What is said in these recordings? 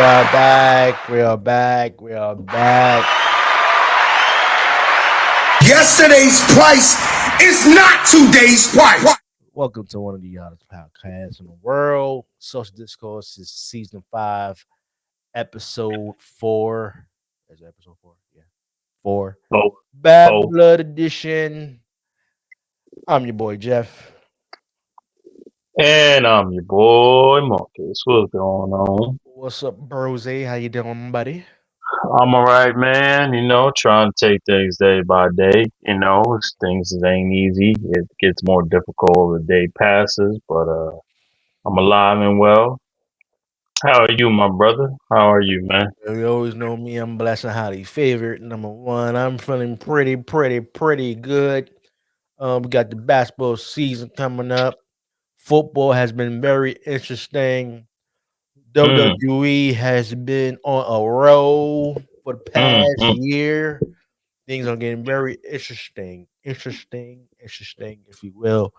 are back. We are back. We are back. Yesterday's price is not today's price. Welcome to one of the hottest podcasts in the world. Saucy Discourse is season 5, episode 4. Is it episode 4? Yeah. 4. Oh, Bad oh, Blood Edition. I'm your boy Jeff. and I'm your boy Marcus. What's going on? What's up, Brose? How you doing, buddy? I'm alright, man. Trying to take things day by day. Things ain't easy. It gets more difficult as the day passes, but I'm alive and well. How are you, my brother? How are you, man? You always know me. I'm blessed and highly favored. Number one, I'm feeling pretty good. We got the basketball season coming up. Football has been very interesting. Mm, WWE has been on a roll for the past mm. year. Things are getting very interesting, if you will.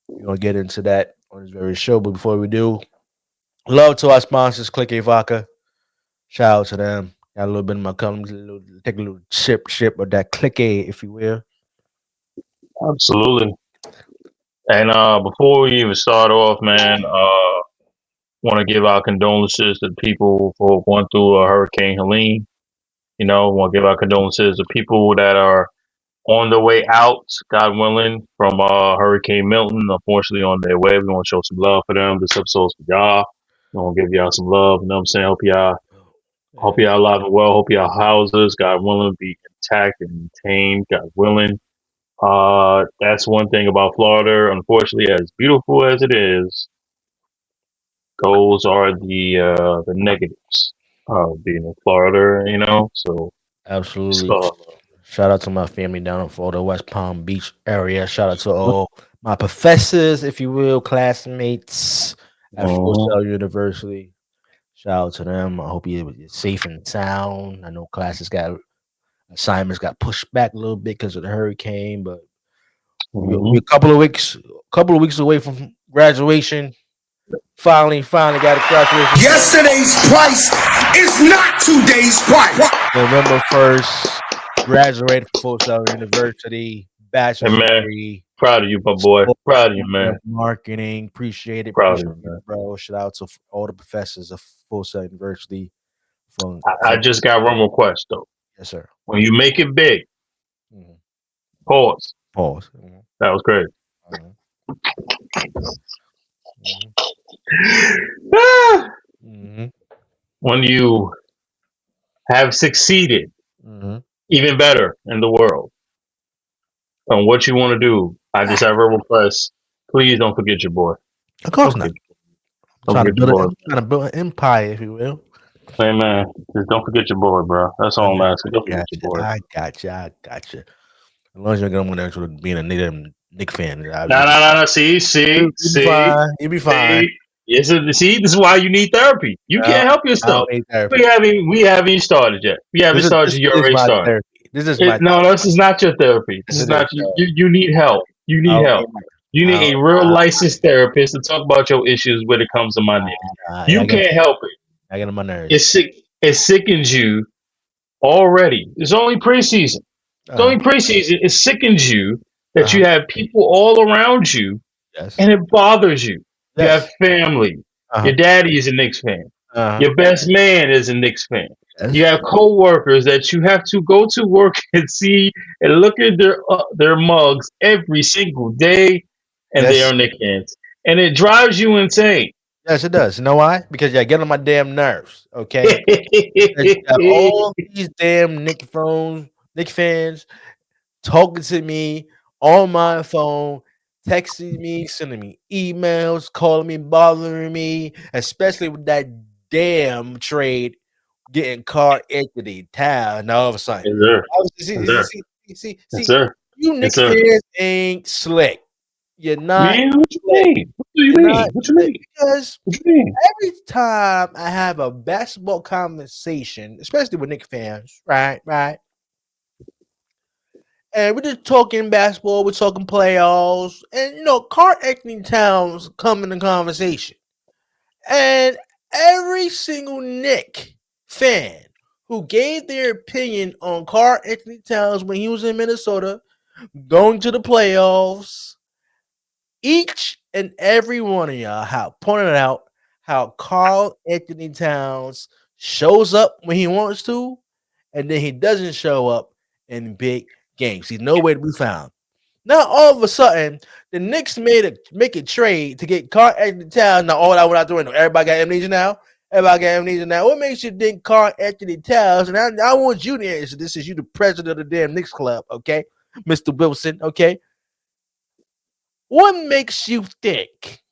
We're gonna get into that on this very show. But before we do, love to our sponsors, Click A Vodka. Shout out to them. Got a little bit of my company, take a little ship of that Click A, if you will. Absolutely. And before we even start off, man, want to give our condolences to people for going through Hurricane Helene. Want to give our condolences to people that are on the way out, God willing, from Hurricane Milton. Unfortunately, on their way, we want to show some love for them. This episode's for y'all. We want to give y'all some love. You know what I'm saying? Hope Yeah, y'all alive and well. Hope y'all houses, God willing, be intact and maintained. God willing. That's one thing about Florida. Unfortunately, as beautiful as it is, those are the negatives of being in Florida. So it's absolutely. Shout out to my family down in Florida, West Palm Beach area. Shout out to all my professors, if you will, classmates at Full Mhm, Sail University. Shout out to them. I hope you're safe and sound. I know assignments got pushed back a little bit because of the hurricane, but we mhm. a couple of weeks away from graduation. Finally got a graduation. Yesterday's price is not today's price. November 1st, graduated from Full Sail University, Hey bachelor's man, degree. proud of you, my boy. Sport Proud of you, media man. marketing. Appreciate it. Proud of Appreciate you, it, man. bro. Shout out to all the professors of Full Sail University. From, I from just got one request though. Yes, sir. When you make it big, Mhm. pause. Pause. That was great. Mhm. Mhm. Ah! Mhm. When you have succeeded Mhm. even better in the world on what you want to do, I just have a request. Please don't forget your boy. Of Don't course not. forget. Don't forget your boy. I'm trying to build an empire, if you will. Hey man, just don't forget your boy, bro. That's I all I'm got, asking. Don't forget got your you. boy. I got you. As long as you're going there to being a Nick fan, No, no, no, no. See, see, you'll be see, fine. You'll be fine. see. See, this is why you need therapy. You Uh, can't help I don't yourself. need We therapy. haven't we haven't started yet. We haven't This is started. this You is already my started. therapy. This is my No, therapy. this is not your therapy. This Yes, is it is. not you need help. You I need don't help. need my. You I need don't. a real licensed therapist to talk about your issues when it comes to my niggas. I You get. can't help it. I get on my nerves. It's sick. It sickens you already. It's only preseason. It's Uh, only preseason. It sickens you that uh-huh. you have people all around you Yes. and it bothers you. You have Yes. family. Uh-huh. Your daddy is a Knicks fan. Uh-huh. Your best man is a Knicks fan. You Yes. have coworkers that you have to go to work and see and look at their mugs every single day, and they Yes. are Knicks fans, and it drives you insane. Yes, it does. You know why? Because you get on my damn nerves. Okay. Because you got all these damn Nick fans talking to me on my phone, texting me, sending me emails, calling me, bothering me, especially with that damn trade getting caught into the town. And all of a sudden, Yes, sir. Yes, see, sir. see, see, see, Yes, see, sir. you Yes, Nick sir. fans ain't slick. You're not Man, what you slick. mean? What do you You're not mean? What you slick mean? because What you mean? every time I have a basketball conversation, especially with Nick fans, right, and we're just talking basketball, we're talking playoffs, and Carl Anthony Towns come in the conversation, and Every single Nick fan who gave their opinion on Karl Anthony Towns when he was in Minnesota, going to the playoffs, each and every one of y'all have pointed out how Karl Anthony Towns shows up when he wants to, and then he doesn't show up in big games. He's nowhere to be found. Now all of a sudden, the Knicks make a trade to get Karl Anthony Towns. Now all that we're not doing. Everybody got amnesia now. Everybody got amnesia now. What makes you think Karl Anthony Towns? And I want you to answer this. Is you the president of the damn Knicks club? Okay, Mr. Wilson. Okay, what makes you think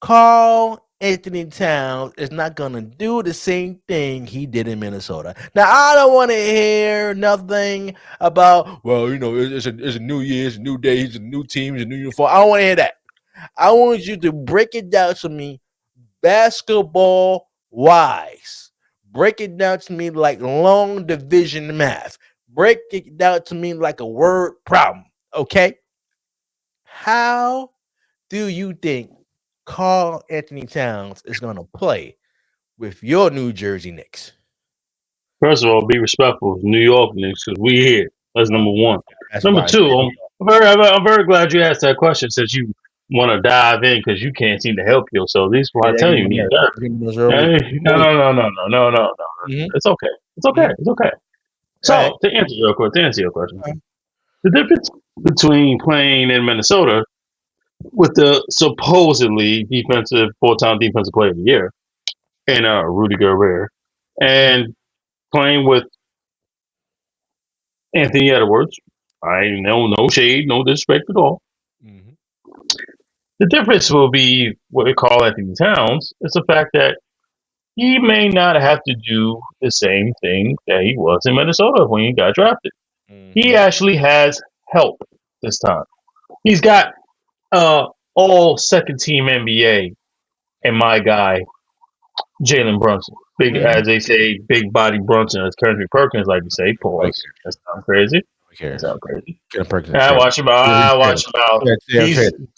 Karl Anthony Towns is not going to do the same thing he did in Minnesota? Now, I don't want to hear nothing about, well, it's a new year, it's a new day, it's a new team, it's a new uniform. I don't want to hear that. I want you to break it down to me basketball wise. Break it down to me like long division math. Break it down to me like a word problem. Okay? How do you think Karl Anthony Towns is going to play with your New Jersey Knicks? First of all, be respectful of New York Knicks because we here. That's number one. That's Number why I two, said I'm very glad you asked that question since you want to dive in because you can't seem to help yourself. These why I tell you, you need therapy. No, no, no, no, no, no, no, no. Mm-hmm. It's okay. It's okay. It's okay. All right. So to answer your question, the difference between playing in Minnesota with the supposedly defensive 4-time defensive player of the year and Rudy Gobert and playing with Anthony Edwards. I know no shade, no disrespect at all. Mm-hmm. The difference will be what we call Anthony Towns. It's the fact that he may not have to do the same thing that he was in Minnesota when he got drafted. He Mm-hmm. actually has help this time. He's got all second team NBA and my guy Jalen Brunson. Big Mm-hmm. as they say, big body Brunson, as Kendrick Perkins like to say. Nobody Pause. cares. That sounds crazy. Nobody That cares. sounds crazy. Get a Perkins I trade. watch him out. He's I traded. watch him out. Yeah, I'm He's traded.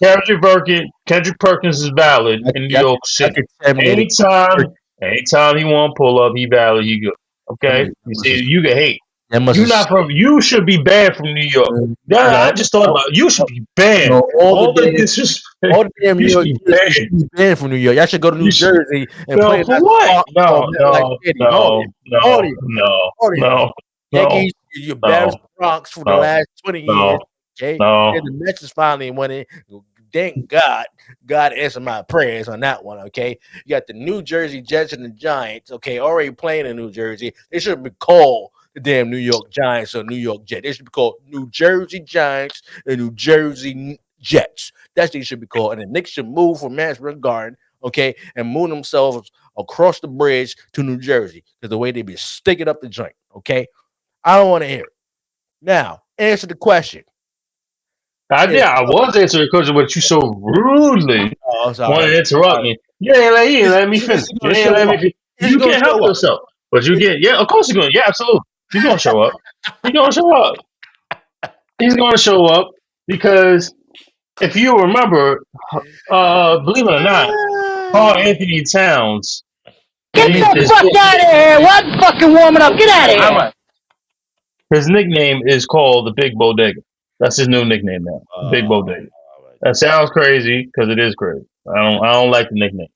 Kendrick Perkins is valid in New York I City. could terminate Anytime, anytime he want to pull up, he valid. He good. Okay. You see, you can hate. That must You have not from. You should be banned from New York. Yeah, I no, just thought about. You should be banned. no, All the disrespect. all the damn New You should York be Yankees should banned. be banned from New York. Y'all should go to You New should. Jersey and play No, in for that what? park called No, MetLife no, Stadium. no, Hold no, it, no, hold it. no, no, Yankees, you embarrassed no, the Bronx for the no, last 20 years. no, Okay, no. then the Mets is finally winning. Thank God, God answered my prayers on that one. Okay, you got the New Jersey Jets and the Giants. Okay, already playing in New Jersey. They should be called the damn New York Giants or New York Jets. They should be called New Jersey Giants and New Jersey Jets. That's what they should be called. And the Knicks should move from Madison Garden, okay, and move themselves across the bridge to New Jersey because the way they be sticking up the joint. Okay, I don't want to hear it. Now, answer the question. If, I was answering the question, but you so rudely oh, want sorry. to interrupt me. You ain't let me finish. Is he You going to ain't show let me up? finish. Is he You going to can't help show up? yourself. But you get, yeah, of course he's going to. Yeah, absolutely. He's going to show up. He's going to show up. He's going to show up because if you remember, believe it or not, Carl Anthony Towns Get is, the is fuck out of here! What fucking warming up? Get out of here! his nickname is called the Big Bodega. That's his new nickname now, the Big Uh, Bodega. That sounds crazy because it is crazy. I don't like the nickname.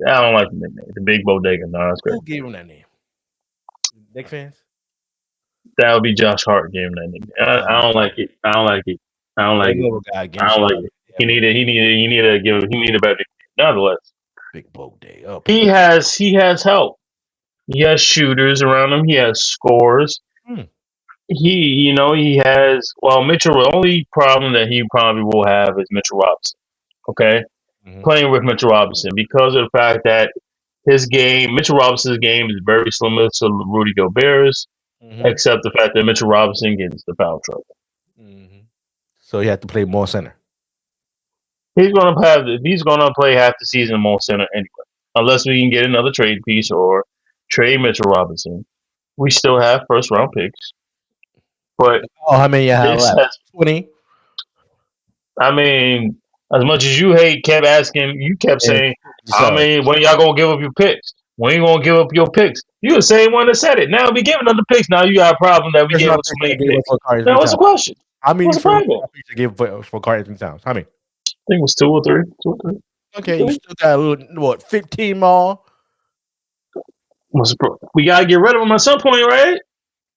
I don't like the nickname. The Big Bodega. No, that's crazy. who gave him that name? Nick fans? That would be Josh Hart gave him that nickname. I don't like it. I don't like it. I don't like Big it. old guy I against don't you. like it. He need to give he need a better nickname. Nonetheless, Big Boat Day. Oh, he has help. He has shooters around him. He has scores. hmm. He has Mitchell. The only problem that he probably will have is Mitchell Robinson. Okay, Mm-hmm. playing with Mitchell Robinson because of the fact that Mitchell Robinson's game is very similar to Rudy Gobert's, Mm-hmm. except the fact that Mitchell Robinson gets the foul trouble. Mm-hmm. So he had to play more center. He's gonna play half the season more center anyway, unless we can get another trade piece or trade Mitchell Robinson. We still have first round picks, but Oh, how many you have this left? has 20. I mean, as much as you kept asking, you kept And saying I Sorry. mean, when y'all gonna give up your picks? When you gonna give up your picks? You the same one that said it. Now we giving them the picks. Now you got a problem that we There's gave not up so that many gave up picks. for Cardi Now three what's the times. question? How many What's the first problem? round picks you gave for Cardi 3 times? How many? I think it was two or three. Two or three. Two or Okay, you three. still got a little what 15 more. We gotta get rid of them at some point, right?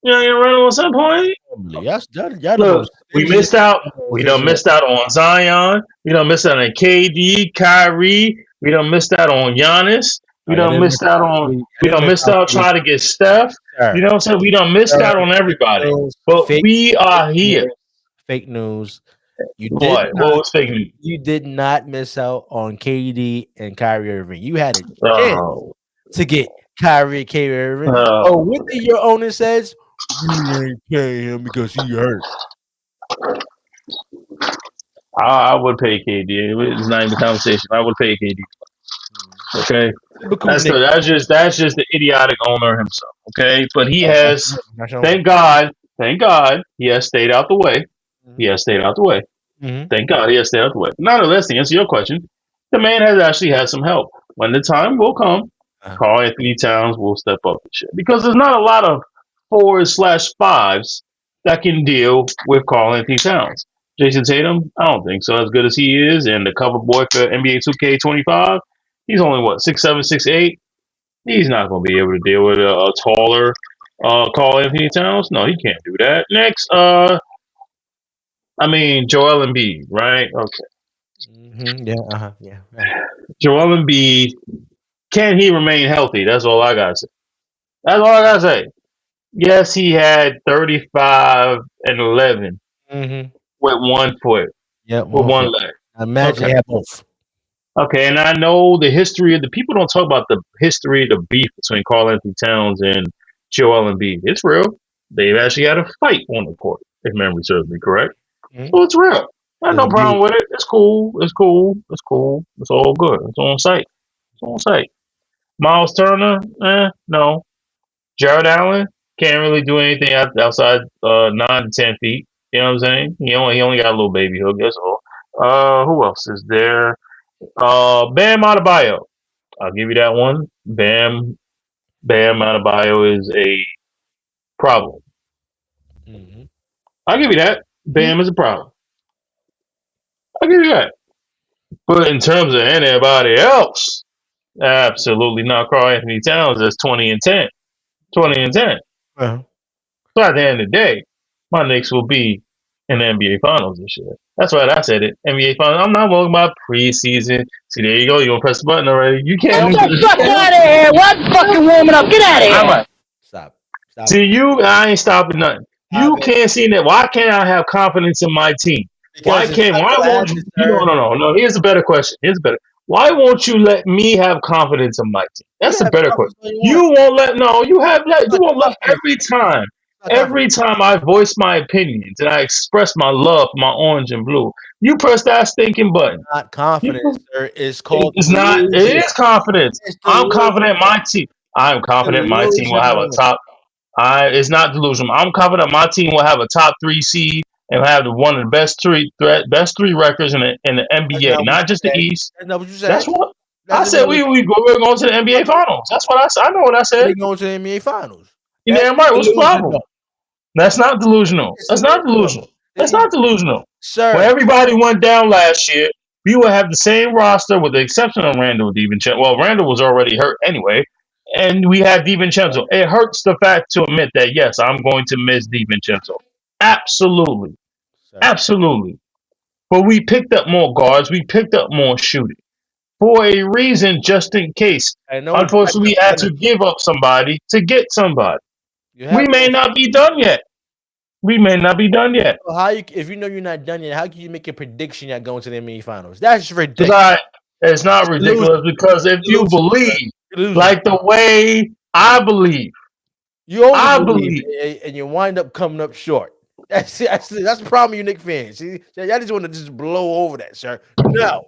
You gotta get rid of them at some point. Probably. That's y'all the Look, most we stingy missed out. We done official. missed out on Zion. We done missed out on KD, Kyrie. We done missed out on Giannis. We Y'all done didn't miss missed out on. y'all We didn't done miss missed out out on trying to get Steph. You sir. know what I'm saying? We done missed Sir, out on fake everybody. news, But we fake are here. news, fake news. You did What? What not was fake news? you did not miss out on KD and Kyrie Irving. You had a chance Oh, to get Kyrie and Kyrie Irving. Oh, what oh. did your owner says? We ain't paying him because he hurt. I would pay KD. It's not even a conversation. I would pay KD. Hmm. Okay, Typical Nick. that's just the idiotic owner himself. Okay, but he has. That's your owner. Thank God. Thank God he has stayed out the way. He Mhm, has stayed out the way. mhm. Thank God he has stayed out the way. Nonetheless, to answer your question, the man has actually had some help. When the time will come, Uh, Carl Anthony Towns will step up and shit. Because there's not a lot of fours slash fives that can deal with Carl Anthony Towns. Jason Tatum, I don't think so. As good as he is, and the cover boy for NBA 2K25, he's only what 6'7", 6'8". He's not going to be able to deal with a taller Carl Anthony Towns. No, he can't do that. Next, I mean Joel Embiid, right? Okay, yeah, yeah, yeah. Joel Embiid, can he remain healthy? That's all I gotta say. That's all I gotta say. Yes, he had 35 and 11 Mhm. with 1 foot, Yeah, with one one foot. leg. Imagine Okay. you have both. Okay, and I know the history of the people don't talk about the history of the beef between Carl Anthony Towns and Joel Embiid. It's real. They've actually had a fight on the court, if memory serves me correct. Mhm. So it's real. I have There's no a big problem with it. It's cool. It's cool. It's cool. It's all good. It's on site. It's on site. Miles Turner, no. Jared Allen can't really do anything outside 9 to 10 feet. You know what I'm saying? He only got a little baby hook. That's all. Who else is there? Bam Adebayo. I'll give you that one. Bam Adebayo is a problem. mhm. I'll give you that. Mhm. Bam is a problem. I'll give you that. But in terms of anybody else, absolutely not. Carl Anthony Towns is 20 and 10. 20 and 10. Uh-huh. So at the end of the day, my Knicks will be in the NBA Finals this year. That's right, I said it. NBA Finals. I'm not talking about preseason. See, there you go. You gonna press the button already? You Get can't. the fuck out of here! What fucking warming up? Get out of here! Stop. Stop See, it. I ain't stopping nothing. Stop You it. can't see that. Why can't I have confidence in my team? Why Because it's can't? not Why gonna won't happen, you? sir. No. Here's a better question. Here's a better. Why won't you let me have confidence in my team? You That's a have better question. confidence all you want. You won't let. No, you have. It's You not won't let confidence. every time. It's not Every confidence. time I voice my opinions and I express my love for my orange and blue, you press that stinking button. Not You, confidence, sir. It's called it's not. It delusion. is confidence. It's I'm confident delusional. my team. I'm confident my team will have a Delusional. top. It's not delusional. I'm confident my team will have a top three seed and have one of the best three records in the That's NBA, not what not you just the said. East. That's not what you That's said. what I That's said. not what We're going to the NBA Finals. That's what I said. I know what I they said. going to the NBA Finals. You That's damn right. What's the problem? delusional. That's not delusional. It's That's not delusional. delusional. That's not delusional. When Sir, everybody went down last year, we would have the same roster with the exception of Randall DiVincenzo. Well, Randall was already hurt anyway, and we had DiVincenzo. It hurts the fact to admit that yes, I'm going to miss DiVincenzo. Absolutely, sir. absolutely. But we picked up more guards. We picked up more shooting for a reason, just in case. I know you got Unfortunately, the we had money. to give up somebody to get somebody. You We have may no. not be done yet. We may not be done yet. So how you if you know you're not done yet? How can you make a prediction you're going to the NBA Finals? That's Because ridiculous. it's not It's delusional. ridiculous because if you Delusional, sir. believe Delusional. like the way You only I believe, believe. and you wind up coming up short. That's the problem, you Knicks fans. See, y'all just want to just blow over that, sir. No,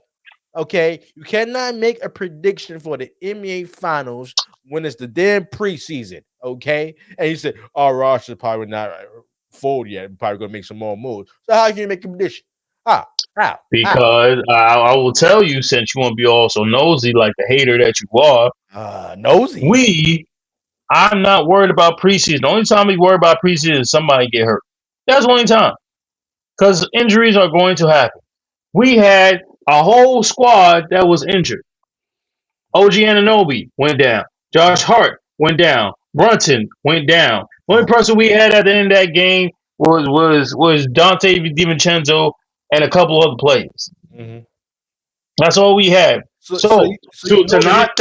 okay, you cannot make a prediction for the NBA Finals when it's the damn preseason. Okay, and you say, "Our roster probably not full yet. We're probably gonna make some more moves." So how can you make a prediction? How? How? Because I will tell you, since you want to be all so nosy like the hater that you are, Nosy. we I'm not worried about preseason. The only time we worry about preseason is somebody get hurt. That's the only time. Because injuries are going to happen. We had a whole squad that was injured. OG Ananobi went down. Josh Hart went down. Brunson went down. The only person we had at the end of that game was Dante DiVincenzo and a couple other players. Mm-hmm. That's all we had. So You to know the knock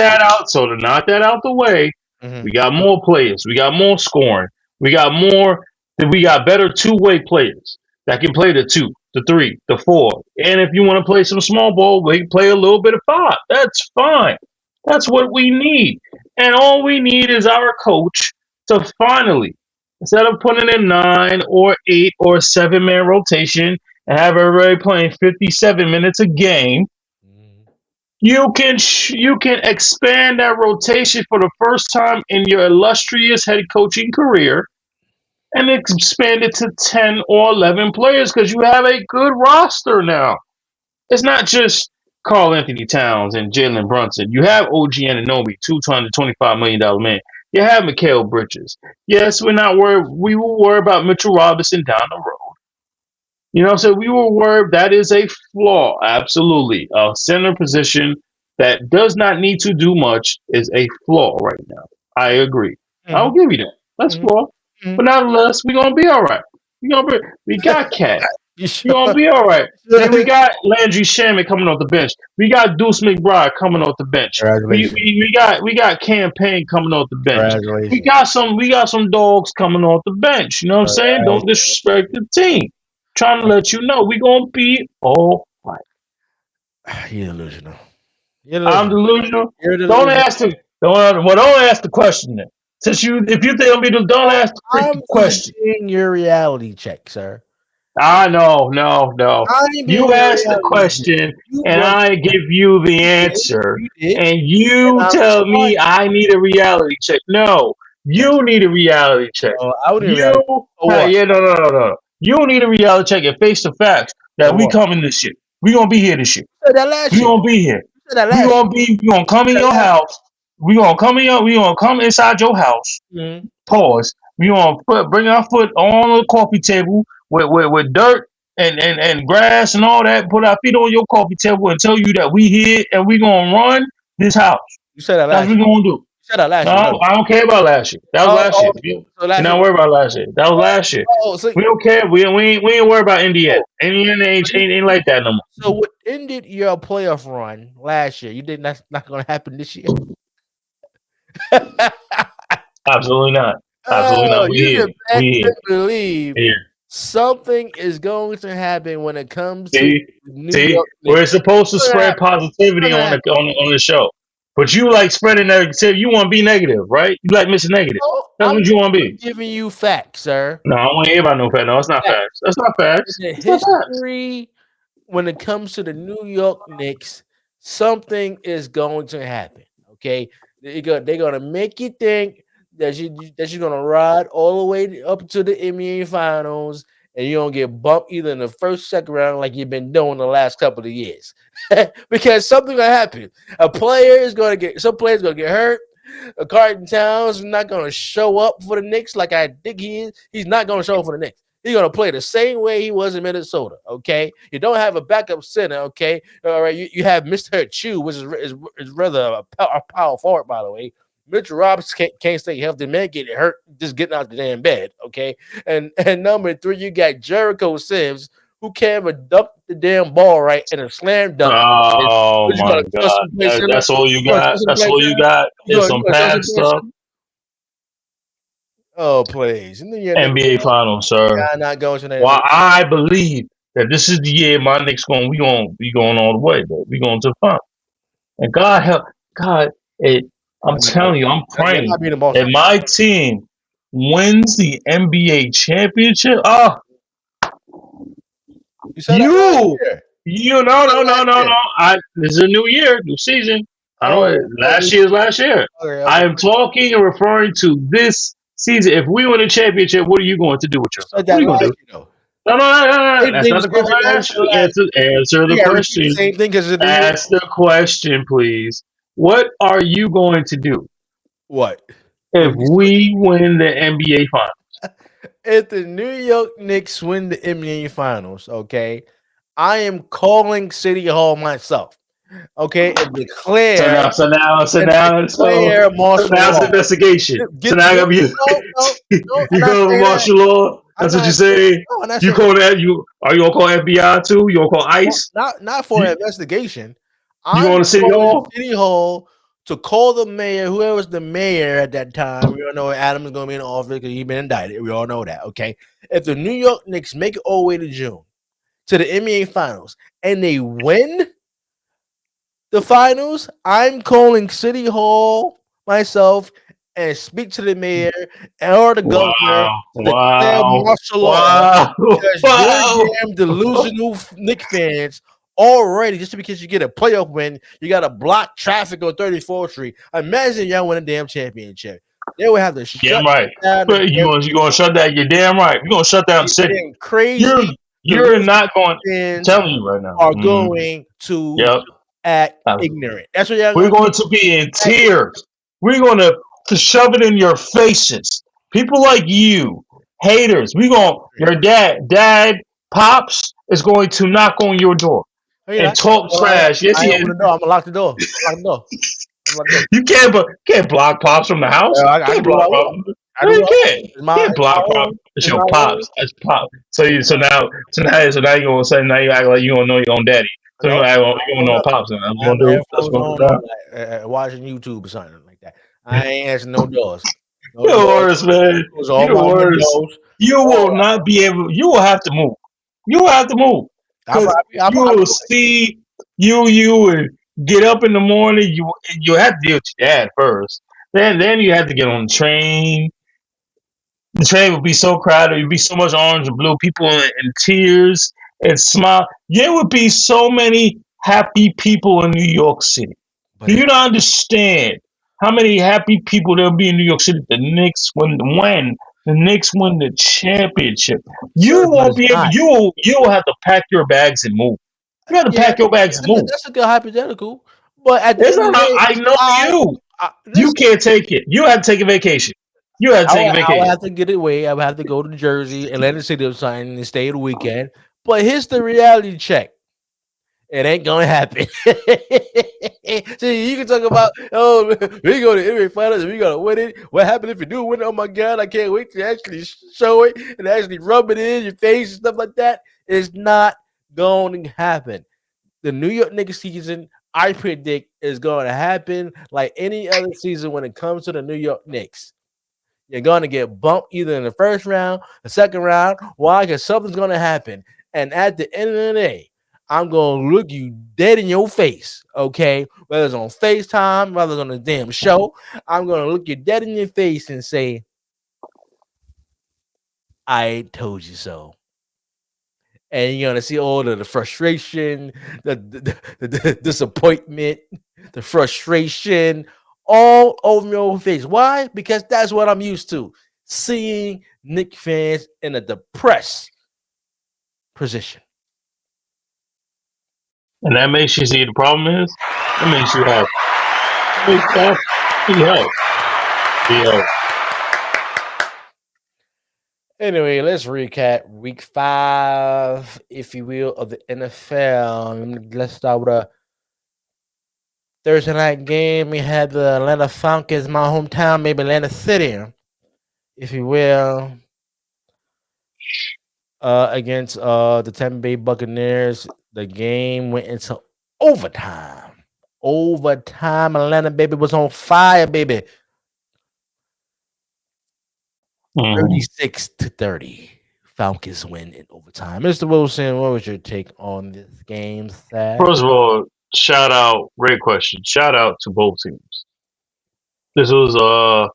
that out, the way, mm-hmm. we got more players. We got more scoring. We got more. We got better two-way players that can play the 2, the 3, the 4. And if you want to play some small ball, we can play a little bit of 5. That's fine. That's what we need. And all we need is our coach to finally, instead of putting in 9 or 8 or 7-man rotation and have everybody playing 57 minutes a game, Mm-hmm. you can expand that rotation for the first time in your illustrious head coaching career and expand it to 10 or 11 players because you have a good roster now. It's not just Carl Anthony Towns and Jalen Brunson. You have OG Ananobi, $225 million man. You have Mikal Bridges. Yes, we're not worried. We will worry about Mitchell Robinson down the road. You know, so we were worried that is a flaw. Absolutely. A center position that does not need to do much is a flaw right now. I agree. I'll give you that. That's Mm-hmm. flaw. Mm-hmm. But nonetheless, we're gonna be all right. We got Cat. You We're sure? gonna be all right. Then we got Landry Shaman coming off the bench. We got Deuce McBride coming off the bench. Congratulations. We got Campaign coming off the bench. Congratulations. We got some dogs coming off the bench. You know what I'm saying? Don't disrespect the team. Trying to let you know we gonna be all right. You're delusional. I'm delusional. You're Don't delusional. ask the don't ask the question then. Since if you think I'm be don't ask the I'm freaking just question. being your reality check, sir. No. I'm being You your ask the reality check. question You and brought I give you the you did, answer, you did, and and you I'm tell me responding. I need a reality check. No, Yes. you need a reality check. I would need a reality check. For what? Yeah, no. You need a reality check and face the facts that For we what? coming this year. We gonna be here this year. You said that last We year. gonna be here. You said that last year. We gonna come in You said your that last house. We gonna come inside your house. year. Mhm. Pause. We gonna bring our foot on the coffee table with dirt and grass and all that. Put our feet on your coffee table and tell you that we here and we gonna run this house. You said that That's last what we year. gonna do. You said that last year. No. No, I don't care about last year. That was Oh, last year. oh, so You're last year. not worried about last year. That was last year. So We don't care. We ain't worried about Indiana. oh, Indiana ain't like that no more. so what ended your playoff run last year? You think that's not going to happen this year? Absolutely not. Absolutely Oh, not. We you here. just beg We to here. believe Here. something is going to happen when it comes to See, the New see, York we're Knicks. supposed to It's gonna spread happen. It's positivity gonna on happen. on the show, but you like spreading negativity. You want to be negative, right? You like Mr. Negative. No, That's what you want to be. giving you facts, sir. No, I don't want to hear about no facts. No, it's not Facts. facts. That's not In facts. the It's not facts. history, when it comes to the New York Knicks, something is going to happen. Okay, they're gonna make you think that you're gonna ride all the way up to the NBA Finals, and you're gonna get bumped either in the first, second round, like you've been doing the last couple of years, because something gonna happen. Some players gonna get hurt. Carton Towns is not gonna show up for the Knicks like I think he is. He's not gonna show up for the Knicks. He's gonna play the same way he was in Minnesota. Okay, you don't have a backup center. Okay, all right. You have Mr. Chu, which is rather a power forward, by the way. Mitchell Robinson can't stay healthy. Man, get hurt just getting out the damn bed. Okay, and number three, you got Jericho Sims, who can't even dunk the damn ball right in a slam dunk. Oh But you my gonna trust God, him to play center? that's all you You gonna got. trust him to That's play all you center? got. Is You some gonna trust him past to play stuff. center? Oh, please. And then you're NBA Finals, sir. not going to the Well, NBA. I believe that this is the year my Knicks we going all the way, but we going to the final. And God help, God, I'm telling you, I'm They're praying not beating that Boston. my team wins the NBA championship. Oh, You said that last you, year. you, You no, said no, that no, last no, year. no. This is a new year, new season. I don't. Oh, Last year's last year. I okay. am talking and referring to this season. If we win a championship, what are you going to do with You yourself? said What are that you going to last do? year, though. No. That's Same not thing. the question I asked you. Answer the Yeah, repeat the question. same thing because of the New York. Ask the question, please. What are you going to do What? if When we we win the NBA final? if the New York Knicks win the NBA Finals, okay, I am calling City Hall myself, okay, So now, so now, so and now, so declare so martial now it's law. investigation. So Get now I no, got you. no, no, no. I'm You not go over saying that. martial law. I'm That's what you not saying. say. No, I'm not You saying that. call that you? Are you gonna call FBI too? You gonna call ICE? Not for You an investigation. you I'm going to City calling Hall? City Hall to call the mayor, whoever was the mayor at that time. We all know Adams is going to be in office because he's been indicted. We all know that. Okay, if the New York Knicks make it all the way to June to the NBA Finals and they win the finals, I'm calling City Hall myself and speak to the mayor or the governor Wow! to declare Wow! martial law Wow! because you're Wow! damn delusional Knick fans already. Just because you get a playoff win, you got to block traffic on 34th Street. Imagine y'all win a damn championship. They would have to shut Damn right. down the But damn you gonna shut down? You're damn right. You're gonna shut down the city. damn crazy You're delusional not going. I'm fans telling you right now. are going to Yep. act ignorant. That's what y'all We're going going to be in to act tears. We're going to shove it in your faces. People like you, haters. Your dad, pops is going to knock on your door Oh, you know, and talk trash. Yes, I he open is. the door. I'm gonna lock the door. Lock the door. I'm lock the door. You can't block pops from the house. I You can can't do what I block want. pops. I No, do you what I want. can't. You can't It's my block pop. home. It's It's your my home. pops. That's pop. So now you gonna say now you act like you don't know your own daddy. So you No, gonna act like you no, don't know no. pops. And that's I what have you gonna do. That's headphones what you on, gonna all do. that, watching YouTube or something like that. I ain't answering no doors. No You're the doors. worst, man. Close all You're the my worst. windows. You All will not be able. You will have to move. You will have to move that. because you I'll be will see you and get up in the morning. You have to deal with your dad first. Then you have to get on the train. The train would be so crowded. It'd be so much orange and blue. People in tears and smile. There would be so many happy people in New York City. but Do you not understand how many happy people there'll be in New York City? The Knicks when the Knicks win the championship. sir, You but won't it's be able. not. You'll have to pack your bags and move. You have to Yeah, pack your bags and move. that's a good hypothetical. But at the It's end of not. the day, I know you. You listen. can't take it. You have to take a vacation. You have to take a I would vacation. have to get away. I would have to go to Jersey, Atlantic City or something, and stay the weekend. But here's the reality check. It ain't gonna happen. See, you can talk about, oh, we go to NBA Finals and we gotta win it. What happened if you do win it? Oh my God, I can't wait to actually show it and actually rub it in your face and stuff like that. It's not going to happen. The New York Knicks season, I predict, is going to happen like any other season when it comes to the New York Knicks. You're going to get bumped either in the first round, the second round. Why? Because something's going to happen. And at the end of the day, I'm going to look you dead in your face, okay? Whether it's on FaceTime, whether it's on a damn show, I'm going to look you dead in your face and say, I told you so. And you're going to see all of the frustration, the disappointment, the frustration all over your face. Why? Because that's what I'm used to. Seeing Knicks fans in a depressed position. And that makes you see the problem is that makes you happy. That makes you happy. Be help. Be help. Anyway, let's recap week 5, if you will, of the NFL. Let's start with a Thursday night game. We had the Atlanta Falcons, my hometown, maybe Atlanta City, if you will, against the Tampa Bay Buccaneers. The game went into overtime. Overtime. Atlanta, baby, was on fire, baby. Mhm. 36-30. Falcons win in overtime. Mr. Wilson, what was your take on this game, Sat? First of all, shout out. Great question. Shout out to both teams. This was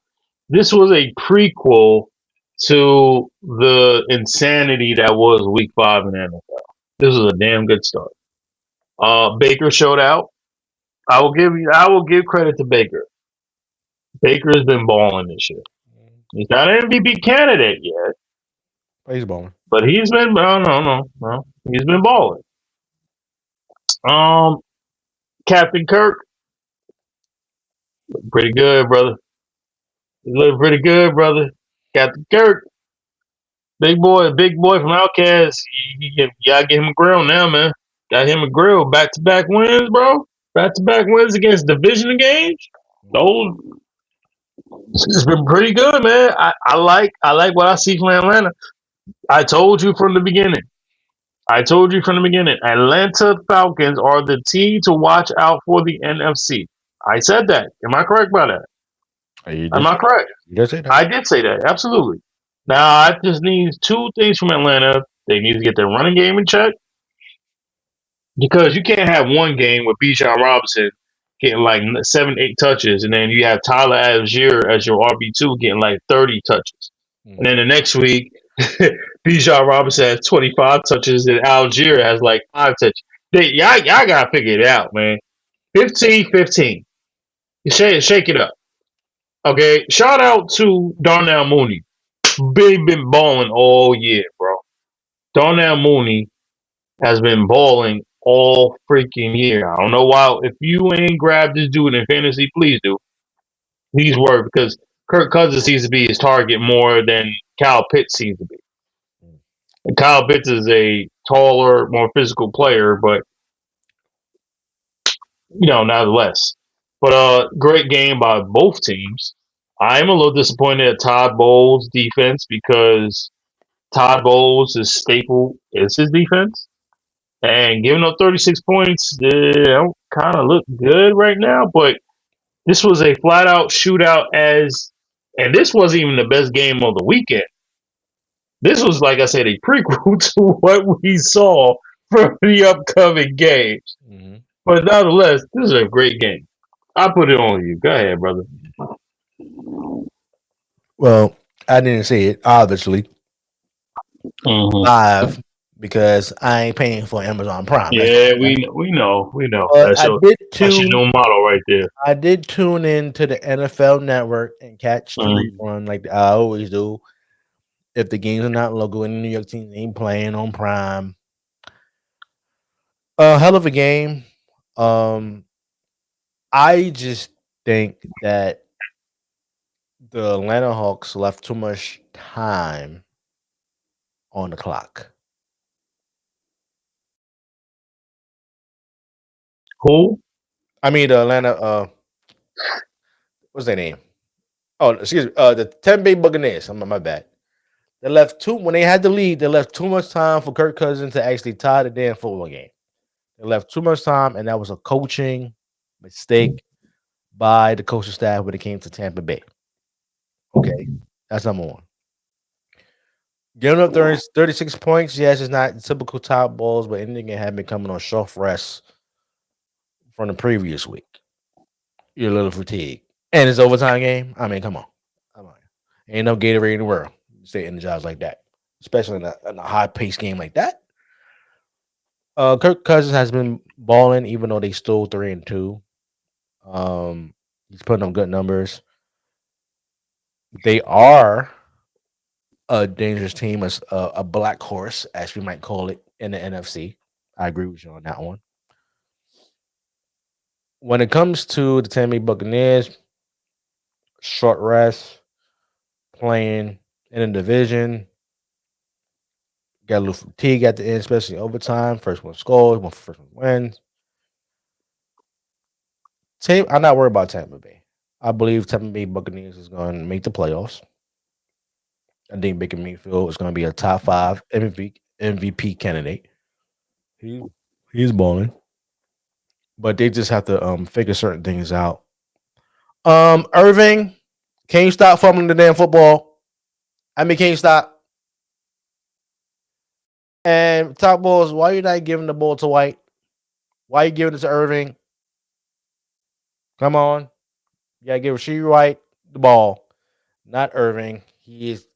this was a prequel to the insanity that was Week 5 in the NFL. This was a damn good start. Baker showed out. I will give credit to Baker. Baker has been balling this year. He's not an MVP candidate yet, He's balling. But he's been no. He's been balling. Um, Captain Kirk, pretty good, brother. He's looking pretty good, brother. Captain Kirk, big boy from Outcast. You gotta get him a grill now, man. Got him a grill. Back to back wins, bro. Back to back wins against division games. Those it's been pretty good, man. I like what I see from Atlanta. I told you from the beginning. I told you from the beginning. Atlanta Falcons are the team to watch out for the NFC. I said that. Am I correct by that? You Am did I say that. correct? You did say that. I did say that. Absolutely. Now I just need two things from Atlanta. They need to get their running game in check because you can't have one game with Bijan Robinson getting like 7, 8 touches, and then you have Tyler Algier as your RB2 getting like 30 touches, and then the next week Bijan Robinson has 25 touches and Algier has like 5 touches. Y'all gotta figure it out, man. 15-15. You shake it up. Okay. Shout out to Darnell Mooney. Been balling all year, bro. Darnell Mooney has been balling all freaking year. I don't know why. If you ain't grabbed this dude in fantasy, please do. He's worth because Kirk Cousins seems to be his target more than Kyle Pitts seems to be. And Kyle Pitts is a taller, more physical player, but nonetheless. But great game by both teams. I am a little disappointed at Todd Bowles' defense because Todd Bowles' staple is his defense. And giving up 36 points, they don't kind of look good right now. But this was a flat out shootout and this wasn't even the best game of the weekend. This was, like I said, a prequel to what we saw from the upcoming games. Mm-hmm. But nonetheless, this is a great game. I put it on you. Go ahead, brother. Well, I didn't see it obviously live because I ain't paying for Amazon Prime. Yeah, we know. But That's your new model right there. I did tune in to the NFL Network and catch the rerun like I always do. If the games are not local and the New York team ain't playing on Prime, a hell of a game. I just think that the Atlanta Hawks left too much time on the clock. Who? I mean, the Atlanta. What's their name? Oh, excuse me. The Tampa Bay Buccaneers. My bad. They left when they had the lead. They left too much time for Kirk Cousins to actually tie the damn football game. They left too much time, and that was a coaching mistake by the coaching staff when it came to Tampa Bay. Okay, that's number one. Giving up 36 points, yes, it's not typical top balls, but anything can happen coming on short rest from the previous week. You're a little fatigued. And it's overtime game. I mean, come on. Ain't no Gatorade in the world. Stay energized like that. Especially in a high paced game like that. Kirk Cousins has been balling, even though they stole 3-2. He's putting up good numbers. They are a dangerous team, a black horse, as we might call it, in the NFC. I agree with you on that one. When it comes to the Tampa Bay Buccaneers, short rest, playing in a division, got a little fatigue at the end, especially overtime. First one scores, first one wins. I'm not worried about Tampa Bay. I believe Tampa Bay Buccaneers is going to make the playoffs. I think Baker Mayfield is going to be a top 5 MVP candidate. He's balling, but they just have to figure certain things out. Irving, can you stop fumbling the damn football? I mean, can you stop? And top balls, why are you not giving the ball to White? Why are you giving it to Irving? Come on. You gotta give Rasheed White the ball, not Irving. He is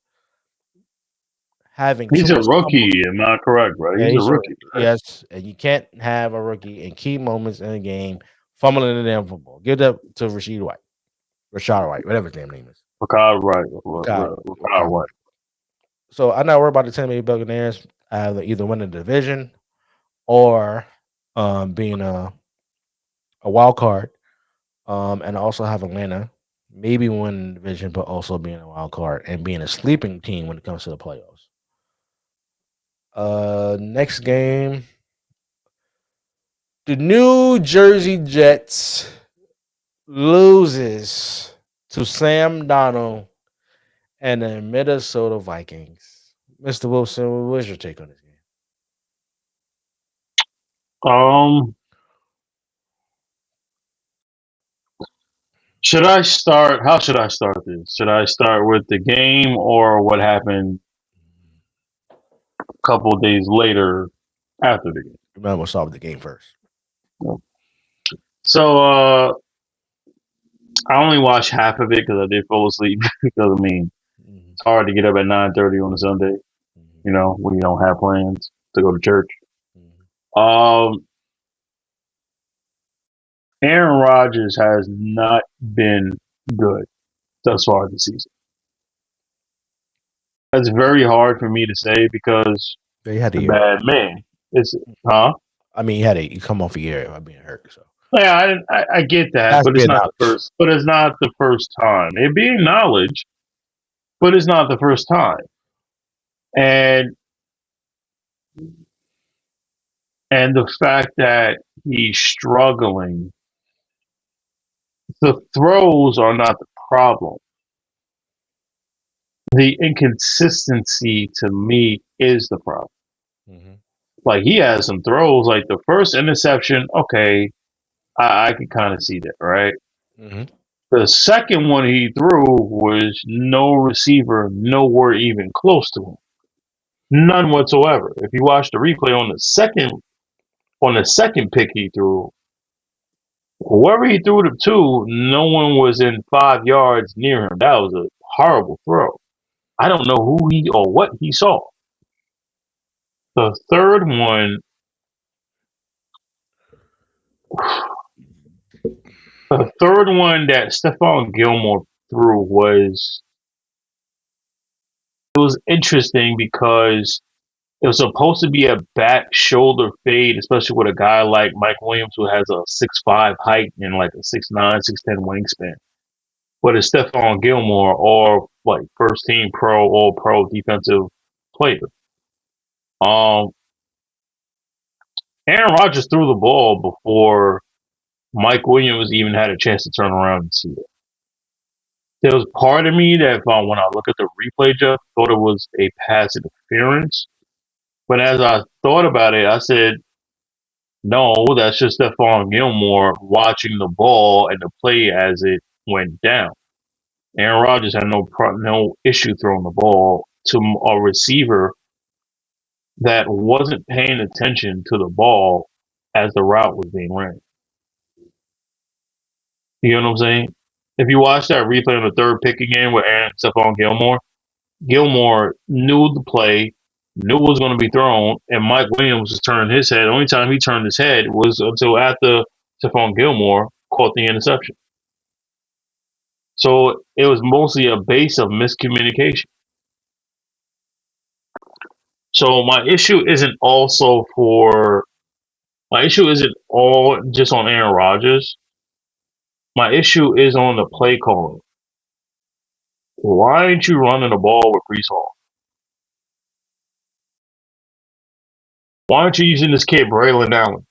having too He's a much rookie, am I correct, right? Yeah, He's a rookie, right? yes, and you can't have a rookie in key moments in a game fumbling the damn football. Give that to Rashad White, whatever his damn name is. Ricard Wright. Rashad Ricard White. So I'm not worried about the Tampa Bay Buccaneers either winning the division or being a wild card. And also have Atlanta maybe win the division, but also being a wild card and being a sleeping team when it comes to the playoffs. Next game, the New Jersey Jets loses to Sam Darnold and the Minnesota Vikings. Mr. Wilson, what's your take on this game? Um, should I start? How should I start this? Should I start with the game or what happened a couple of days later after the game? Remember, we'll start with the game first. So, I only watched half of it because I did fall asleep. Because I mean, it's hard to get up at 9:30 on a Sunday. You know, when you don't have plans to go to church. Um, Aaron Rodgers has not been good thus far this season. That's very hard for me to say because They had the the year. bad man. It's huh? I mean, you come off a year by being hurt, so Yeah, I get that, has to but be it's not the acknowledged. first. But it's not the first time. It being acknowledged, but it's not the first time. And the fact that he's struggling, the throws are not the problem. The inconsistency to me is the problem. Like he has some throws, like the first interception. Okay, I can kind of see that, right? The second one he threw was no receiver, nowhere even close to him, none whatsoever. If you watch the replay on the second pick he threw, whoever he threw it to, no one was in 5 yards near him. That was a horrible throw. I don't know who he or what he saw. The third one, that Stephon Gilmore threw it was interesting because it was supposed to be a back shoulder fade, especially with a guy like Mike Williams who has a 6'5" height and like a 6'9", 6'10" wingspan. But it's Stephon Gilmore, or like first team pro, all pro defensive player. Um, Aaron Rodgers threw the ball before Mike Williams even had a chance to turn around and see it. There was part of me that when I look at the replay, Jeff, thought it was a pass interference. But as I thought about it, I said, no, that's just Stephon Gilmore watching the ball and the play as it went down. Aaron Rodgers had no issue throwing the ball to a receiver that wasn't paying attention to the ball as the route was being ran. You know what I'm saying? If you watch that replay on the third pick again with Stephon Gilmore, Gilmore knew the play, knew what was going to be thrown, and Mike Williams was turning his head. The only time he turned his head was until after Stephon Gilmore caught the interception. So it was mostly a base of miscommunication. So my issue isn't all just on Aaron Rodgers. My issue is on the play calling. Why aren't you running the ball with Brees Hall? Why aren't you using this kid, Braylon Allen?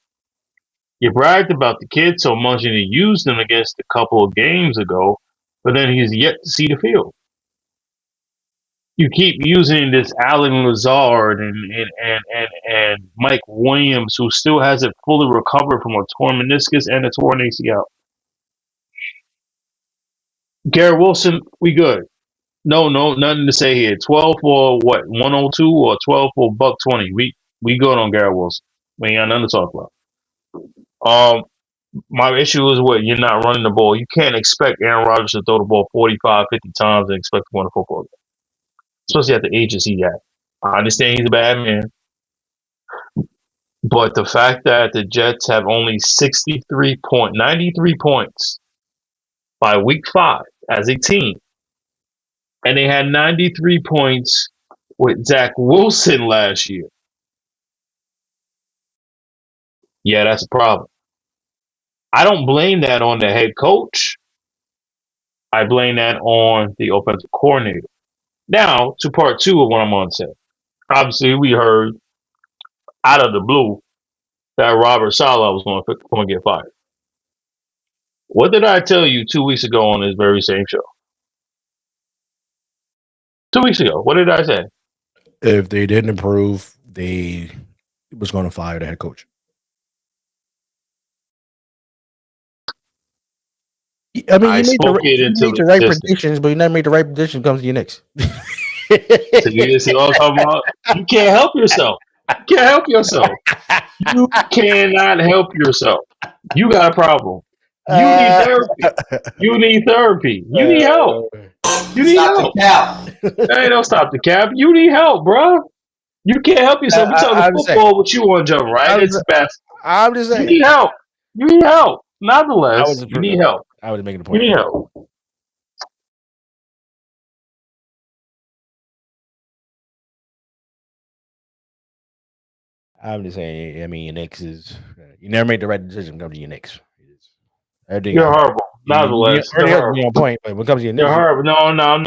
You bragged about the kid so much and you used him against a couple of games ago, but then he's yet to see the field. You keep using this Allen Lazard and Mike Williams, who still hasn't fully recovered from a torn meniscus and a torn ACL. Garrett Wilson, we good. No, nothing to say here. 12 for what? 102 or 12 for $120. We good on Garrett Wilson. We ain't got nothing to talk about. My issue is what you're not running the ball. You can't expect Aaron Rodgers to throw the ball 45, 50 times and expect to win a football game, especially at the age he's at. I understand he's a bad man, but the fact that the Jets have only 93 points by week 5 as a team, and they had 93 points with Zach Wilson last year. Yeah, that's a problem. I don't blame that on the head coach. I blame that on the offensive coordinator. Now, to part two of what I'm going to say. Obviously, we heard out of the blue that Robert Saleh was going to get fired. What did I tell you 2 weeks ago on this very same show? 2 weeks ago, what did I say? If they didn't improve, they was going to fire the head coach. I mean, you spoke it you into made the right existence. predictions, but you never made the right prediction comes to your Knicks. So you see what I'm talking about? You can't help yourself. You can't help yourself. You cannot help yourself. You got a problem. You need therapy. You need therapy. You need help. You need help. Hey, don't stop the cap. You need help, bro. You can't help yourself. We talking football with you on jump, right? It's best. I'm just saying. You need help. You need help. Nonetheless, you need help. I was making a You point. need help. I'm just saying. I mean, your Knicks is you never made the right decision. Come to your Knicks. Everything You're horrible. Nonetheless, you're horrible. On point, but when it comes to your Knicks, you're horrible. No, I'm not.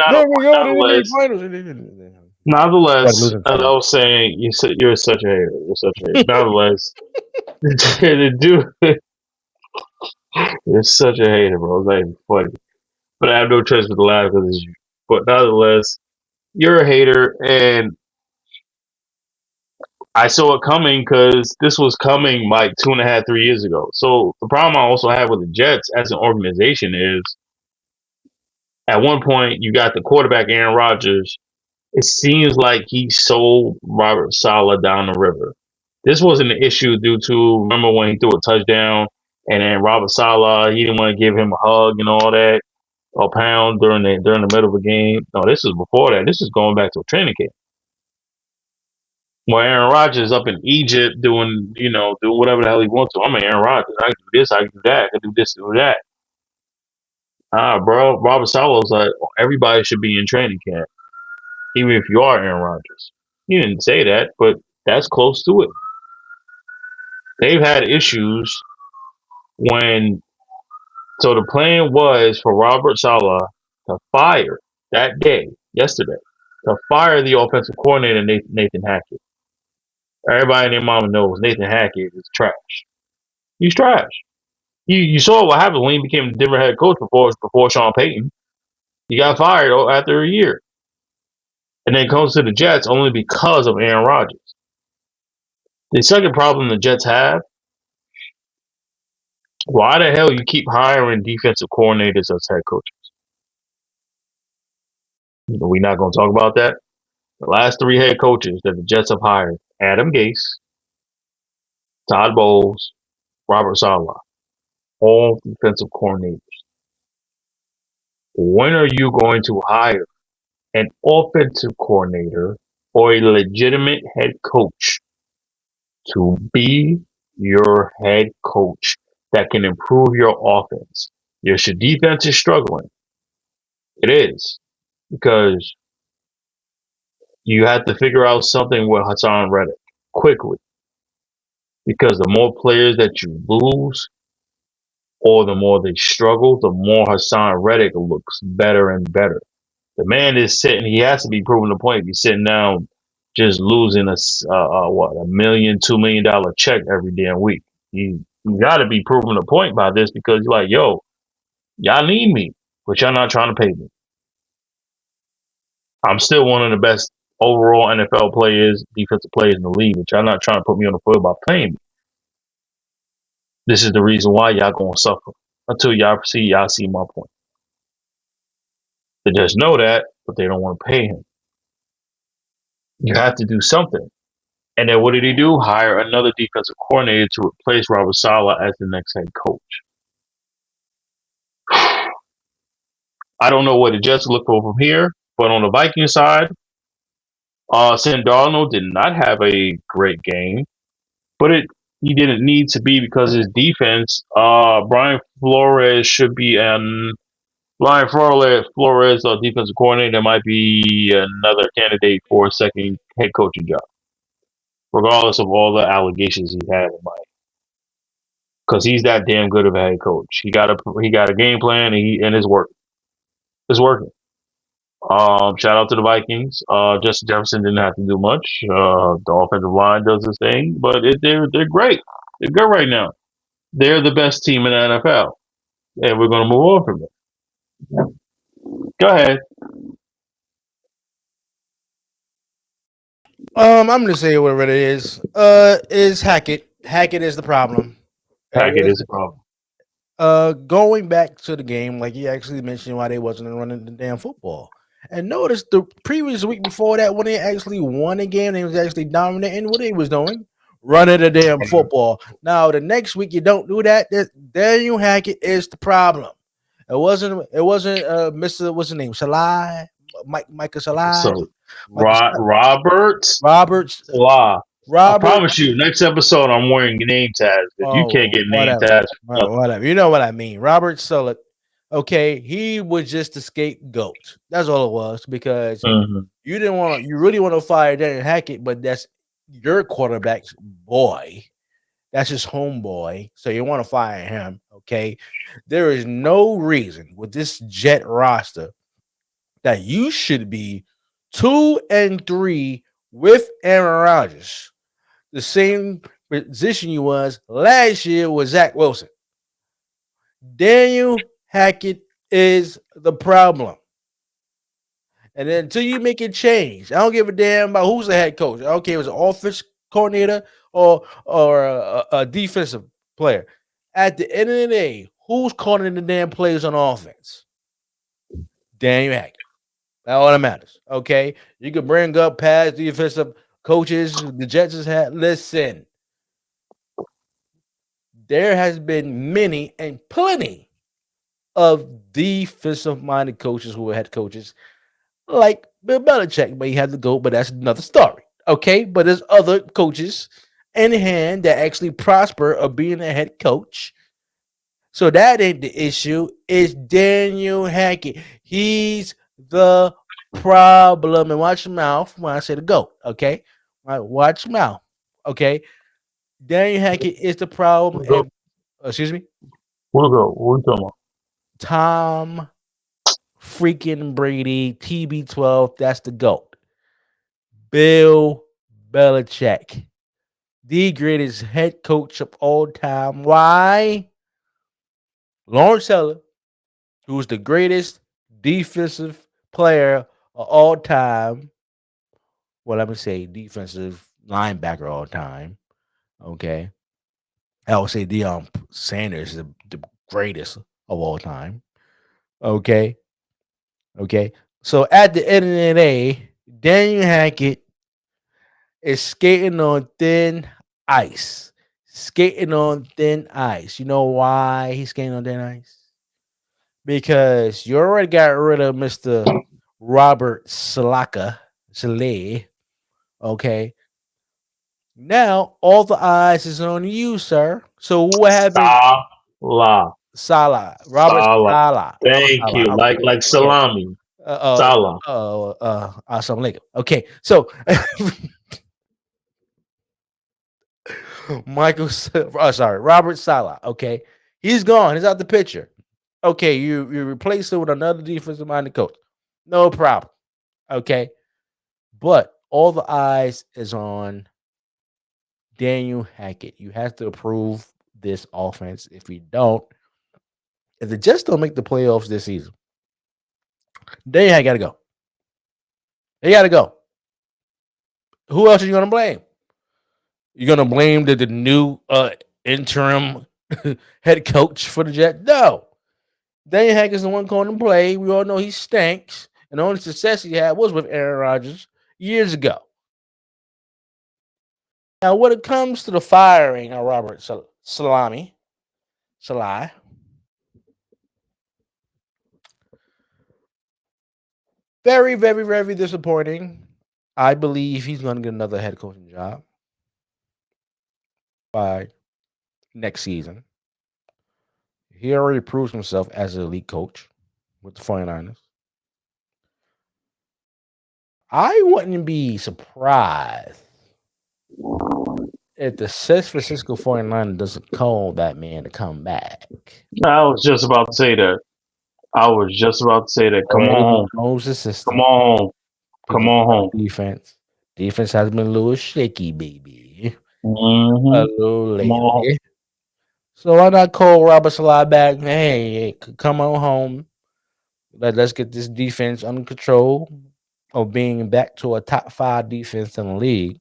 Nonetheless, as I was saying, you're such a hater. You're such a hater. Nonetheless, the dude, you're such a hater, bro. It's not even funny. But I have no choice but to laugh because it's you. But nonetheless, you're a hater, and I saw it coming because this was coming like 2.5, 3 years ago. So the problem I also have with the Jets as an organization is, at one point you got the quarterback Aaron Rodgers. It seems like he sold Robert Saleh down the river. This wasn't an issue due to, remember when he threw a touchdown and then Robert Saleh, he didn't want to give him a hug and all that, a pound during the middle of a game. No, this is before that. This is going back to a training camp. Where Aaron Rodgers up in Egypt doing whatever the hell he wants to. I'm Aaron Rodgers. I can do this, I can do that, I can do this, do that. Bro, Robert Saleh was like, everybody should be in training camp, even if you are Aaron Rodgers. He didn't say that, but that's close to it. They've had issues when. So the plan was for Robert Saleh to fire that day, yesterday, to fire the offensive coordinator Nathan Hackett. Everybody and their mama knows Nathan Hackett is trash. He's trash. You saw what happened when he became the Denver head coach before Sean Payton. He got fired after a year, and then comes to the Jets only because of Aaron Rodgers. The second problem the Jets have: why the hell you keep hiring defensive coordinators as head coaches? We're not going to talk about that. The last 3 head coaches that the Jets have hired: Adam Gase, Todd Bowles, Robert Saleh, all defensive coordinators. When are you going to hire an offensive coordinator or a legitimate head coach to be your head coach that can improve your offense? Yes, your defense is struggling. It is, because you have to figure out something with Hassan Reddick quickly. Because the more players that you lose, or the more they struggle, the more Hassan Reddick looks better and better. The man is sitting; he has to be proving the point. He's sitting down, just losing $1 million, $2 million check every damn week. You got to be proving the point by this, because you're like, yo, y'all need me, but y'all not trying to pay me. I'm still one of the best overall NFL players, defensive players in the league, but y'all not trying to put me on the field by paying me. This is the reason why y'all gonna suffer until y'all see my point. They just know that, but they don't want to pay him. You have to do something. And then what did he do? Hire another defensive coordinator to replace Robert Saleh as the next head coach. I don't know what the Jets look for from here, but on the Vikings side, Sam Darnold did not have a great game, but he didn't need to be, because his defense, Brian Flores should be Ryan Flores, defensive coordinator, might be another candidate for a second head coaching job, regardless of all the allegations he had in mind. Because he's that damn good of a head coach. He got a game plan, and it's working. It's working. Shout out to the Vikings. Justin Jefferson didn't have to do much. The offensive line does his thing, but they're great. They're good right now. They're the best team in the NFL, and we're going to move on from it. Go ahead. I'm gonna say whatever it is Hackett. Hackett is the problem. It Hackett was is a problem. going back to the game, like you actually mentioned why they wasn't running the damn football. And notice the previous week before that, when they actually won a game, they was actually dominating what they was doing, running the damn football. Now the next week you don't do that. Daniel Hackett is the problem. It wasn't Mr. What's his name? Salai, Micah Salai, So, Micah Roberts Roberts, Salah. I Robert. promise you, next episode I'm wearing name tags because you can't Oh, get name whatever. tags for Well, whatever. You know what I mean. Robert Sullick. Okay, he was just the scapegoat. That's all it was because nothing. you really want to fire Daniel Hackett, but that's your quarterback's boy. That's his homeboy. So you want to fire him. Okay. There is no reason with this Jet roster that you should be 2-3 with Aaron Rodgers. The same position you was last year with Zach Wilson. Daniel Hackett is the problem. And then until you make a change, I don't give a damn about who's the head coach. I don't care if it's an offense coordinator or a defensive player. At the end of the day, who's calling the damn plays on offense? Daniel Hackett. That's all that matters. Okay. You can bring up past defensive coaches the Jets has had. Listen, there has been many and plenty of defensive minded coaches who were head coaches, like Bill Belichick, but he had to go, but that's another story. Okay, but there's other coaches in hand that actually prosper of being a head coach. So that ain't the issue. It's Daniel Hackett. He's the problem. And watch your mouth when I say the GOAT. Okay, right, watch your mouth. Okay, Daniel Hackett is the problem. We'll go. And excuse me, We'll go. What are we talking about? Tom freaking Brady, TB12, that's the GOAT. Bill Belichick, the greatest head coach of all time. Why? Lawrence Taylor, who's the greatest defensive player of all time. Well, let me say defensive linebacker of all time. Okay. I would say Deion Sanders is the greatest of all time. Okay. Okay. So at the end of the day, Daniel Hackett is skating on thin ice. Skating on thin ice. You know why he's skating on thin ice? Because you already got rid of Mr. Robert Saleh. Okay. Now all the eyes is on you, sir. So what happened? Salah. Salah. Robert Salah. Salah. Robert Thank Salah. you. Okay. Like Yeah. salami. Uh Salah. Assalamu alaikum. Okay. So Robert Salah. Okay, he's gone. He's out the picture. Okay, you replace him with another defensive minded coach. No problem. Okay, but all the eyes is on Daniel Hackett. You have to approve this offense. If you don't, if the Jets don't make the playoffs this season, Daniel Hackett got to go. He got to go. Who else are you going to blame? You're going to blame the new interim head coach for the Jets? No. Daniel Hackett's the one calling the play. We all know he stinks. And the only success he had was with Aaron Rodgers years ago. Now, when it comes to the firing of Robert Salami, Salai, very, very, very disappointing. I believe he's going to get another head coaching job by next season. He already proves himself as an elite coach. with the 49ers. I wouldn't be surprised if the San Francisco 49ers doesn't call that man to come back. I was just about to say that. I was just about to say that. Come Already on home. knows the Come system. on home. Come People on about home. defense. Defense has been a little shaky, baby. A Mm-hmm. little Come on home. lately. So why not call Robert Salah back? Hey, come on home. Let's get this defense under control of being back to a top 5 defense in the league.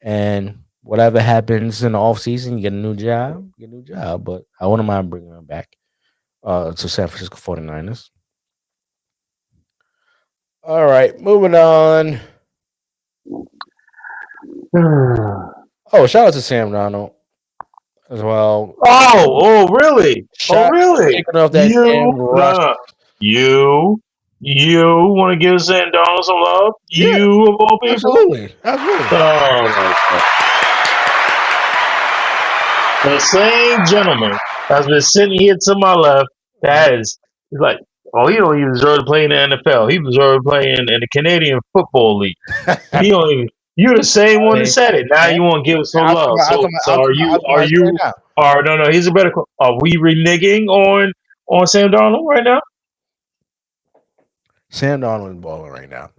And whatever happens in the offseason, you get a new job, get a new job. But I wouldn't mind bringing him back to San Francisco 49ers. All right, moving on. Oh, shout out to Sam Darnold as well. Oh, really? Oh, Shot really? taking off that You, damn rush. no, you want to give Sandarnold some love? Yeah, You of all people? absolutely. Absolutely. Oh my God! The same gentleman has been sitting here to my left. That is, he's like, oh, he don't even deserve to play in the NFL. He deserves to play in the Canadian Football League. He don't even. You're the same one that Hey, said it. Now hey, you want to give us some I'm talking love. about, I'm So, talking so about, I'm are talking about, you? I'm talking Are about Sam you? now. Are no, no. Here's a better. Are we reneging on Sam Darnold right now? Sam Darnold is balling right now.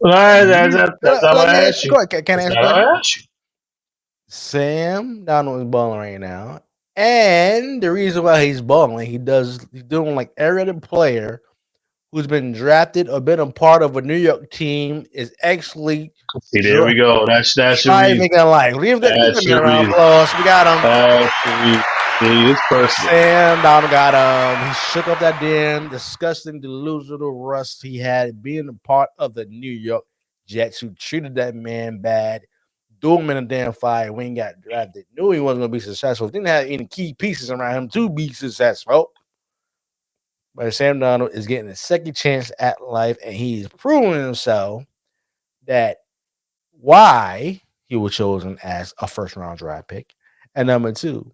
That's not what Let me I ask asked you a you. question. Can I That's answer not the what question? I asked you. Sam Donald is balling right now, and the reason why he's balling, he's doing like every other player who's been drafted or been a part of a New York team is actually See, there we go. That's your reason. thriving in life. Leave that That's man your around. reason. Applause. We got him. That's your reason. See, it's personal. Sam Donald got him. He shook off that damn disgusting delusional rust he had being a part of the New York Jets, who treated that man bad. Threw him in a damn fire. We ain't got drafted. Knew he wasn't gonna be successful. Didn't have any key pieces around him to be successful. But Sam Donald is getting a second chance at life, and he's proving himself that why he was chosen as a first round draft pick. And number two,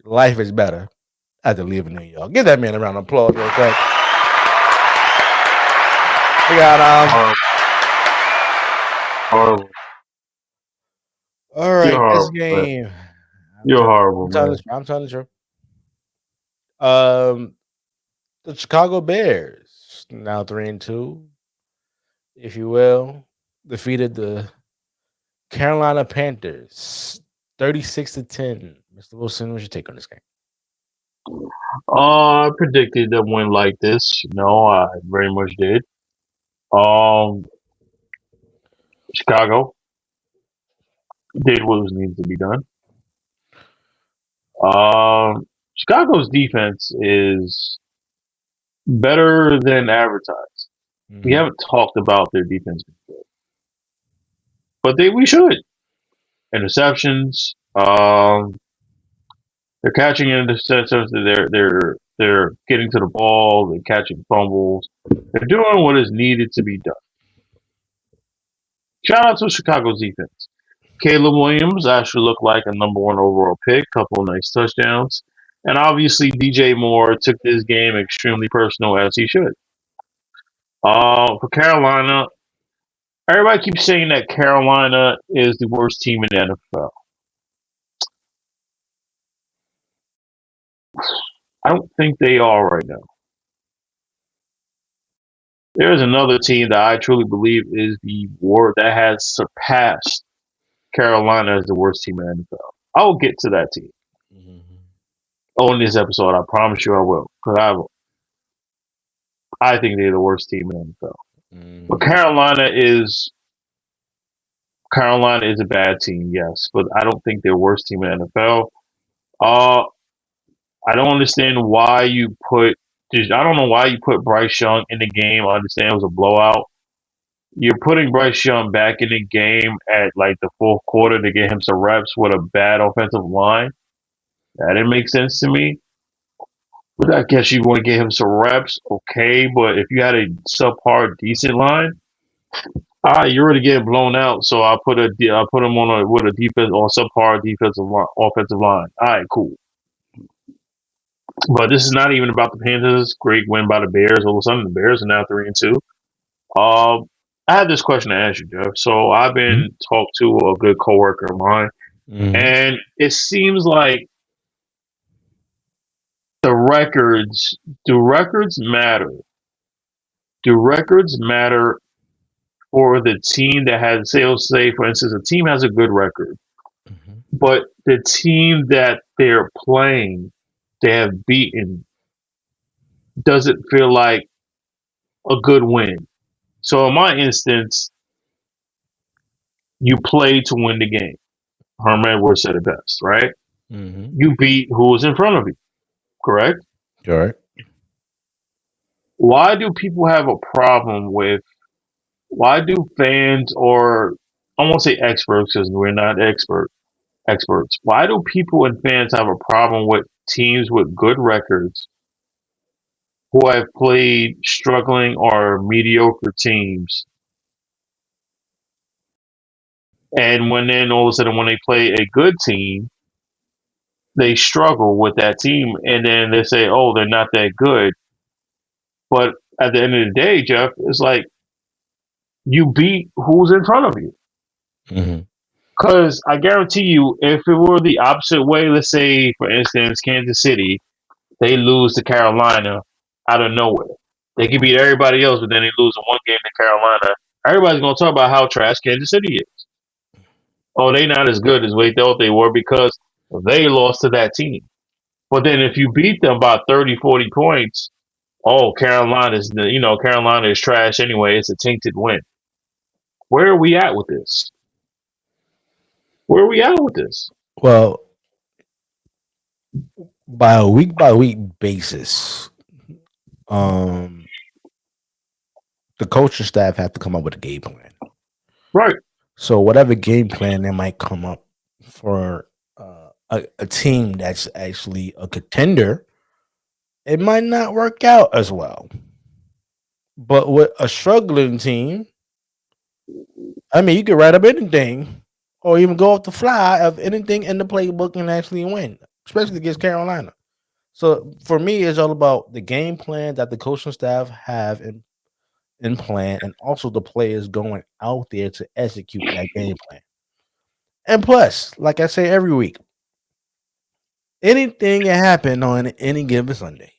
life is better after leaving New York. Give that man a round of applause real quick. We got Horrible. all You're right, this horrible, man. game. You're horrible, man. I'm telling you. The Chicago Bears now 3-2, if you will, defeated the Carolina Panthers 36-10. Mr. Wilson, what's your take on this game? I predicted them win like this. No, I very much did. Um, Chicago did what was needed to be done. Chicago's defense is better than advertised. We Mm-hmm. haven't talked about their defense before, but we should. Interceptions. They're catching interceptions. They're getting to the ball. They're catching fumbles. They're doing what is needed to be done. Shout out to Chicago's defense. Caleb Williams actually looked like a number 1 overall pick. Couple of nice touchdowns, and obviously DJ Moore took this game extremely personal as he should. For Carolina, everybody keeps saying that Carolina is the worst team in the NFL. I don't think they are right now. There's another team that I truly believe is the war that has surpassed Carolina as the worst team in the NFL. I will get to that team Mm-hmm. on this episode. I promise you I will. Because I think they're the worst team in the NFL. But Mm-hmm. Carolina is a bad team, yes. But I don't think they're the worst team in the NFL. Uh, I don't understand why you put. I don't know why you put Bryce Young in the game. I understand it was a blowout. You're putting Bryce Young back in the game at like the fourth quarter to get him some reps with a bad offensive line. That didn't make sense to me. But I guess you want to get him some reps, okay. But if you had a subpar, decent line, you're already getting blown out. So I put him on with a defense or subpar defensive line, offensive line. All right, cool. But this is not even about the Panthers. Great win by the Bears. All of a sudden, the Bears are now 3-2. Um, I had this question to ask you, Jeff. So I've been talked to a good coworker of mine, Mm-hmm. and it seems like the records. Do records matter? Do records matter for the team that has, say, for instance, a team has a good record, Mm-hmm. but the team that they're playing, they have beaten, doesn't feel like a good win. So in my instance, you play to win the game. Herman Edwards said it best, right? Mm-hmm. You beat who was in front of you, correct? Correct. Why do people have a problem with, why do fans, or I won't say experts because we're not experts. Why do people and fans have a problem with teams with good records who have played struggling or mediocre teams? And when then all of a sudden when they play a good team, they struggle with that team, and then they say, "Oh, they're not that good." But at the end of the day, Jeff, it's like you beat who's in front of you. Mm-hmm. Because I guarantee you, if it were the opposite way, let's say, for instance, Kansas City, they lose to Carolina out of nowhere. They can beat everybody else, but then they lose in one game to Carolina. Everybody's going to talk about how trash Kansas City is. Oh, they not as good as we thought they were because they lost to that team. But then if you beat them by 30, 40 points, oh, Carolina is trash anyway. It's a tainted win. Where are we at with this? Where are we at with this? Well, by week basis, um, the coaching staff have to come up with a game plan. Right. So whatever game plan they might come up for a team that's actually a contender, it might not work out as well. But with a struggling team, I mean, you could write up anything or even go off the fly of anything in the playbook and actually win, especially against Carolina. So for me, it's all about the game plan that the coaching staff have in plan, and also the players going out there to execute that game plan. And plus, like I say every week, anything can happen on any given Sunday.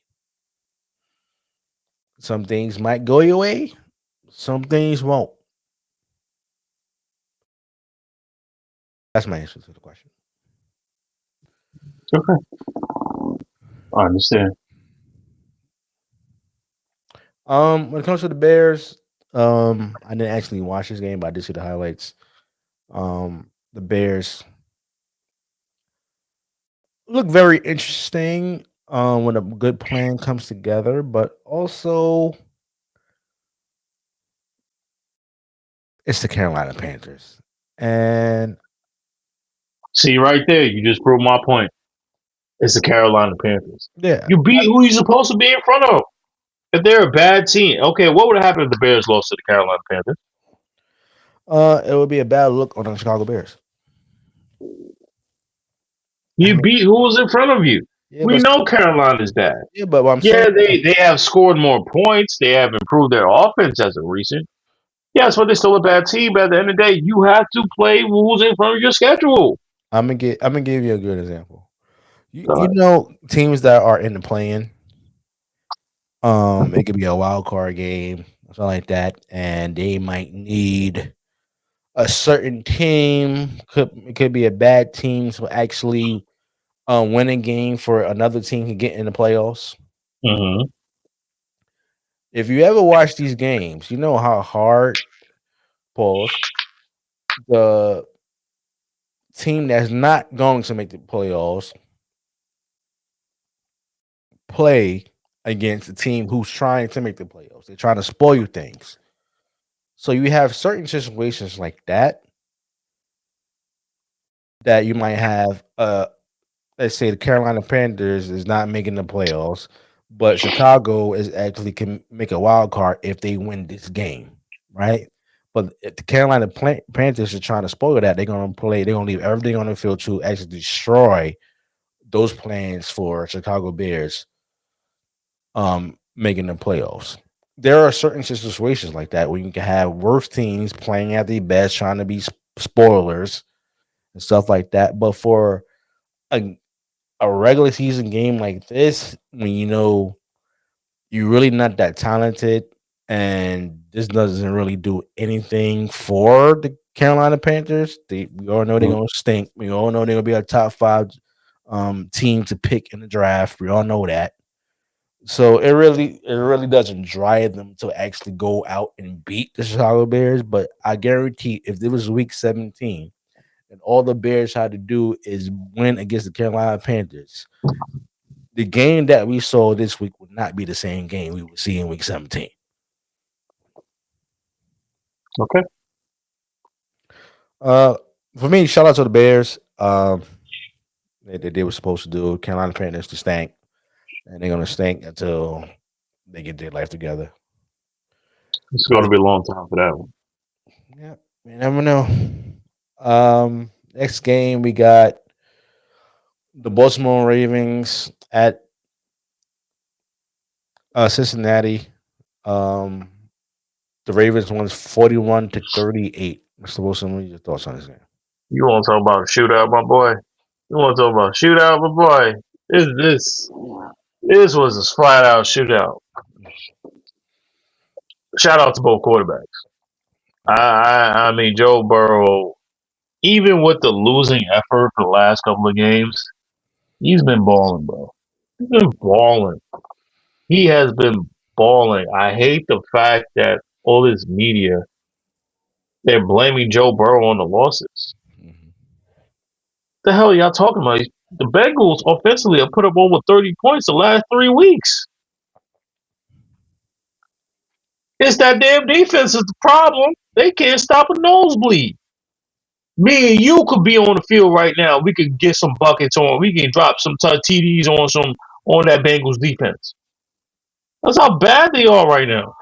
Some things might go your way, some things won't. That's my answer to the question. Okay. I understand. When it comes to the Bears, I didn't actually watch this game, but I did see the highlights. The Bears look very interesting when a good plan comes together, but also it's the Carolina Panthers. And See, right there, you just proved my point. It's the Carolina Panthers. yeah, You beat who you're supposed to be in front of. If they're a bad team, okay, what would have happened if the Bears lost to the Carolina Panthers? it would be a bad look on the Chicago Bears. I You mean, beat who was in front of you. yeah, We know Carolina's bad. what I'm saying, Yeah, they have scored more points. They have improved their offense as of recent. Yes, but they're still a bad team. But at the end of the day, you have to play who's in front of your schedule. I'm gonna give you a good example. You God. know teams that are in the play-in, it could be a wild card game, something like that, and they might need a certain team. It could be a bad team to actually win a game for another team to get in the playoffs. Mm-hmm. If you ever watch these games, you know how hard pause the team that's not going to make the playoffs play against a team who's trying to make the playoffs. They're trying to spoil things. So you have certain situations like that you might have. Let's say the Carolina Panthers is not making the playoffs, but Chicago is actually can make a wild card if they win this game, right? But if the Carolina Panthers are trying to spoil that, they're gonna play. They're gonna leave everything on the field to actually destroy those plans for Chicago Bears making the playoffs. There are certain situations like that where you can have worse teams playing at their best, trying to be spoilers and stuff like that. But for a, a regular season game like this, when you know you're really not that talented, and this doesn't really do anything for the Carolina Panthers. We all know they're gonna stink. We all know they're gonna be a top five team to pick in the draft. We all know that. So it really doesn't drive them to actually go out and beat the Chicago Bears. But I guarantee if it was week 17 and all the Bears had to do is win against the Carolina Panthers, the game that we saw this week would not be the same game we would see in week 17. Okay. Uh, for me, shout out to the Bears. They did what they were supposed to do. Carolina Panthers to stink, and they're gonna stink until they get their life together. It's going to be a long time for that one. Yeah, you never know. Next game we got the Baltimore Ravens at Cincinnati. Um, the Ravens won 41-38. Mr. Wilson, what are your thoughts on this game? You want to talk about a shootout, my boy? You want to talk about a shootout, my boy? This was a flat out shootout. Shout out to both quarterbacks. I mean, Joe Burrow, even with the losing effort for the last couple of games, he's been balling, bro. He's been balling. He has been balling. I hate the fact that all this media, they're blaming Joe Burrow on the losses. Mhm. The hell are y'all talking about? The Bengals offensively have put up over 30 points the last 3 weeks. It's that damn defense is the problem. They can't stop a nosebleed. Me and you could be on the field right now. We could get some buckets on. We can drop some TDs on that Bengals defense. That's how bad they are right now.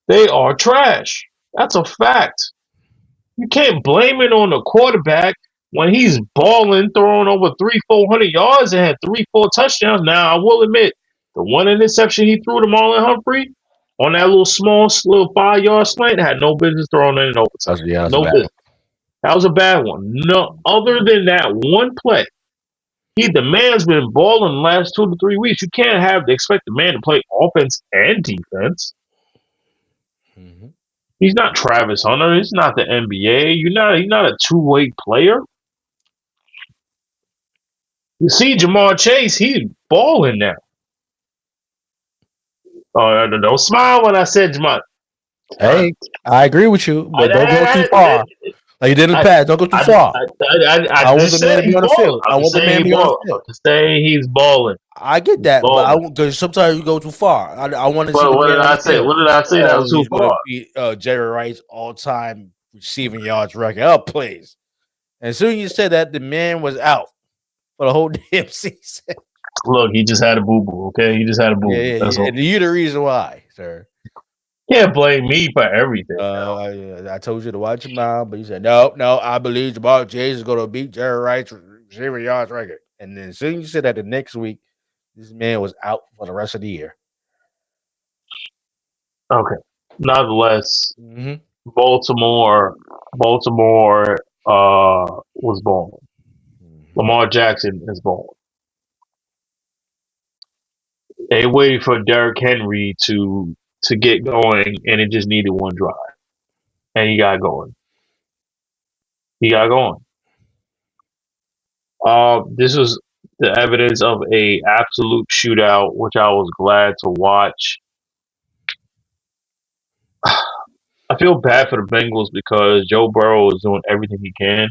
They are trash. That's a fact. You can't blame it on the quarterback when he's balling, throwing over 300-400 yards and had 3-4 touchdowns. Now I will admit, the one interception he threw to Marlon Humphrey on that little 5-yard slant had no business throwing it in overtime. That's a No bad business. That was a bad one. No, other than that one play, the man's been balling the last 2 to 3 weeks. You can't expect the man to play offense and defense. one. Mhm. He's not Travis Hunter. He's not the NBA. He's not a two-way player. You see Jamar Chase, he's balling now. Oh, don't smile when I said Jamar. Hey, I agree with you, but don't go too I, far. Like you did in the past, don't go too far. I I want just the man said to be he's on the balling. field. I I'm want just the man saying to he's be on the balling. I'm field. just saying he's balling. I get He's that, but balling. because sometimes you go too far. I want to see But the what man did on I the say? field. What did I say that Oh, was too he's going to far? beat Jerry Rice all-time receiving yards record. Oh, please! And as soon as you said that, the man was out for the whole damn season. Look, he just had a boo boo. Okay, he just had a boo Yeah, boo. yeah, That's yeah. all. And you're the reason why, sir. Can't blame me for everything now. I told you to watch him out, but you said no, no. I believe Jamar Chase is going to beat Jerry Rice receiving yards record. And then as soon as you said that, the next week, this man was out for the rest of the year. Okay. Nonetheless, Mm-hmm. Baltimore was balling. Mm-hmm. Lamar Jackson is balling. They waited for Derrick Henry to get going, and it just needed one drive, and he got going. He got going. This was the evidence of a absolute shootout, which I was glad to watch. I feel bad for the Bengals because Joe Burrow is doing everything he can,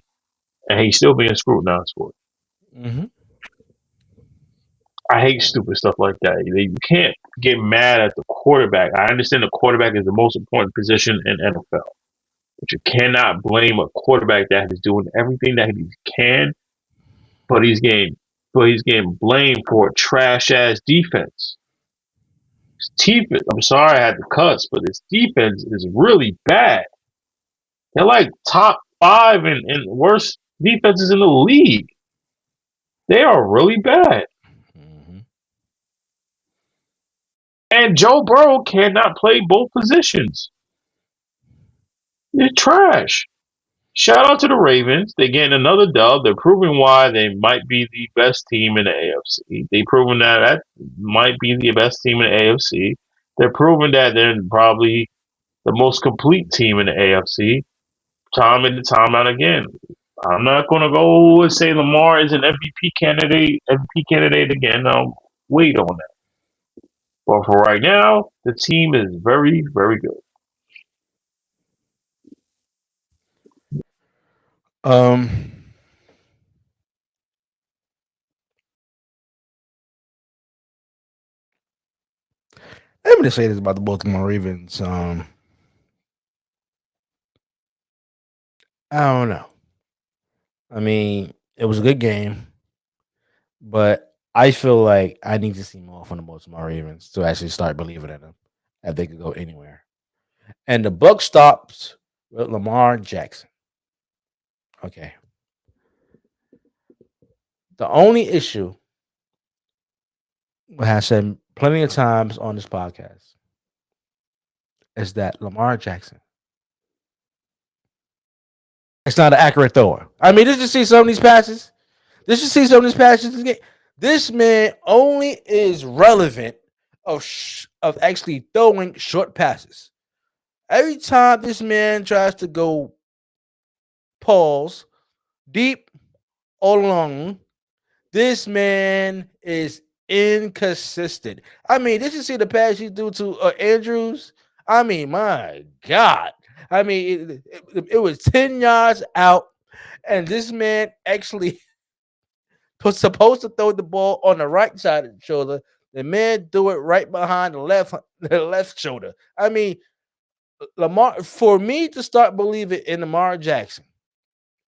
and he's still being scrutinized for it. Mm-hmm. I hate stupid stuff like that. You can't get mad at the quarterback. I understand the quarterback is the most important position in NFL, but you cannot blame a quarterback that is doing everything that he can, but he's getting blamed for a trash ass defense. His defense, I'm sorry I had the cuts, but his defense is really bad. They're like top five in worst defenses in the league. They are really bad. And Joe Burrow cannot play both positions. They're trash. Shout out to the Ravens. They're getting another dub. They're proving why they might be the best team in the AFC. They've proven that might be the best team in the AFC. They're proving that they're probably the most complete team in the AFC. Time and time out again. I'm not going to go and say Lamar is an MVP candidate. MVP candidate again. I'll wait on that. But for right now, the team is very, very good. Um, Let me just say this about the Baltimore Ravens. I don't know. I mean, it was a good game, but I feel like I need to see more from the Baltimore Ravens to actually start believing in them that they could go anywhere. And the buck stops with Lamar Jackson. Okay. The only issue I have said plenty of times on this podcast is that Lamar Jackson is not an accurate thrower. I mean, did you see some of these passes? Did you see some of these passes? This man only is relevant of actually throwing short passes. Every time this man tries to go pause deep or long, this man is inconsistent. I mean, did you see the pass you threw to Andrews? I mean, my God. I mean, it was 10 yards out, and this man actually was supposed to throw the ball on the right side of the shoulder. The man threw it right behind the left shoulder. I mean, Lamar, for me to start believing in Lamar Jackson,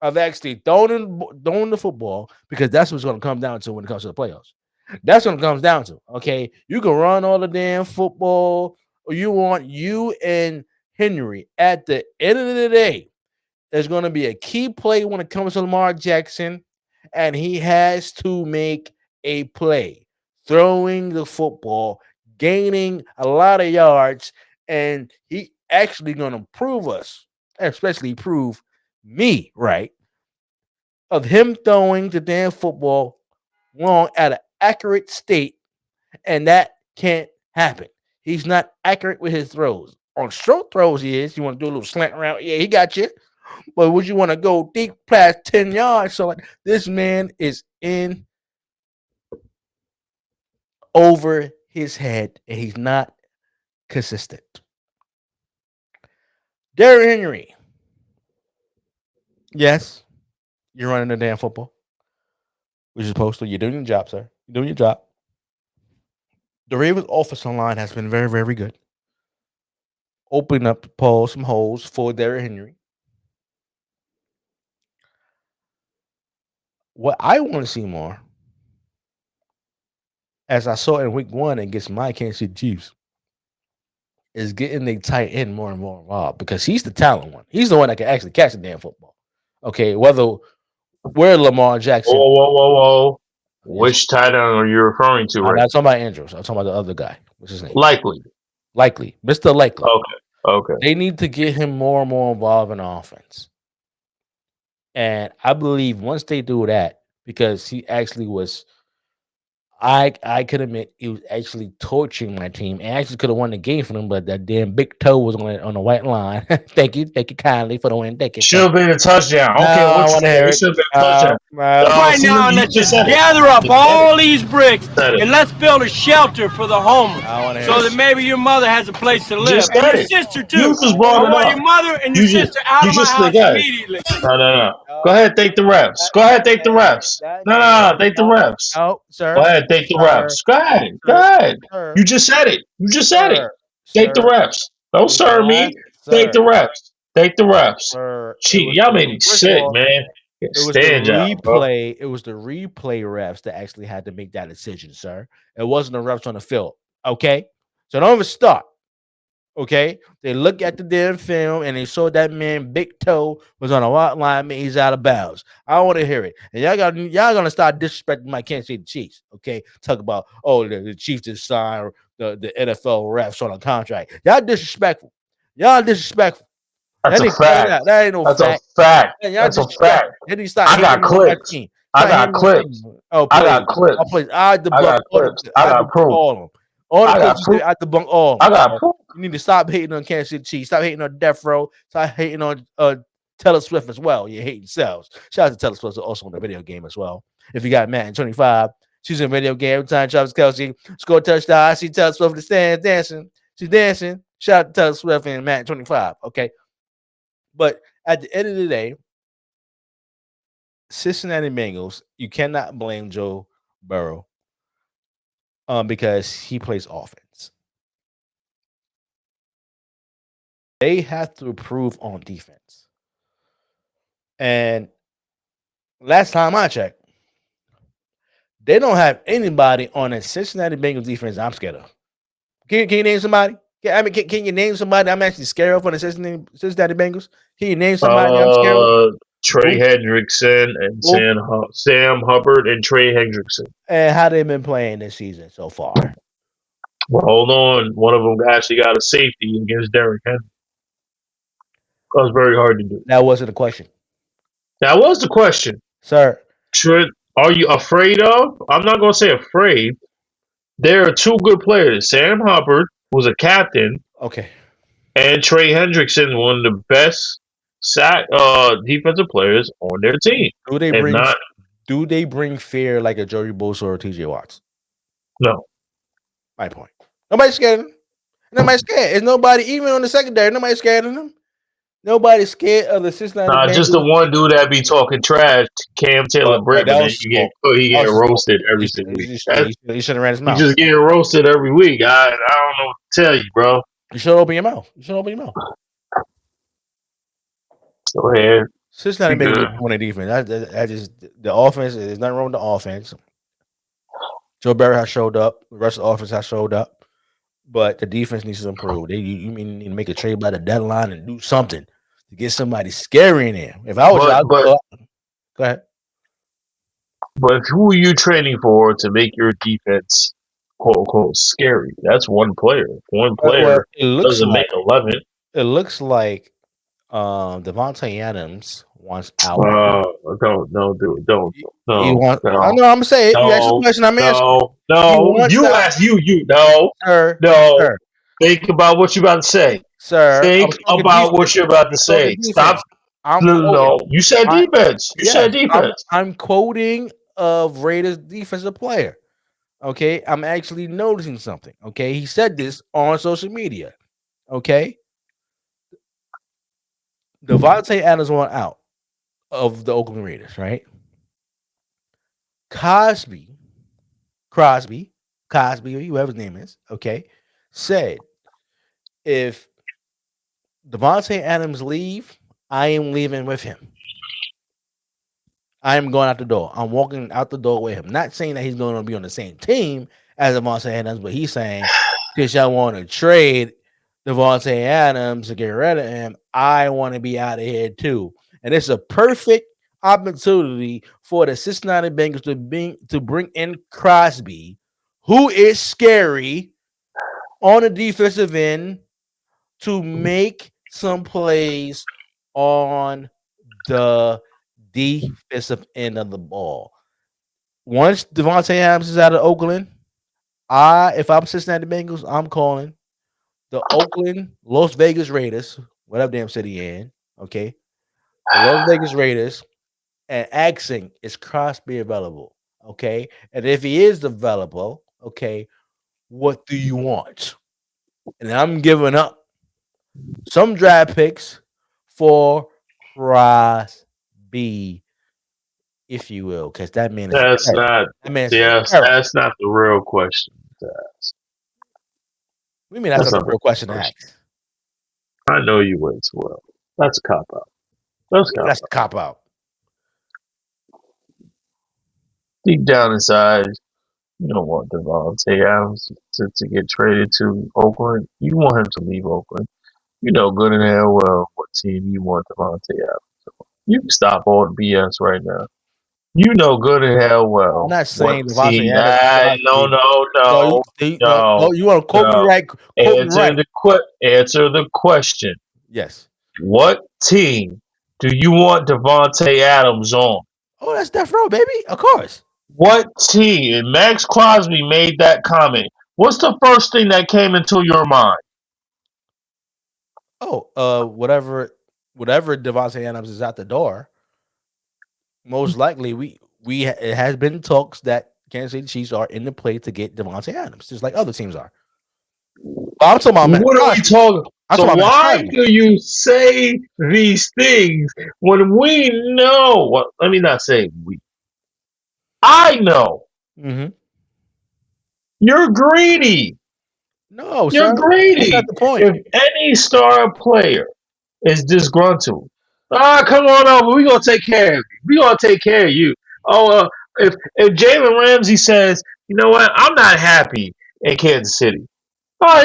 of actually throwing the football, because that's what's going to come down to when it comes to the playoffs. That's what it comes down to. Okay, you can run all the damn football, or you want you and Henry. At the end of the day, there's going to be a key play when it comes to Lamar Jackson, and he has to make a play, throwing the football, gaining a lot of yards, and he actually going to prove us, especially prove me right, of him throwing the damn football long at an accurate state, and that can't happen. He's not accurate with his throws. On short throws, he is. You want to do a little slant around? Yeah, he got you. But would you want to go deep past 10 yards? So like, this man is in over his head, and he's not consistent. Derrick Henry. Yes, you're running the damn football, which is supposed to. You're doing your job, sir. You're doing your job. The Ravens offensive line has been very, very good. Opening up some holes for Derrick Henry. What I want to see more, as I saw in week 1 against my Kansas City Chiefs, is getting the tight end more and more involved, because he's the talent one. He's the one that can actually catch the damn football. Okay, where Lamar Jackson. Whoa, whoa, whoa, whoa. Which tight end are you referring to? I'm not talking about Andrews. I'm talking about the other guy. What's his name? Likely. Mr. Likely. Okay. They need to get him more and more involved in offense. And I believe once they do that, because he actually was, I could admit he was actually torching my team, and actually could have won the game for them, but that damn big toe was on the white line. Thank you kindly for the win. Thank you. Should have been a touchdown. Okay, I want to hear it. Should have been a touchdown. Right now, let's just gather up all these bricks and let's build a shelter for the homeless, so that maybe your mother has a place to live, and your sister too. You just brought it up. Your mother and your sister out of my house immediately. No. Go ahead, thank the refs. Go ahead, thank the refs. No, thank the refs. No, sir. Go ahead, thank the refs. Go ahead. You just said it. Thank the refs. Don't serve me. Thank the refs. Thank the refs. Gee, y'all made me sick, man. It was the replay. It was the replay refs that actually had to make that decision, sir. It wasn't the refs on the field. Okay, so don't even start. Okay, they look at the damn film and they saw that man big toe was on a white line. Man, he's out of bounds. I want to hear it, and y'all gonna start disrespecting my Kansas City Chiefs. Okay, talk about the Chiefs just signed the NFL refs on a contract. Y'all disrespectful. Y'all disrespectful. That's That a ain't point fact. out. That ain't no That's a fact. fact. Man, y'all That's a disrespectful. fact. They need to stop I got hating on my clips. team. I Stop got hating on my clips. team. Oh, I got please. Oh, clips. please. I I debunk got all the clips. clips. I I got debunk proof. all of them. All the I clips got you proof. said, I debunk all of I them. got So proof. you need to stop hating on Kansas City Chiefs. Stop hating on Death Row. Stop hating on Taylor Swift as well. You hating selves. Shout out to Taylor Swift also in the video game as well. If you got Madden 25, she's in a video game. Every time Travis Kelce score a touchdown, I see Taylor Swift in the stands dancing. She's dancing. Shout out to Taylor Swift in Madden 25. Okay. But at the end of the day, Cincinnati Bengals, you cannot blame Joe Burrow because he plays offense. They have to improve on defense. And last time I checked, they don't have anybody on a Cincinnati Bengals defense I'm scared of. Can you name somebody? Can you name somebody I'm actually scared of on the Cincinnati Bengals? Can you name somebody I'm scared of? Trey Who? Hendrickson and Who? Sam Hubbard and Trey Hendrickson. And how they been playing this season so far? Well, hold on. One of them actually got a safety against Derrick Henry. That was very hard to do. That wasn't a question. That was the question. Sir. Are you afraid of? I'm not going to say afraid. There are two good players. Sam Hubbard, who's a captain, Okay. and Trey Hendrickson, one of the best defensive players on their team. Do they bring fear like a Joey Bosa or TJ Watts? No. My point. Nobody's scared of them. Nobody's scared. Is nobody even on the secondary? Nobody's scared of them. Nobody's scared of the Cincinnati Bengals. Just the one dude that be talking trash, Cam Taylor Britt, but then he get roasted every single week. He should have ran his mouth. You just getting roasted every week. I don't know what to tell you, bro. You should open your mouth. You should open your mouth. Go ahead. Cincinnati Bengals on the defense. That just the offense. There's nothing wrong with the offense. Joe Barry has showed up. The rest of the offense has showed up. But the defense needs to improve. You need to make a trade by the deadline and do something to get somebody scary in there. If I was go ahead. But who are you training for to make your defense quote unquote scary? That's one player. One player doesn't make 11. It looks like Devontae Adams wants out. Don't do it. Don't. He wants. No. I know. I'm gonna say it. You asked a question. I'm answering. No. You asked. No. Sir. No. Sir. Think about what you're about to say. Sir. Think about what you're about to say. Stop. No. You said defense. You said defense. I'm quoting of Raiders defensive player. Okay. I'm actually noticing something. Okay. He said this on social media. Okay. Devontae Adams went out of the Oakland Raiders, right? Crosby, whoever his name is, okay, said if Devontae Adams leave, I am leaving with him. I am going out the door. I'm walking out the door with him. Not saying that he's going to be on the same team as Devontae Adams, but he's saying because y'all want to trade Devontae Adams to get rid of him, I want to be out of here too. And it's a perfect opportunity for the Cincinnati Bengals to bring in Crosby, who is scary on the defensive end, to make some plays on the defensive end of the ball. Once Devontae Adams is out of Oakland, if I'm Cincinnati Bengals, I'm calling the Oakland Las Vegas Raiders, whatever damn city in, okay, the Las Vegas Raiders, and asking is Crosby available, okay, and if he is available, okay, what do you want? And I'm giving up some draft picks for Crosby, if you will, because that man is that's not the real question to ask. What do you mean that's not the real question to ask? I know you way too well. That's a cop out. That's a cop out. Deep down inside, you don't want Devontae Adams to get traded to Oakland. You want him to leave Oakland. You know good and hell well what team you want Devontae Adams. You can stop all the BS right now. You know good and hell I'm well not what saying Devontae team. Adams and No, Crosby. no, No, no, no, no, you want to quote me no. right? Quote me right. Answer the question. Yes. What team do you want Devontae Adams on? Oh, that's Death Row, baby. Of course. What team? And Max Crosby made that comment. What's the first thing that came into your mind? Oh, whatever Devontae Adams is out the door. Most likely, it has been talks that Kansas City Chiefs are in the play to get Devontae Adams, just like other teams are. But I'm talking about Max What are we Crosby. talking? I'm So talking about Max why Crosby. do you say these things when we know? Well, let me not say we. I know Mm-hmm. you're greedy. No, You're sir. That's not greedy. the point. If any star player is disgruntled, come on over. We're gonna take care of you. We're gonna take care of you. Oh, if Jalen Ramsey says, you know what, I'm not happy in Kansas City. Oh,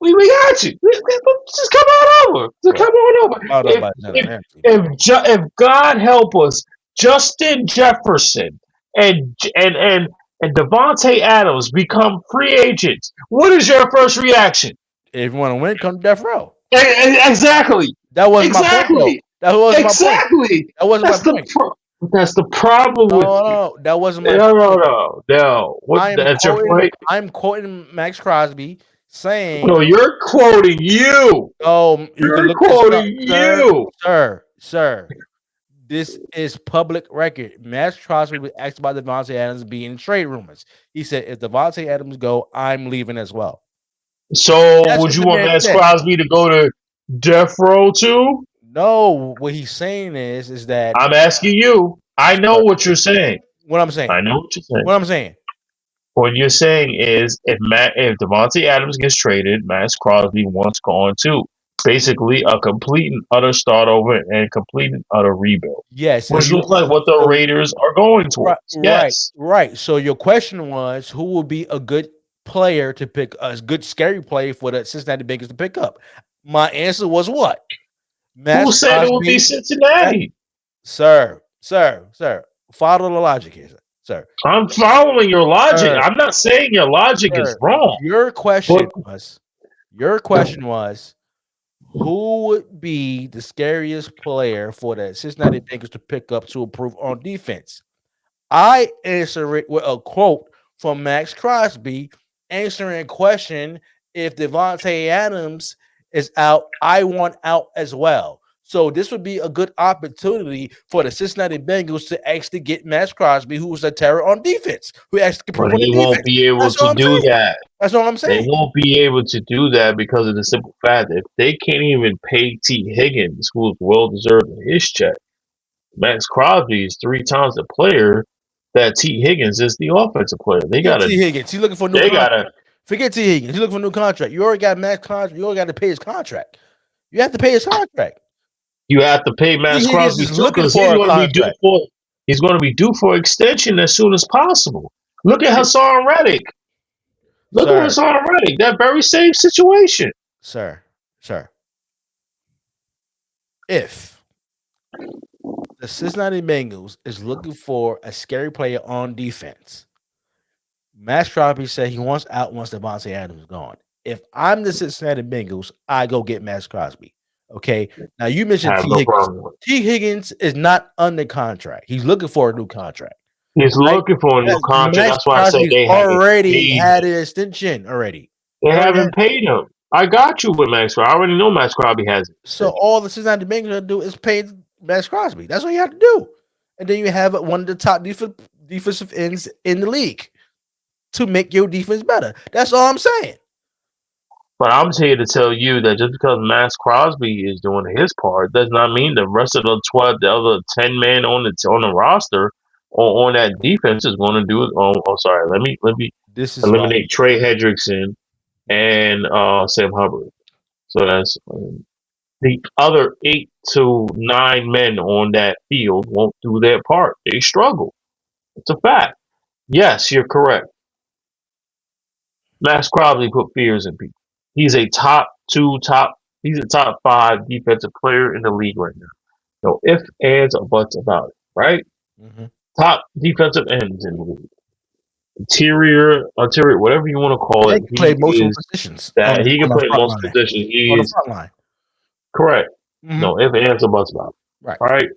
we got you. Just come on over. Just Bro, come on over. I don't know about Jalen Ramsey, bro. If God help us, Justin Jefferson and Devontae Adams become free agents, what is your first reaction? If you want to win, come to Death Row. Exactly. That wasn't my point, though. Exactly. That wasn't my point. Exactly. That wasn't my point. That's the problem No, with you. no, that wasn't my No, no, point. no, no. What? That's your point. I'm quoting Max Crosby saying, No, you're quoting you. "Oh, you can You're look this up, quoting you. sir. This is public record." Max Crosby was asked about Devontae Adams being in trade rumors. He said, "If Devontae Adams go, I'm leaving as well." So, That's would what you the want man Max said. Crosby to go to death row too? No, what he's saying is that, I'm asking you. I know sir, what you're saying. what I'm saying. I know what you're saying. What I'm saying. What you're saying is, if Devontae Adams gets traded, Max Crosby wants gone too. Basically, a complete and utter start over and complete and utter rebuild, Yes, and which looks like what the Raiders are going towards. Yes. right. So your question was, who will be a good player to pick, a good scary play for the Cincinnati Bengals to pick up? My answer was what? Who Max said it would be Crosby. Cincinnati? Sir. Follow the logic here, sir. I'm following your logic. Sir, I'm not saying your logic is sir. wrong, Your but question was, who would be the scariest player for the Cincinnati Bengals to pick up to improve on defense? I answer it with a quote from Max Crosby answering a question: if Devontae Adams is out, I want out as well. So this would be a good opportunity for the Cincinnati Bengals to actually get Max Crosby, who was a terror on defense, who actually can but improve on the he won't defense. be able That's to all I'm do saying. that. That's all I'm They saying. won't be able to do that because of the simple fact that if they can't even pay T. Higgins, who is well deserved in his check, Max Crosby is 3 times the player that T. Higgins is the offensive player. Forget T. Higgins. He's looking for a new They contract. gotta. Forget T. Higgins. He's looking for a new contract. You already got Max contract. You already got to pay his contract. You have to pay his contract. You have to pay T. Max Higgins Crosby is too looking because for a contract. he's going to be due for extension as soon as possible. Look at Hassan Reddick. Look at Sir, Hassan Reddick. That very same situation. sir. If the Cincinnati Bengals is looking for a scary player on defense, Max Crosby said he wants out once Devontae Adams is gone. If I'm the Cincinnati Bengals, I go get Max Crosby. Okay. Now you mentioned I have T. no Higgins. problem with it. T. Higgins is not under contract. He's looking for a new contract. He's Right? looking for a new contract. Max That's why I said Crosby's they haven't already paid had him. an extension already. They haven't paid him. I got you with Max Crosby. I already know Max Crosby has it. So all the Cincinnati Bengals have to do is pay Max Crosby. That's all you have to do. And then you have one of the top defensive ends in the league to make your defense better. That's all I'm saying. But I'm here to tell you that just because Max Crosby is doing his part does not mean the rest of the other 10 men on the roster or on that defense is going to do it. Oh, sorry. Let me This is why. eliminate Trey Hendrickson and Sam Hubbard. So that's the other 8 to 9 men on that field won't do their part. They struggle. It's a fact. Yes, you're correct. Max Crosby put fears in people. He's a he's a top 5 defensive player in the league right now. No ifs, ands, or buts about it, right? Mhm. top defensive ends in the league. Interior, whatever you want to call They it. can play He multiple is positions that he can on the play front most line. positions. He On the is front line. correct. Mm-hmm. No, if ands or buts about. Right. All right.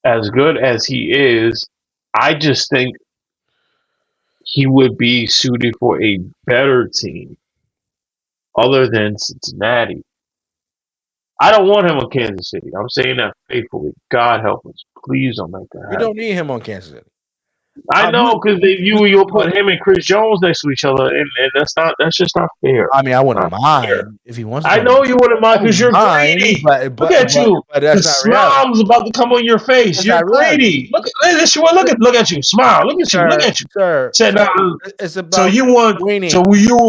As good as he is, I just think he would be suited for a better team other than Cincinnati. I don't want him in Kansas City. I'm saying that faithfully. God help us. Please don't make that We happen. don't need him on Kansas City. I know because you'll put him and Chris Jones next to each other, and that's just not fair. I mean, I wouldn't Not fair. mind if he wants to I come. know you wouldn't mind I because wouldn't you're mind, greedy. but Look at you. that's The not reality. smile's about to come on your face. That's You're not reality. greedy. Look at you. Smile. Look at you. Look at you. Sir, Said now. it's about So you want? winning. So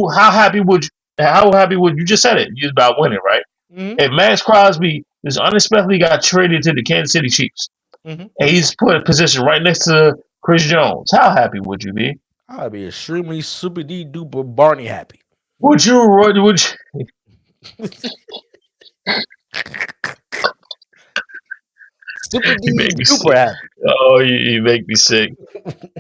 how happy would you? How happy would you just said it? You about winning, right? Mm-hmm. If Max Crosby just unexpectedly got traded to the Kansas City Chiefs, mm-hmm. and he's put in position right next to Chris Jones, how happy would you be? I'd be extremely super duper Barney happy. Would you? Super duper happy. Oh, you make me sick.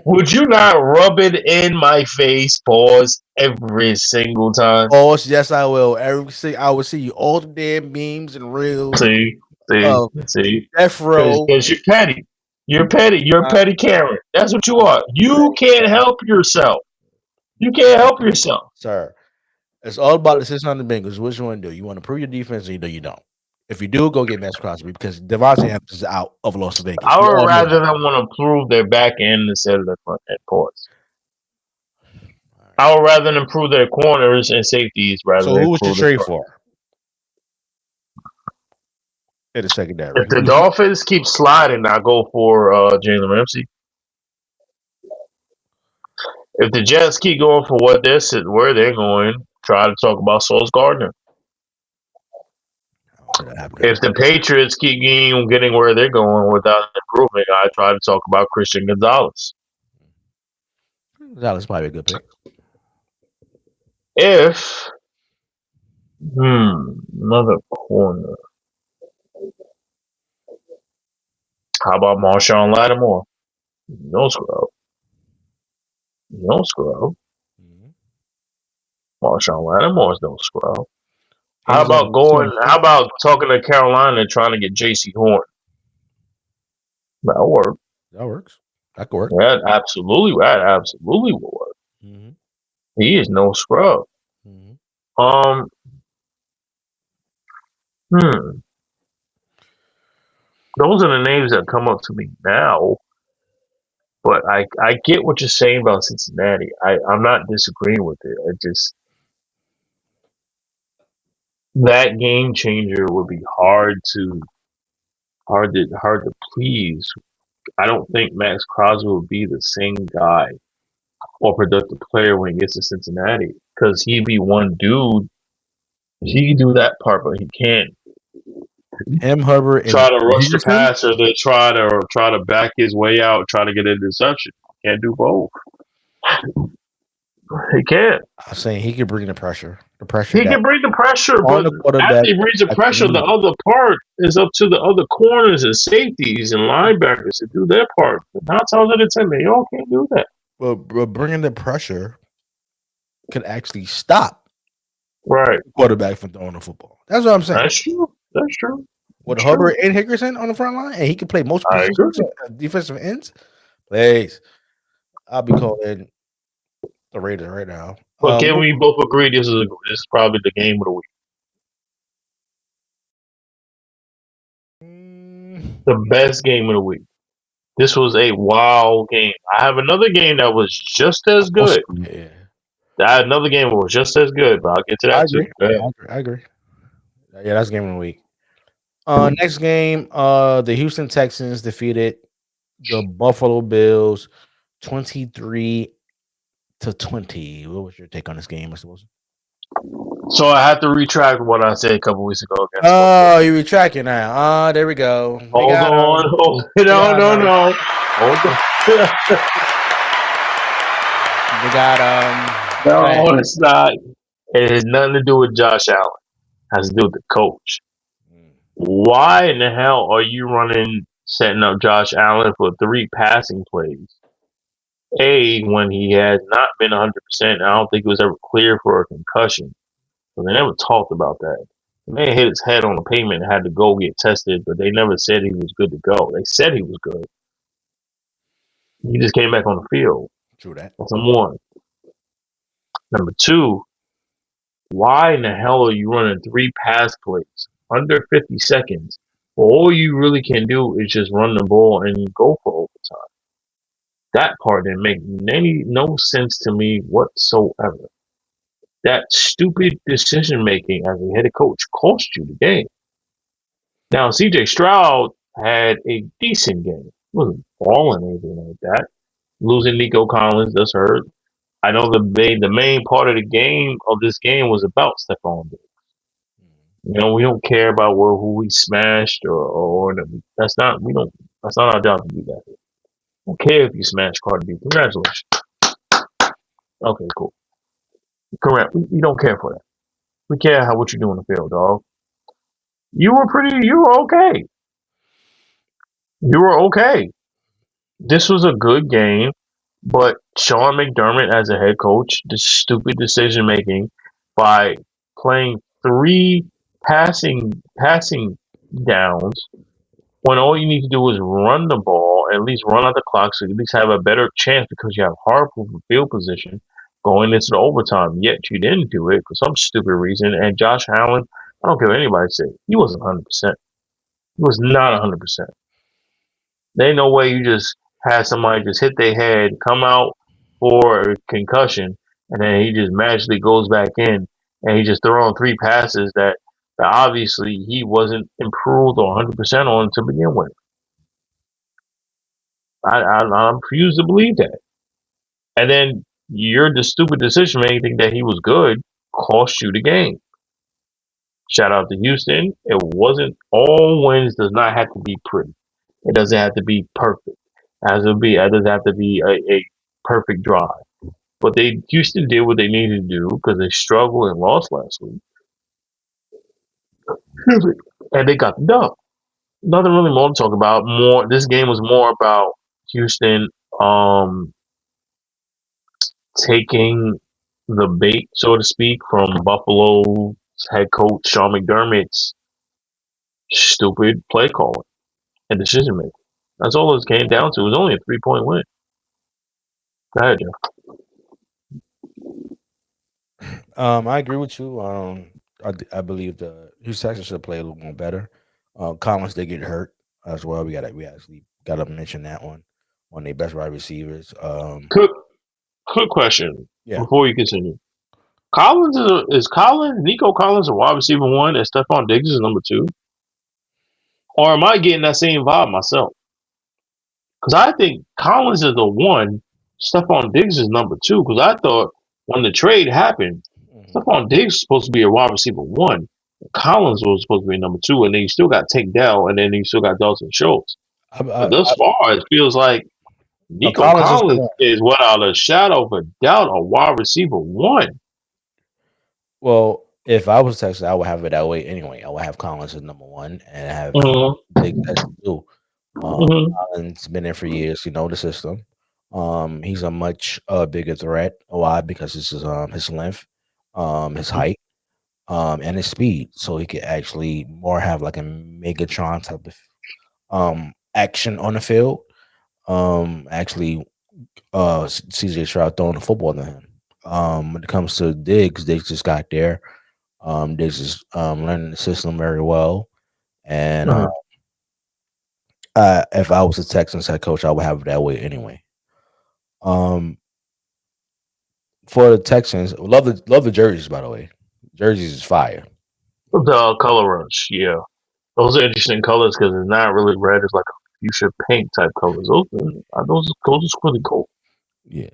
Would you not rub it in my face, pause, every single time? Oh, yes, I will. I will see you all the damn memes and reels. See. Death Row. Because you're petty. You're petty. You're a petty Karen. That's what you are. You can't help yourself. You can't help yourself. Sir, it's all about the 600 Bengals. What you want to do? You want to prove your defense or you don't? If you do, go get Max Crosby because Devontae Adams is out of Las Vegas. I would rather them want to prove their back end instead of their front end, pause. I would rather them improve their corners and safeties rather So than who would you trade front. for? In the secondary. If the Dolphins keep sliding, I go for Jalen Ramsey. If the Jets keep going for where they're going, try to talk about Sauce Gardner. If the Patriots keep getting where they're going without improvement, I try to talk about Christian Gonzalez. Gonzalez probably a good pick. If another corner. How about Marshawn Lattimore? No scrub. Marshawn Lattimore's no scrub. How about talking to Carolina and trying to get J.C. Horn? That'll work. That works. That could work. That absolutely will work. Mm-hmm. He is no scrub. Mm-hmm. Those are the names that come up to me now. But I get what you're saying about Cincinnati. I'm not disagreeing with it. I just that game changer would be hard to please. I don't think Max Crosby will be the same guy or productive player when he gets to Cincinnati because he'd be one dude. He can do that part, but he can't. Hubbard, try to rush the passer, to try to back his way out, try to get an interception. Can't do both. He can't. I'm saying he can bring the pressure. He can bring the pressure, but after he brings the pressure, the other part is up to the other corners and safeties and linebackers to do their part. 9 times out of 10, they all can't do that. Well, bringing the pressure could actually stop the quarterback from throwing the football. That's what I'm saying. That's true. With Hubbard and Hickerson on the front line, and he can play most defensive ends. Please, I'll be calling the Raiders right now. But can we both agree this is probably the game of the week? The best game of the week. This was a wild game. I have another game that was just as good. Yeah. I had another game that was just as good, but I'll get to that too. I agree. Yeah, that's game of the week. Next game, the Houston Texans defeated the Buffalo Bills 23-20. What was your take on this game, Mr. Wilson? So I have to retract what I said a couple weeks ago. Oh, you're retracting now. There we go. Hold on. No. Hold on. We got No, it's not. It has nothing to do with Josh Allen. It has to do with the coach. Why in the hell are you running setting up Josh Allen for 3 passing plays. When he has not been 100%, I don't think it was ever clear for a concussion. So they never talked about that. The man hit his head on the pavement and had to go get tested, but they never said he was good to go. They said he was good. He just came back on the field. True that. That's number one. Number two, why in the hell are you running 3 pass plays under 50 seconds? All you really can do is just run the ball and go for overtime. That part didn't make no sense to me whatsoever. That stupid decision making as a head coach cost you the game. Now, CJ Stroud had a decent game. He wasn't balling anything like that. Losing Nico Collins does hurt. I know the main part of the game of this game was about Stephon Diggs. We don't care about who we smashed or that's not we don't that's not our job to do that. Don't care if you smash Cardi B. Congratulations. Okay, cool. Correct. We don't care for that. We care what you do on the field, dog. You were okay. You were okay. This was a good game, but Sean McDermott as a head coach, the stupid decision making by playing 3 passing downs when all you need to do is run the ball, at least run out the clock, so you at least have a better chance because you have horrible field position going into the overtime. Yet you didn't do it for some stupid reason. And Josh Allen, I don't care what anybody say, he wasn't 100%. He was not 100%. There ain't no way you just had somebody just hit their head, come out for a concussion, and then he just magically goes back in and he just throwing 3 passes that obviously he wasn't improved or 100% on to begin with. I refuse to believe that. And then the stupid decision making that he was good cost you the game. Shout out to Houston. It wasn't all wins does not have to be pretty. It doesn't have to be perfect. It doesn't have to be a perfect drive. But Houston did what they needed to do because they struggled and lost last week. And they got the dub. Nothing really more to talk about. This game was more about Houston taking the bait, so to speak, from Buffalo's head coach Sean McDermott's stupid play calling and decision making. That's all it came down to. It was only a 3-point win. Go ahead, Jeff. I agree with you. I believe the Houston Texans should play a little more better. Collins did get hurt as well. We actually got to mention that one of their best wide receivers. Quick question Yeah. before you continue. Nico Collins a wide receiver 1 and Stephon Diggs is number 2? Or am I getting that same vibe myself? Because I think Collins is the 1, Stephon Diggs is number 2. Because I thought when the trade happened, Stephon Diggs was supposed to be a wide receiver 1. Collins was supposed to be number 2, and then you still got Tank Dell, and then you still got Dalton Schultz. But thus far, it feels like Nico Collins is without a shadow of a doubt a wide receiver 1. Well, if I was Texas, I would have it that way anyway. I would have Collins as number 1 and have Diggs as 2. Collins been there for years. You know the system. He's a much bigger threat. Why? Because this is his length, his height, and his speed. So he could actually more have like a Megatron type of action on the field. Actually, CJ Stroud throwing the football to him. When it comes to Diggs, they just got there. Diggs is learning the system very well, and if I was a Texans head coach, I would have it that way anyway. For the Texans, love the jerseys, by the way. Jerseys is fire. The color rush, yeah. Those are interesting colors because it's not really red. It's like a fuchsia pink type colors. Those are really cool. Yeah.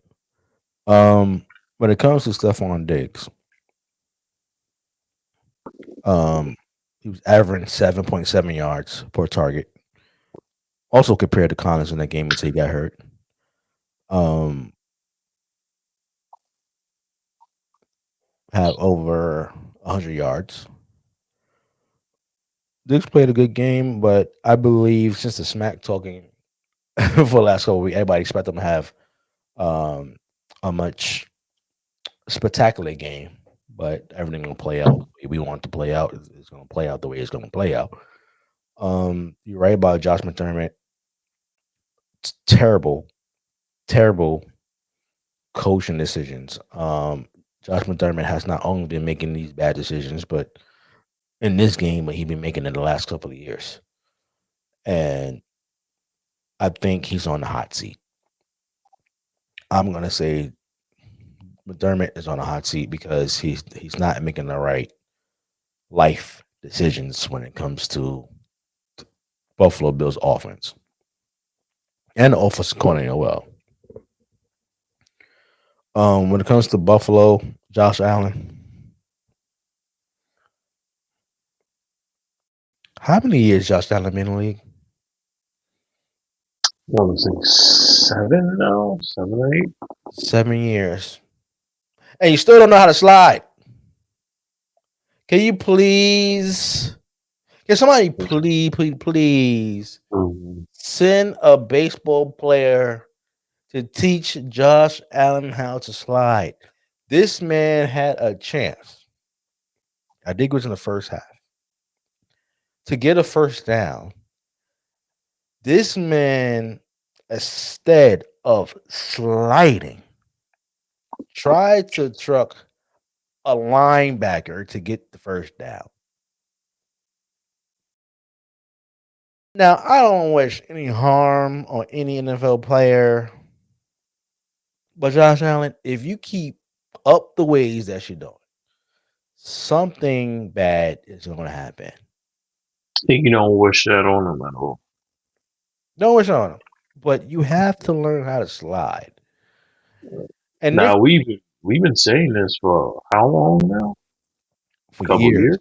When it comes to Stephon Diggs, he was averaging 7.7 yards per target. Also compared to Collins in that game until he got hurt. Have over 100 yards. Diggs played a good game, but I believe since the smack talking for the last couple of weeks, everybody expect them to have um, a much spectacular game. But everything gonna play out the way we want it to play out. It's gonna play out the way it's gonna play out. You're right about Josh McDermott. It's terrible, terrible coaching decisions. Josh McDermott has not only been making these bad decisions, but in this game, but he's been making it the last couple of years. And I think he's on the hot seat. I'm gonna say McDermott is on a hot seat because he's not making the right life decisions when it comes to Buffalo Bills offense and the offensive coordinator. Well, when it comes to Buffalo, Josh Allen, how many years Josh Allen been in the league? What was it, 7 now? 7 or 8? 7 years, and you still don't know how to slide. Can you please? Can somebody please send a baseball player to teach Josh Allen how to slide? This man had a chance. I think it was in the first half to get a first down. This man, instead of sliding, tried to truck a linebacker to get the first down. Now, I don't wish any harm on any NFL player, but Josh Allen, if you keep up the ways that you're doing, something bad is going to happen. You don't wish that on him at all. Don't wish on him, but you have to learn how to slide. And now we've been saying this for how long now? For couple years.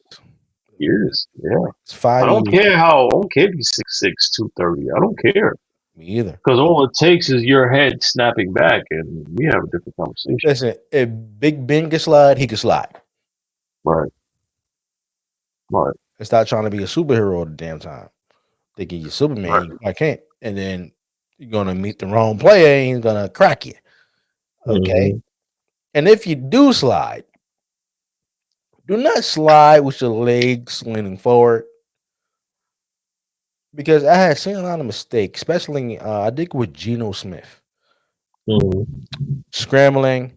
Years, yeah. It's 5 I don't years. care I don't care if he's 6'6", 230. I don't care. Me either. Because all it takes is your head snapping back, and we have a different conversation. Listen, if Big Ben can slide, he can slide. Right. And stop trying to be a superhero all the damn time. Thinking you're Superman, I can't. And then you're gonna meet the wrong player and he's gonna crack you. Okay. Mm-hmm. And if you do slide, do not slide with your legs leaning forward. Because I had seen a lot of mistakes, especially I think with Geno Smith. Scrambling,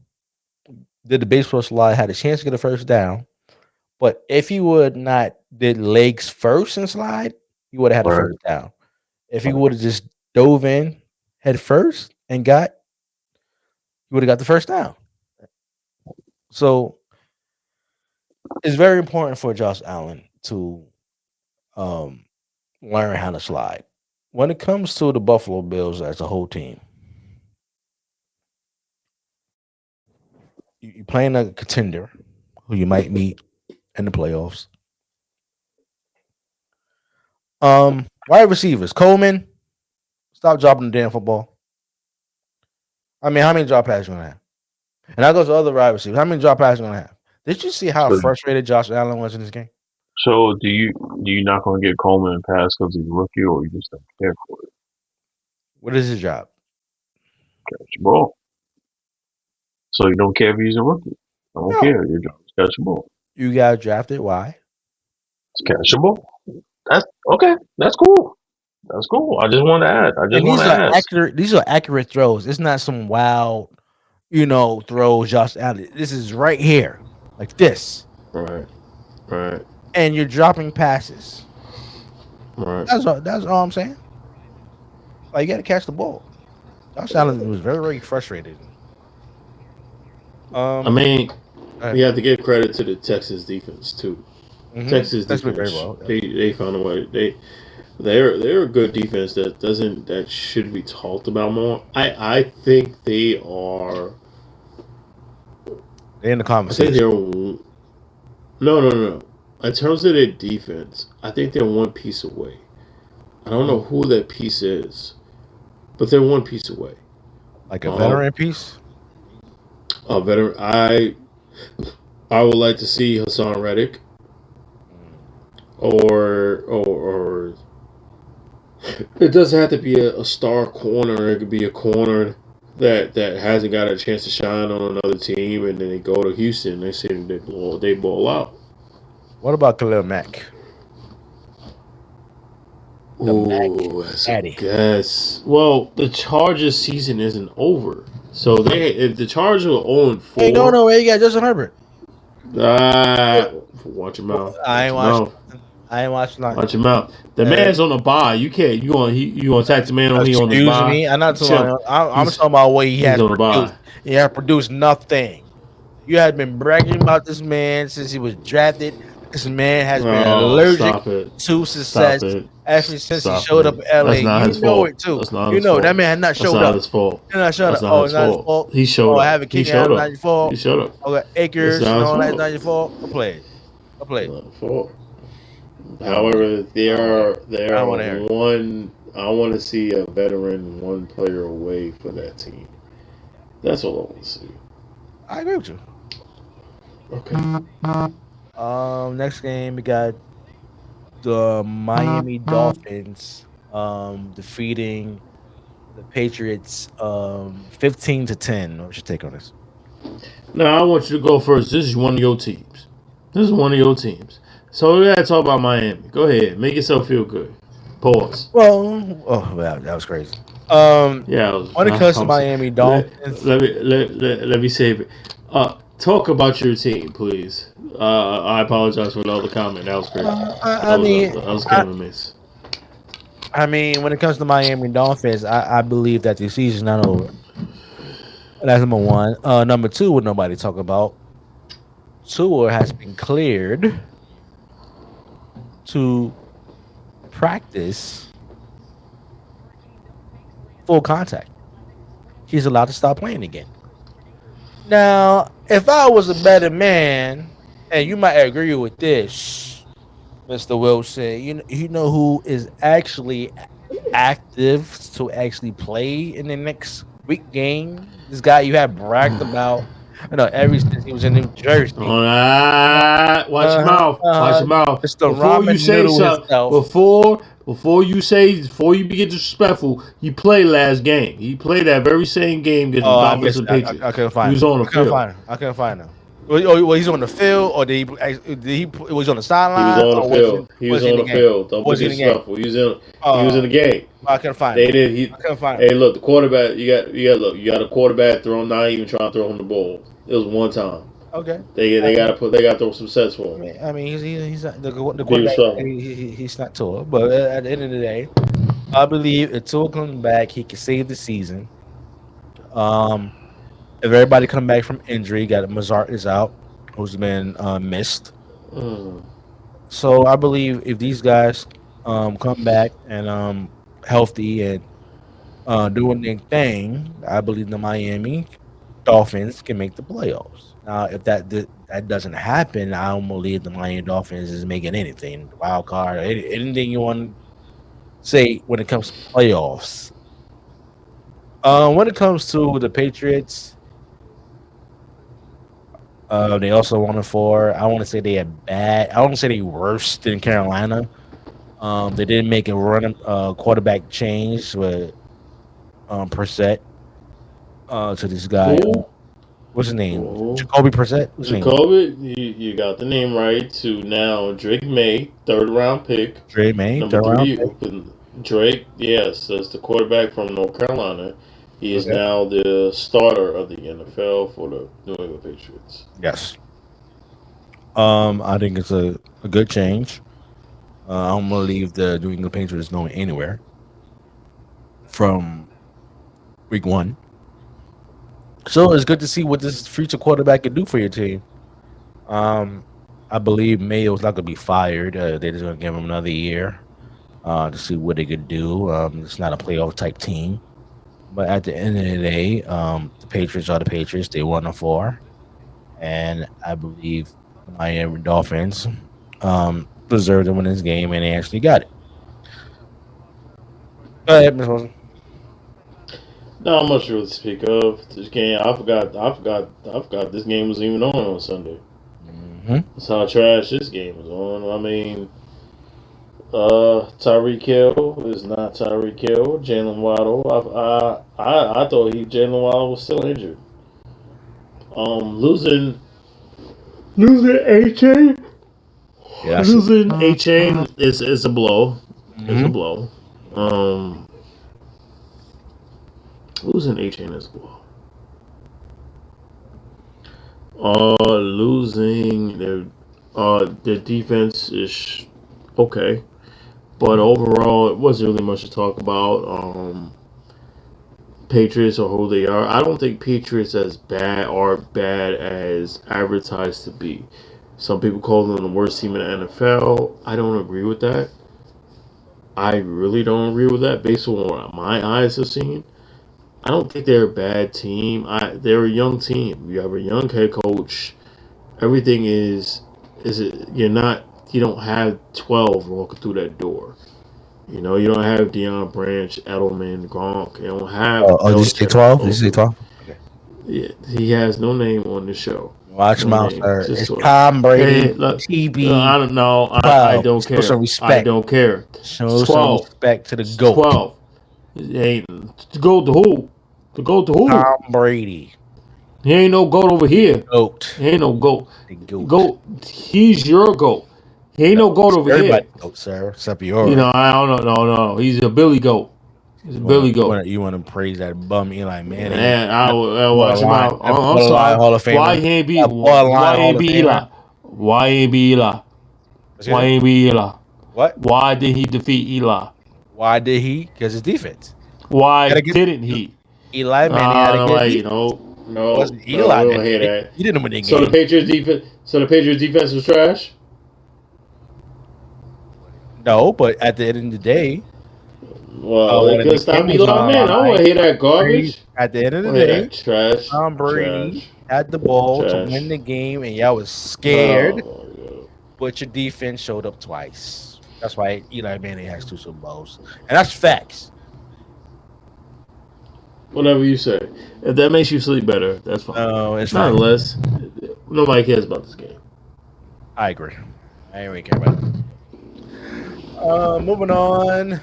did the baseball slide, had a chance to get a first down. But if he would not did legs first and slide, he would have had a first down. If he would have just dove in head first and he would have got the first down. So it's very important for Josh Allen to learn how to slide. When it comes to the Buffalo Bills as a whole team, you're playing a contender who you might meet in the playoffs. Wide receivers, Coleman, stop dropping the damn football. I mean, how many drop passes you gonna have? And that goes to other wide receivers. How many drop passes you gonna have? Did you see how frustrated Josh Allen was in this game? So do you not gonna get Coleman and pass because he's a rookie, or you just don't care for it? What is his job? Catch the ball. So you don't care if he's a rookie. I don't care. Your job is catch the ball. You got drafted. Why? It's catch the ball. That's okay. That's cool. That's cool. I just want to add. These are accurate throws. It's not some wild, throws. Josh Allen. This is right here, like this. Right. And you're dropping passes. Right. That's all I'm saying. Like, you got to catch the ball. Josh Allen was very, very frustrated. I mean, we have to give credit to the Texas defense too. Mm-hmm. Texas defense, very well. They found a way. They're a good defense that should be talked about more. I think they're in the conversation. I think no. In terms of their defense, I think they're one piece away. I don't know who that piece is, but they're one piece away. Like a veteran piece? A veteran. I would like to see Hassan Reddick. or it doesn't have to be a star corner. It could be a corner that hasn't got a chance to shine on another team, and then they go to Houston. They see they ball out. What about Khalil Mack? The Mac Ooh, that's a Daddy. guess. Well, the Chargers season isn't over, so if the Chargers were 0-4, Hey, no, you got Justin Herbert. watch your mouth. I Watch ain't your watched mouth. nothing. I ain't watched nothing. Watch your mouth. The man's on a bye. You can't. You gonna attack the man when he on his Excuse bye? me. I'm not talking Chill. about. I'm talking about what he has He's on a produced. bye. He has produced nothing. You have been bragging about this man since he was drafted. This man has been Oh, allergic stop it. to success Stop it. ever since he Stop showed up it. in LA. That's not You his know fault. it too. That's not You his know that fault. man had not That's showed not up. his fault. He's not showing That's up. not Oh, his it's not his fault. fault. He showed Oh, up. having He King showed Adam not up. your fault. He showed up. Oh, It's Acres and not his all that is fault. not your fault. Go play it. Go play It's it. not his fault. I don't want However, I don't want to hear. there I don't are want to hear. one. I want to see a veteran, one player away for that team. That's all I want to see. I agree with you. Okay. Next game we got the Miami Dolphins defeating the Patriots 15-10. What's your take on this? Now I want you to go first. This is one of your teams. This is one of your teams. So we gotta talk about Miami. Go ahead, make yourself feel good. Pause. Well, oh, wow, that was crazy. Yeah, When it comes to Miami Dolphins, let me save it. Talk about your team, please. I apologize for the other comment. That was crazy. I mean, That was kind of a miss. I mean, when it comes to Miami Dolphins, I believe that the season's not over. That's number one. Number two, what nobody talk about, Tua has been cleared to practice full contact. He's allowed to stop playing again. Now, if I was a better man, and you might agree with this, Mr. Wilson, you know who is actually active to actually play in the next week game? This guy you have bragged about, ever since he was in New Jersey. All right, watch your mouth. Watch your mouth. Mr. Before you Ramen say Noodle something, himself. before you get disrespectful, he played last game. He played that very same game against the Oh, I Dolphins missed and that. Patriots. I couldn't find He was him. on the field. I couldn't find him. Well, he's on the field, or did he was he on the He was sideline, on the or field. He was he in on the the game? field. Don't be Was he in the game? disrespectful. He was in Oh, the game. I couldn't find They him. did. I couldn't find Hey, him. look, the quarterback. You got a quarterback throwing, not even trying to throw him the ball. It was one time. Okay. They got to throw some sets for him. I mean, he's not the Be quarterback. respectful. He's not Tua, but at the end of the day, I believe if Tua comes back, he can save the season. Um, if everybody come back from injury, got Mazart is out, who's been missed. Mm. So I believe if these guys come back and healthy and doing their thing, I believe the Miami Dolphins can make the playoffs. Now, if that doesn't happen, I don't believe the Miami Dolphins is making anything wild card, anything you want to say when it comes to playoffs. When it comes to the Patriots, they also 1-4. I want to say they are bad. I want to say they worse than Carolina. They didn't make a run quarterback change with Brissett to this guy. Who? What's his name? Who? Jacoby Brissett. What's his name? Jacoby, you got the name right. To now Drake May, third round pick. Dre May, Number third round 3, pick. Drake. Yes, that's the quarterback from North Carolina. He is Okay. now the starter of the NFL for the New England Patriots. Yes. I think it's a good change. I don't believe the New England Patriots is going anywhere from week one. So it's good to see what this future quarterback can do for your team. Um, I believe Mayo's not going to be fired. They're just going to give him another year to see what they could do. It's not a playoff type team. But at the end of the day, the Patriots are the Patriots. They 1-4. And I believe the Miami Dolphins deserved to win this game, and they actually got it. Go ahead, Ms. Wilson. Not much really to speak of. This game, I forgot this game was even on Sunday. Mm-hmm. That's how trash this game was on. I mean, Tyreek Hill is not Tyreek Hill. Jalen Waddle. I thought Jalen Waddle was still injured. Losing A Chain. Yeah, Losing A Chain is a blow. Mm-hmm. It's a blow. Losing A Chain is a blow. Losing their defense is okay, but overall it wasn't really much to talk about. Patriots or who they are. I don't think Patriots are bad as advertised to be. Some people call them the worst team in the NFL. I don't agree with that. I really don't agree with that based on what my eyes have seen. I don't think they're a bad team. They're a young team. You have a young head coach. Everything you don't have 12 walking through that door. You don't have Deion Branch, Edelman, Gronk. You don't have. Did you say 12? Did you say 12? Okay. Yeah, he has no name on the show. Watch no mouth, sir. It's Tom Brady. Hey, look, TB. I don't know. I don't care. Show some respect. I don't care. Show some respect to the GOAT. 12. Hey, to go to who? To go to who? Tom Brady. He ain't no GOAT over here. GOAT. He ain't no GOAT. The GOAT. GOAT. He's your GOAT. He ain't no GOAT over here. GOAT, sir. Except yours. I don't know. No. He's a Billy GOAT. He's a Billy GOAT. You want to praise that bum Eli Manning? Man, I'll watch him out. I'm sorry. Hall of Famer. Why he ain't be Eli? Why ain't be Eli? Why ain't be Eli? What? Why did he defeat Eli? Why did he? Because his defense. Why didn't he? Eli Manning had a good defense. No, it wasn't Eli. We don't hear that. He didn't win the game. So the Patriots defense was trash. No, but at the end of the day, well, they couldn't stop Eli Manning. I want to hear that garbage. At the end of the day, trash. Tom Brady had the ball to win the game, and y'all was scared. But your defense showed up twice. That's why Eli Manning has 2 Super Bowls, and that's facts. Whatever you say. If that makes you sleep better, that's fine. No, it's not fine. Unless nobody cares about this game. I agree. I ain't really care about it. Moving on.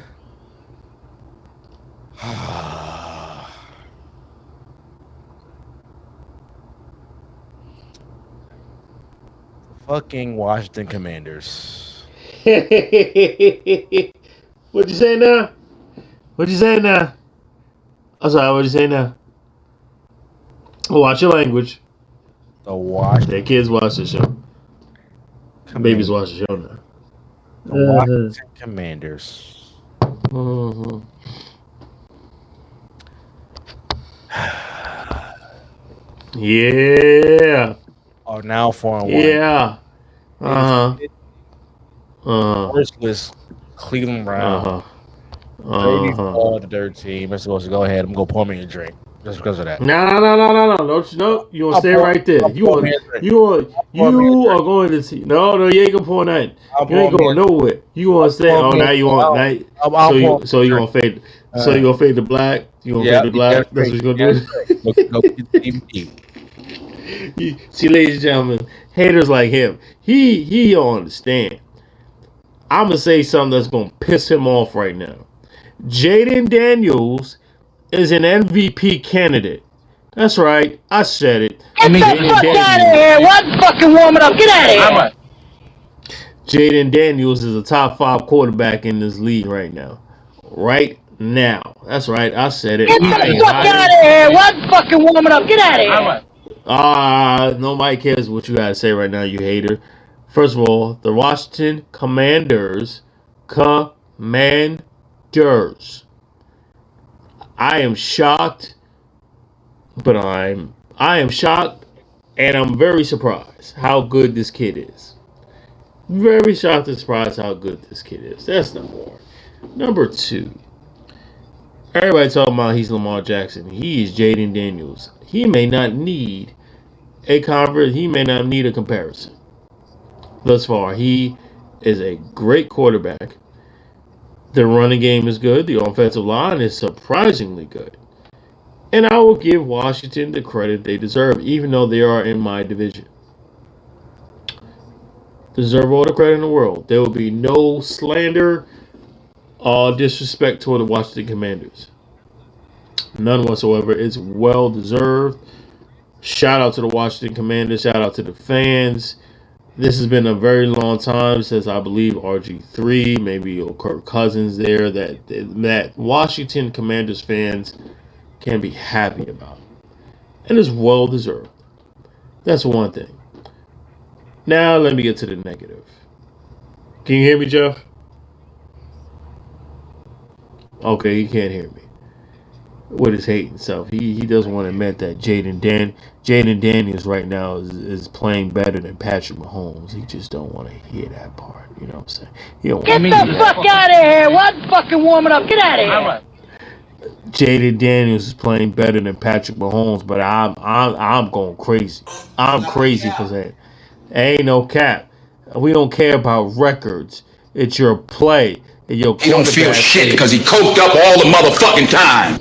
Fucking Washington Commanders. What'd you say now? I'm sorry, what'd you say now? Watch your language. The kids watch the show. Babies watch the show now. The Washington Commanders. Mm-hmm. Yeah. Are now 4-1. Yeah. First was Cleveland Browns. The third team. Let's go ahead. I'm gonna pour me a drink just because of that. No. No. You want to stay right there. You are going to see. No. You ain't gonna pour nothing. You ain't going nowhere. You want to stay. Oh, now you want. So you gonna fade. So you gonna fade to black. You gonna fade to black. That's what you gonna do. See, ladies and gentlemen, haters like him, he don't understand. I'm gonna say something that's gonna piss him off right now. Jaden Daniels is an MVP candidate. That's right, I said it. Get the fuck out of here! What fucking warming up? Get out of here! Jaden Daniels is a top 5 quarterback in this league right now. Right now. That's right, I said it. Get the fuck out of here! What fucking warming up? Get out of here! Nobody cares what you gotta say right now, you hater. First of all, the Washington Commanders. I am shocked, but I am shocked, and I'm very surprised how good this kid is. Very shocked and surprised how good this kid is. That's number 1. Number 2. Everybody talking about he's Lamar Jackson. He is Jaden Daniels. He may not need a comparison. Thus far, he is a great quarterback. The running game is good. The offensive line is surprisingly good. And I will give Washington the credit they deserve, even though they are in my division. deserve all the credit in the world. There will be no slander or disrespect toward the Washington Commanders. None whatsoever. It's well deserved. Shout out to the Washington Commanders. Shout out to the fans. This has been a very long time since I believe RG3, maybe Kirk Cousins there, that Washington Commanders fans can be happy about. And it's well deserved. That's one thing. Now let me get to the negative. Can you hear me, Jeff? Okay, he can't hear me. With his hating self. He doesn't want to admit that Jaden Daniels right now is playing better than Patrick Mahomes. He just don't want to hear that part. You know what I'm saying? Get the fuck out of here! What fucking warming up? Get out of here! Jaden Daniels is playing better than Patrick Mahomes, but I'm going crazy. I'm crazy for that. Ain't no cap. We don't care about records. It's your play. And your He don't feel shit because he coked up all the motherfucking time.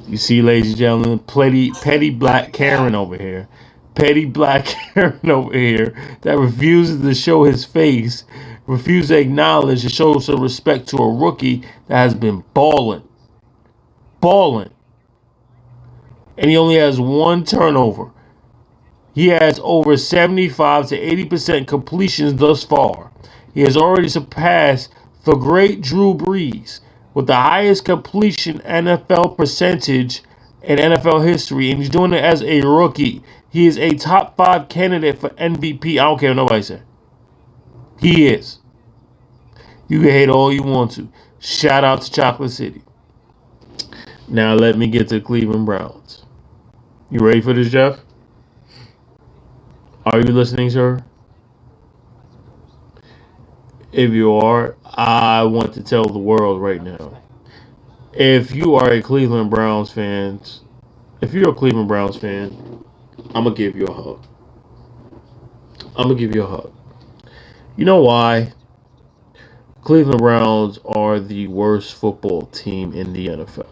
You see, ladies and gentlemen, petty black Karen over here. Petty black Karen over here that refuses to show his face, refuses to acknowledge and show some respect to a rookie that has been balling. And he only has one turnover. He has over 75 to 80% completions thus far. He has already surpassed the great Drew Brees with the highest completion NFL percentage in NFL history, and he's doing it as a rookie. He is a top 5 candidate for MVP. I don't care what nobody said. He is. You can hate all you want to. Shout out to Chocolate City. Now let me get to the Cleveland Browns. You ready for this, Jeff? Are you listening, sir? If you are, I want to tell the world right now. If you are a Cleveland Browns fan, I'm going to give you a hug. You know why? Cleveland Browns are the worst football team in the NFL.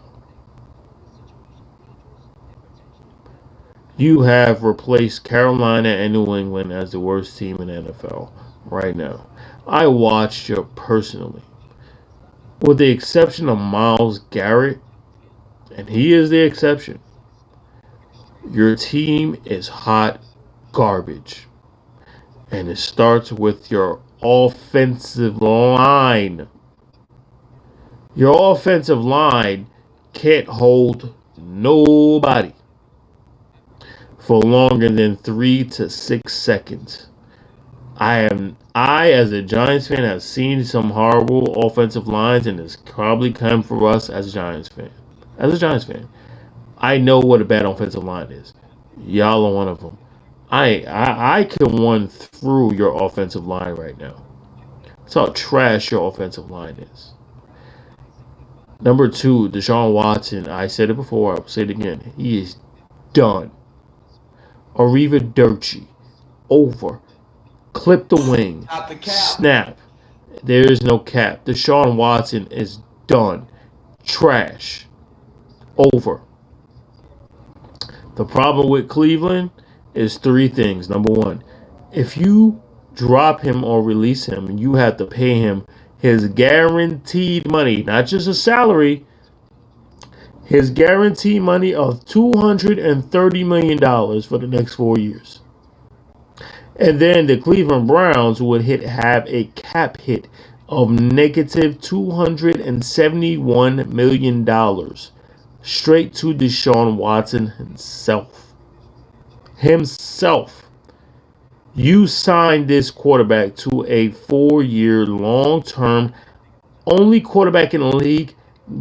You have replaced Carolina and New England as the worst team in the NFL right now. I watched you personally. With the exception of Myles Garrett, and he is the exception, your team is hot garbage. And it starts with your offensive line. Your offensive line can't hold nobody for longer than 3 to 6 seconds. I as a Giants fan have seen some horrible offensive lines, and it's probably come for us as a Giants fan. I know what a bad offensive line is. Y'all are one of them. I can run through your offensive line right now. That's how trash your offensive line is. Number 2, Deshaun Watson. I said it before. I'll say it again. He is done. Arrivederci. Over. Clip the wing. Snap. There is no cap. Deshaun Watson is done. Trash. Over. The problem with Cleveland is 3 things. Number 1, if you drop him or release him, you have to pay him his guaranteed money, not just a salary, his guaranteed money of $230 million for the next 4 years. And then the Cleveland Browns would have a cap hit of negative $271 million straight to Deshaun Watson himself. You signed this quarterback to a 4-year long-term, only quarterback in the league,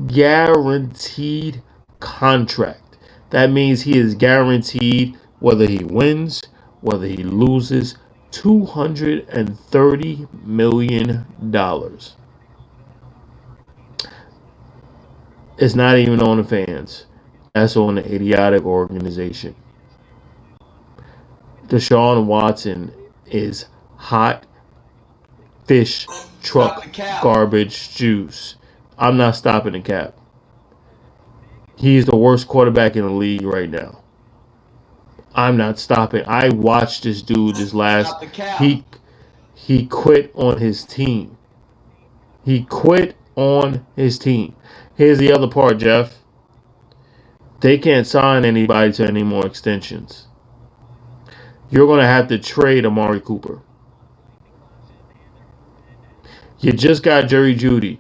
guaranteed contract. That means he is guaranteed, whether he wins, whether he loses, $230 million. It's not even on the fans. That's on the idiotic organization. Deshaun Watson is hot fish truck garbage juice. I'm not stopping the cap. He's the worst quarterback in the league right now. I'm not stopping. I watched this dude this last. He quit on his team. He quit on his team. Here's the other part, Jeff. They can't sign anybody to any more extensions. You're going to have to trade Amari Cooper. You just got Jerry Jeudy.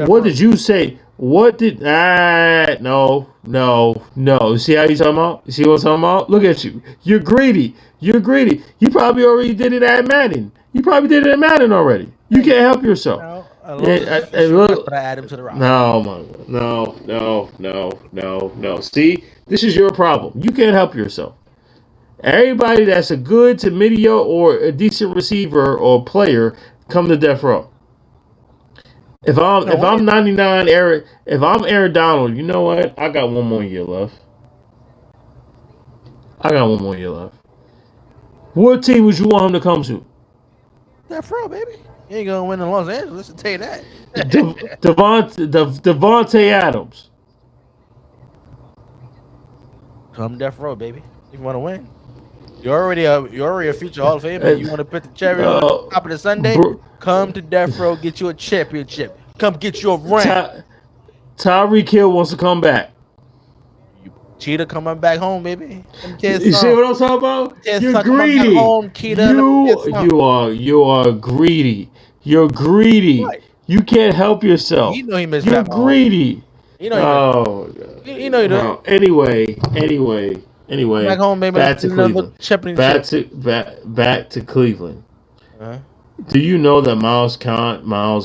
What did you say? What did... no. You see how he's talking about? You see what I'm talking about? Look at you. You're greedy. You probably already did it at Madden. You probably did it at Madden already. You can't help yourself. But I add him to the roster. No. See? This is your problem. You can't help yourself. Everybody that's a good to mediocre or a decent receiver or player come to death row. If I'm 99 Aaron, if I'm Aaron Donald, you know what? I got one more year left. What team would you want him to come to? Death row, baby. He ain't gonna win in Los Angeles. I'll tell you that. Devontae Adams. Come death row, baby. If you want to win, you're already a future Hall of Famer. You want to put the cherry on top of the Sunday? Come to death row, get you a championship. Come get you a ring. Tyreek Hill wants to come back. Cheetah coming back home, baby. You see what I'm talking about? You're greedy. Home, You are greedy. You're greedy. What? You can't help yourself. You know he missed. You're greedy. You know you do. No. Anyway. Back home, baby. Back to Cleveland. Back to Cleveland. Uh-huh. Do you know that Myles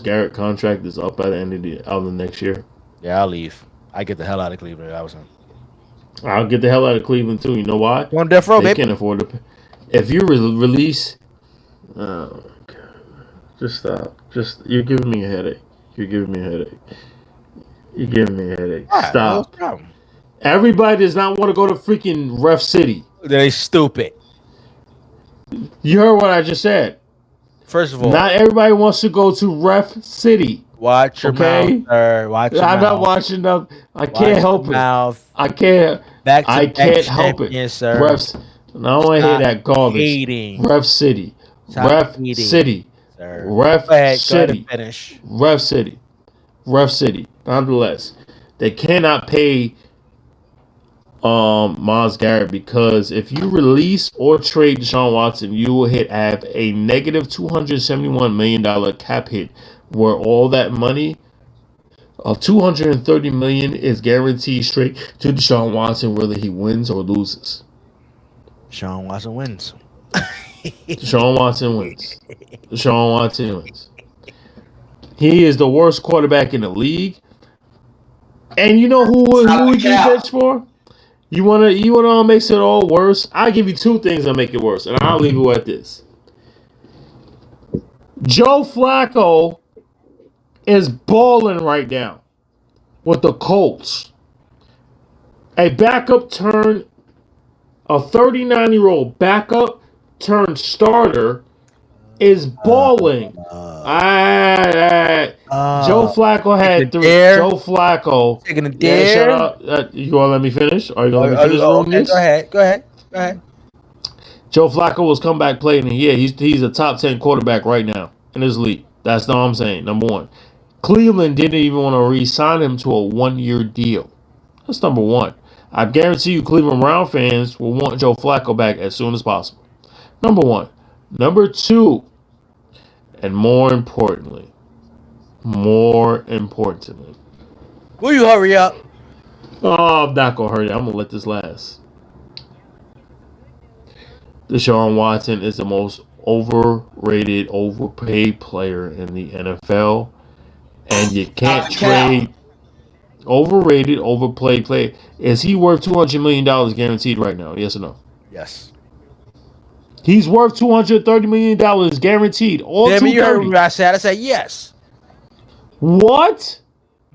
Garrett contract is up by the end of the next year? Yeah, I'll leave. I get the hell out of Cleveland. I'll get the hell out of Cleveland too. You know why? On death row, they baby. Can't afford to pay. If you release, oh God, just stop. You're giving me a headache. Stop. No, everybody does not want to go to freaking Ref City. They're stupid. You heard what I just said. First of all, not everybody wants to go to Ref City. Watch your mouth, sir. Watch your mouth. I'm not watching them. I can't help it. I can't. I can't help it. Sir. Refs. I don't want to hear that garbage. Hating. Ref City. Ref City. Sir. Ref City. Finish. Ref City. Ref City. Nonetheless, they cannot pay Myles Garrett because if you release or trade Deshaun Watson, you will have a negative $271 million cap hit, where all that money of $230 million is guaranteed straight to Deshaun Watson, whether he wins or loses. Deshaun Watson wins. Deshaun Watson wins. He is the worst quarterback in the league. And you know who he get benched for? You wanna make it all worse? I'll give you two things that make it worse, and I'll leave you at this. Joe Flacco is balling right now with the Colts. A 39-year-old backup turned starter is balling. Joe Flacco had three. Joe Flacco taking a dare. Shut up. You want to let me finish? Are you going to let me finish? Okay, go ahead. Joe Flacco was comeback playing, and yeah, he's a top 10 quarterback right now in his league. That's all I'm saying. Number one. Cleveland didn't even want to re-sign him to a one-year deal. That's number one. I guarantee you Cleveland Brown fans will want Joe Flacco back as soon as possible. Number one. Number two, and more importantly, will you hurry up? Oh, I'm not going to hurry. I'm going to let this last. Deshaun Watson is the most overrated, overpaid player in the NFL. And you can't trade overrated, overplayed player. Is he worth $200 million guaranteed right now? Yes or no? Yes. He's worth $230 million guaranteed. All Damn, you heard what I said. I said yes. What?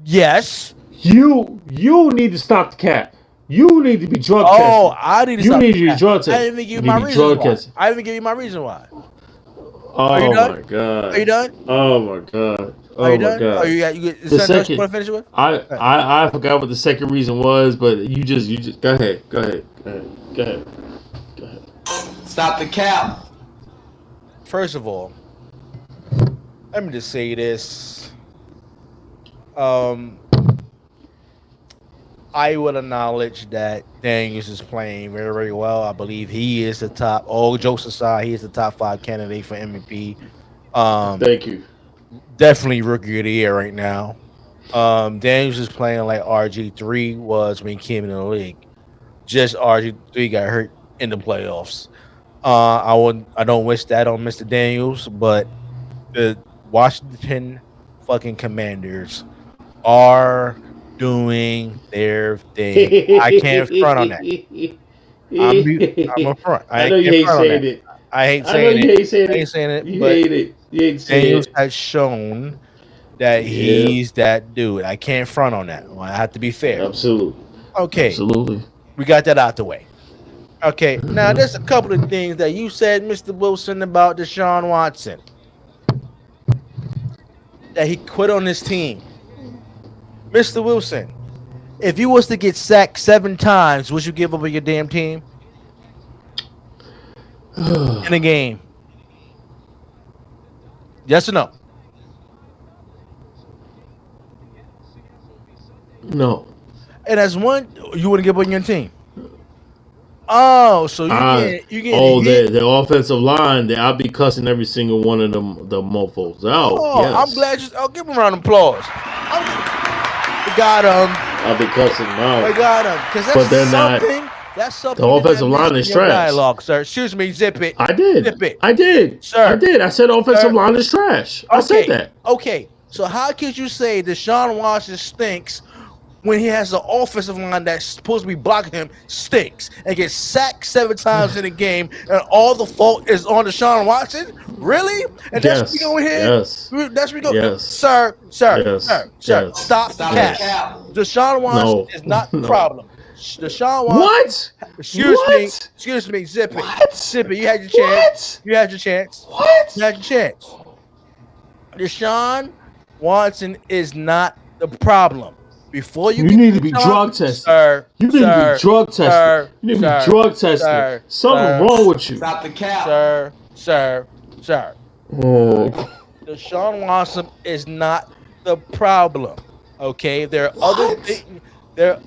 Yes. You need to stop the cap. You need to be drug tested. Oh, I need to stop. You need to be drug tested. I didn't even give you my reason why. I didn't even give you my reason why. Oh my god. Are you done? Oh my god. Are you done? Oh, you the second. You want to finish it with? I forgot what the second reason was, but you just go ahead. Stop the cap. First of all, let me just say this. Um, I will acknowledge that Daniels is playing very, very well. I believe he is the top. All jokes aside, he is the top 5 candidate for MVP. Thank you. Definitely rookie of the year right now. Daniels is playing like RG3 was when he came in the league. Just RG3 got hurt in the playoffs. I don't wish that on Mr. Daniels, but the Washington fucking Commanders are doing their thing. I can't front on that. I'm a front. I I know you can't hate front on that. saying it. I hate I know saying you it. hate saying I ain't it. saying it, You but hate it. You hate saying Daniels it. has shown that Yeah, he's that dude. I can't front on that. I have to be fair. absolutely. Okay, Absolutely. we got that out the way. Okay, now there's a couple of things that you said, Mr. Wilson, about Deshaun Watson. That he quit on his team. Mr. Wilson, if you was to get sacked 7 times, would you give up on your damn team in a game? Yes or no? No. And as one, you wouldn't give up on your team. Oh, so you getting hit? The offensive line, I'll be cussing every single one of them the mofos out. Oh, I'm Yes. glad you. Oh, give him a round of applause. We got him. I'll be cussing them out. We got him. Because But they're not. That's something. The offensive line is trash. Dialogue, sir. Excuse me. Zip it. I did. Zip it. I did. Sir. I did. I said offensive Sir. line is trash. Okay. I said that. Okay. So how could you say Deshaun Watson stinks when he has an offensive line that's supposed to be blocking him stinks and gets sacked 7 times in a game, and all the fault is on Deshaun Watson? Really? And that's what we going here? Yes. That's what we go. Yes. Sir. Yes. Sir. Yes. Stop the cap. Deshaun Watson is not the problem. Deshaun Watson. What? Excuse me. Zip it. What? Zip it. You had your chance. What? You had your chance. What? You had your chance. Deshaun Watson is not the problem. Before you need to be drug tested. Sir, you need to be drug tested. Sir, you need to be drug tested. Something wrong with you. Stop the cap. Sir. Oh. Deshaun Watson is not the problem. Okay, there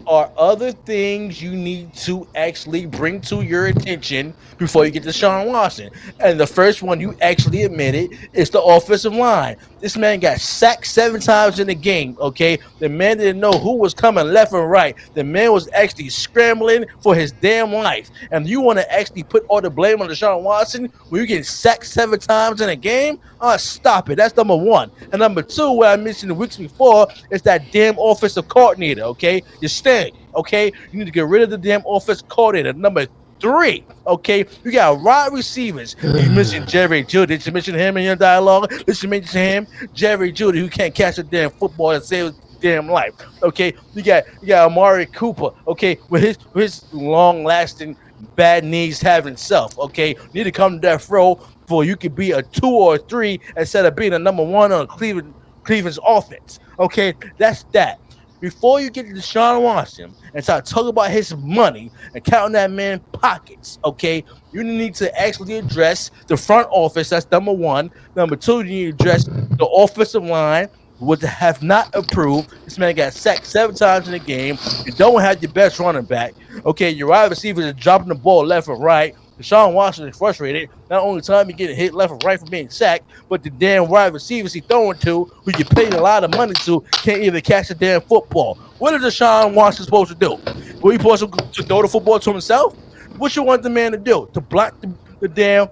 are other things you need to actually bring to your attention before you get to Deshaun Watson. And the first one you actually admitted is the offensive line. This man got sacked 7 times in the game, okay? The man didn't know who was coming left and right. The man was actually scrambling for his damn life. And you want to actually put all the blame on Deshaun Watson when you get sacked 7 times in a game? Stop it. That's number 1. And number 2, what I mentioned the weeks before, is that damn offensive coordinator, okay? You stink, okay? You need to get rid of the damn offensive coordinator. Number 3, okay? You got wide receivers. You mentioned Jerry Jeudy. Did you mention him in your dialogue? Did you mention him? Jerry Jeudy, who can't catch a damn football and save his damn life, okay? You got Amari Cooper, okay, with his long-lasting bad knees having self, okay? You need to come to that throw before you could be a 2 or a 3 instead of being a number 1 on Cleveland's offense, okay? That's that. Before you get to Deshaun Watson and start talking about his money and counting that man's pockets, okay, you need to actually address the front office. That's number 1. Number 2, you need to address the offensive line, would have not approved. This man got sacked 7 times in the game. You don't have your best running back. Okay, your wide receivers are dropping the ball left and right. Deshaun Watson is frustrated. Not only time he getting hit left and right for being sacked, but the damn wide receivers he throwing to, who you paying a lot of money to, can't even catch a damn football. What is Deshaun Watson supposed to do? Were he supposed to throw the football to himself? What you want the man to do? To block the damn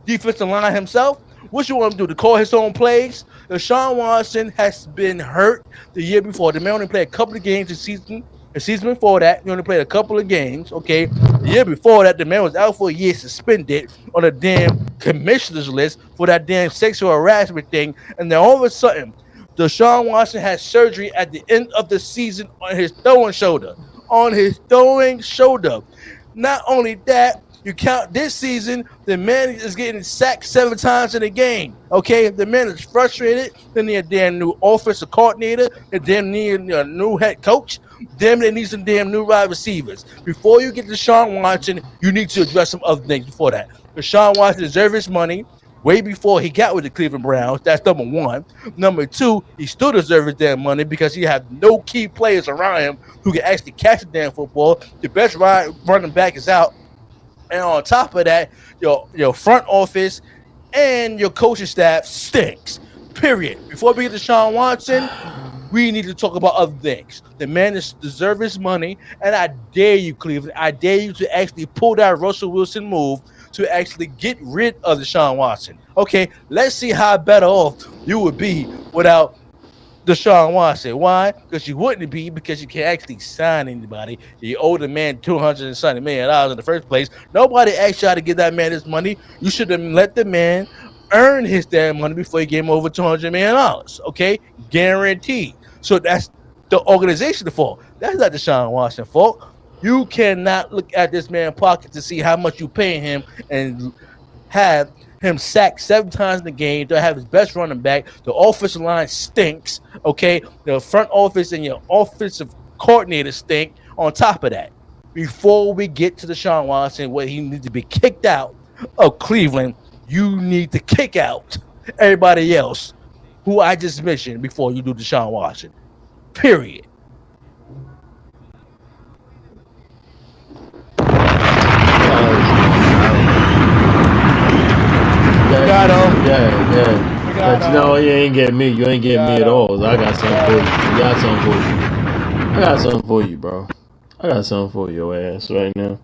defensive line himself? What you want him to do? To call his own plays? Deshaun Watson has been hurt the year before. The man only played a couple of games this season. The season before that, he only played a couple of games, okay? The year before that, the man was out for a year, suspended on a damn commissioner's list for that damn sexual harassment thing. And then all of a sudden, Deshaun Watson had surgery at the end of the season on his throwing shoulder. Not only that, You count this season, the man is getting sacked 7 times in a game. Okay, the man is frustrated. Then they need a damn new offensive coordinator. They damn need a new head coach. Damn, they need some damn new wide receivers. Before you get to Deshaun Watson, you need to address some other things before that. Deshaun Watson deserves his money way before he got with the Cleveland Browns. That's number one. Number two, he still deserves his damn money because he have no key players around him who can actually catch the damn football. The best running back is out. And on top of that, your front office and your coaching staff stinks. Period. Before we get to Deshaun Watson, we need to talk about other things. The man deserves his money, and I dare you, Cleveland. I dare you to actually pull that Russell Wilson move to actually get rid of Deshaun Watson. Okay, let's see how better off you would be without Deshaun Watson. Why? Because you wouldn't be because you can't actually sign anybody. You owe the man $270 million in the first place. Nobody asked you how to give that man his money. You should have let the man earn his damn money before you gave him over $200 million. Okay? Guaranteed. So that's the organization's fault. That's not Deshaun Watson's fault. You cannot look at this man's pocket to see how much you paying him and have him sacked 7 times in the game. To have his best running back. The offensive line stinks. Okay, the front office and your offensive coordinator stink. On top of that, before we get to Deshaun Watson, where he needs to be kicked out of Cleveland, you need to kick out everybody else who I just mentioned before you do Deshaun Watson. Period. But you ain't get me. You ain't get me at all. I got something for you. I got something for you, bro. I got something for your ass right now.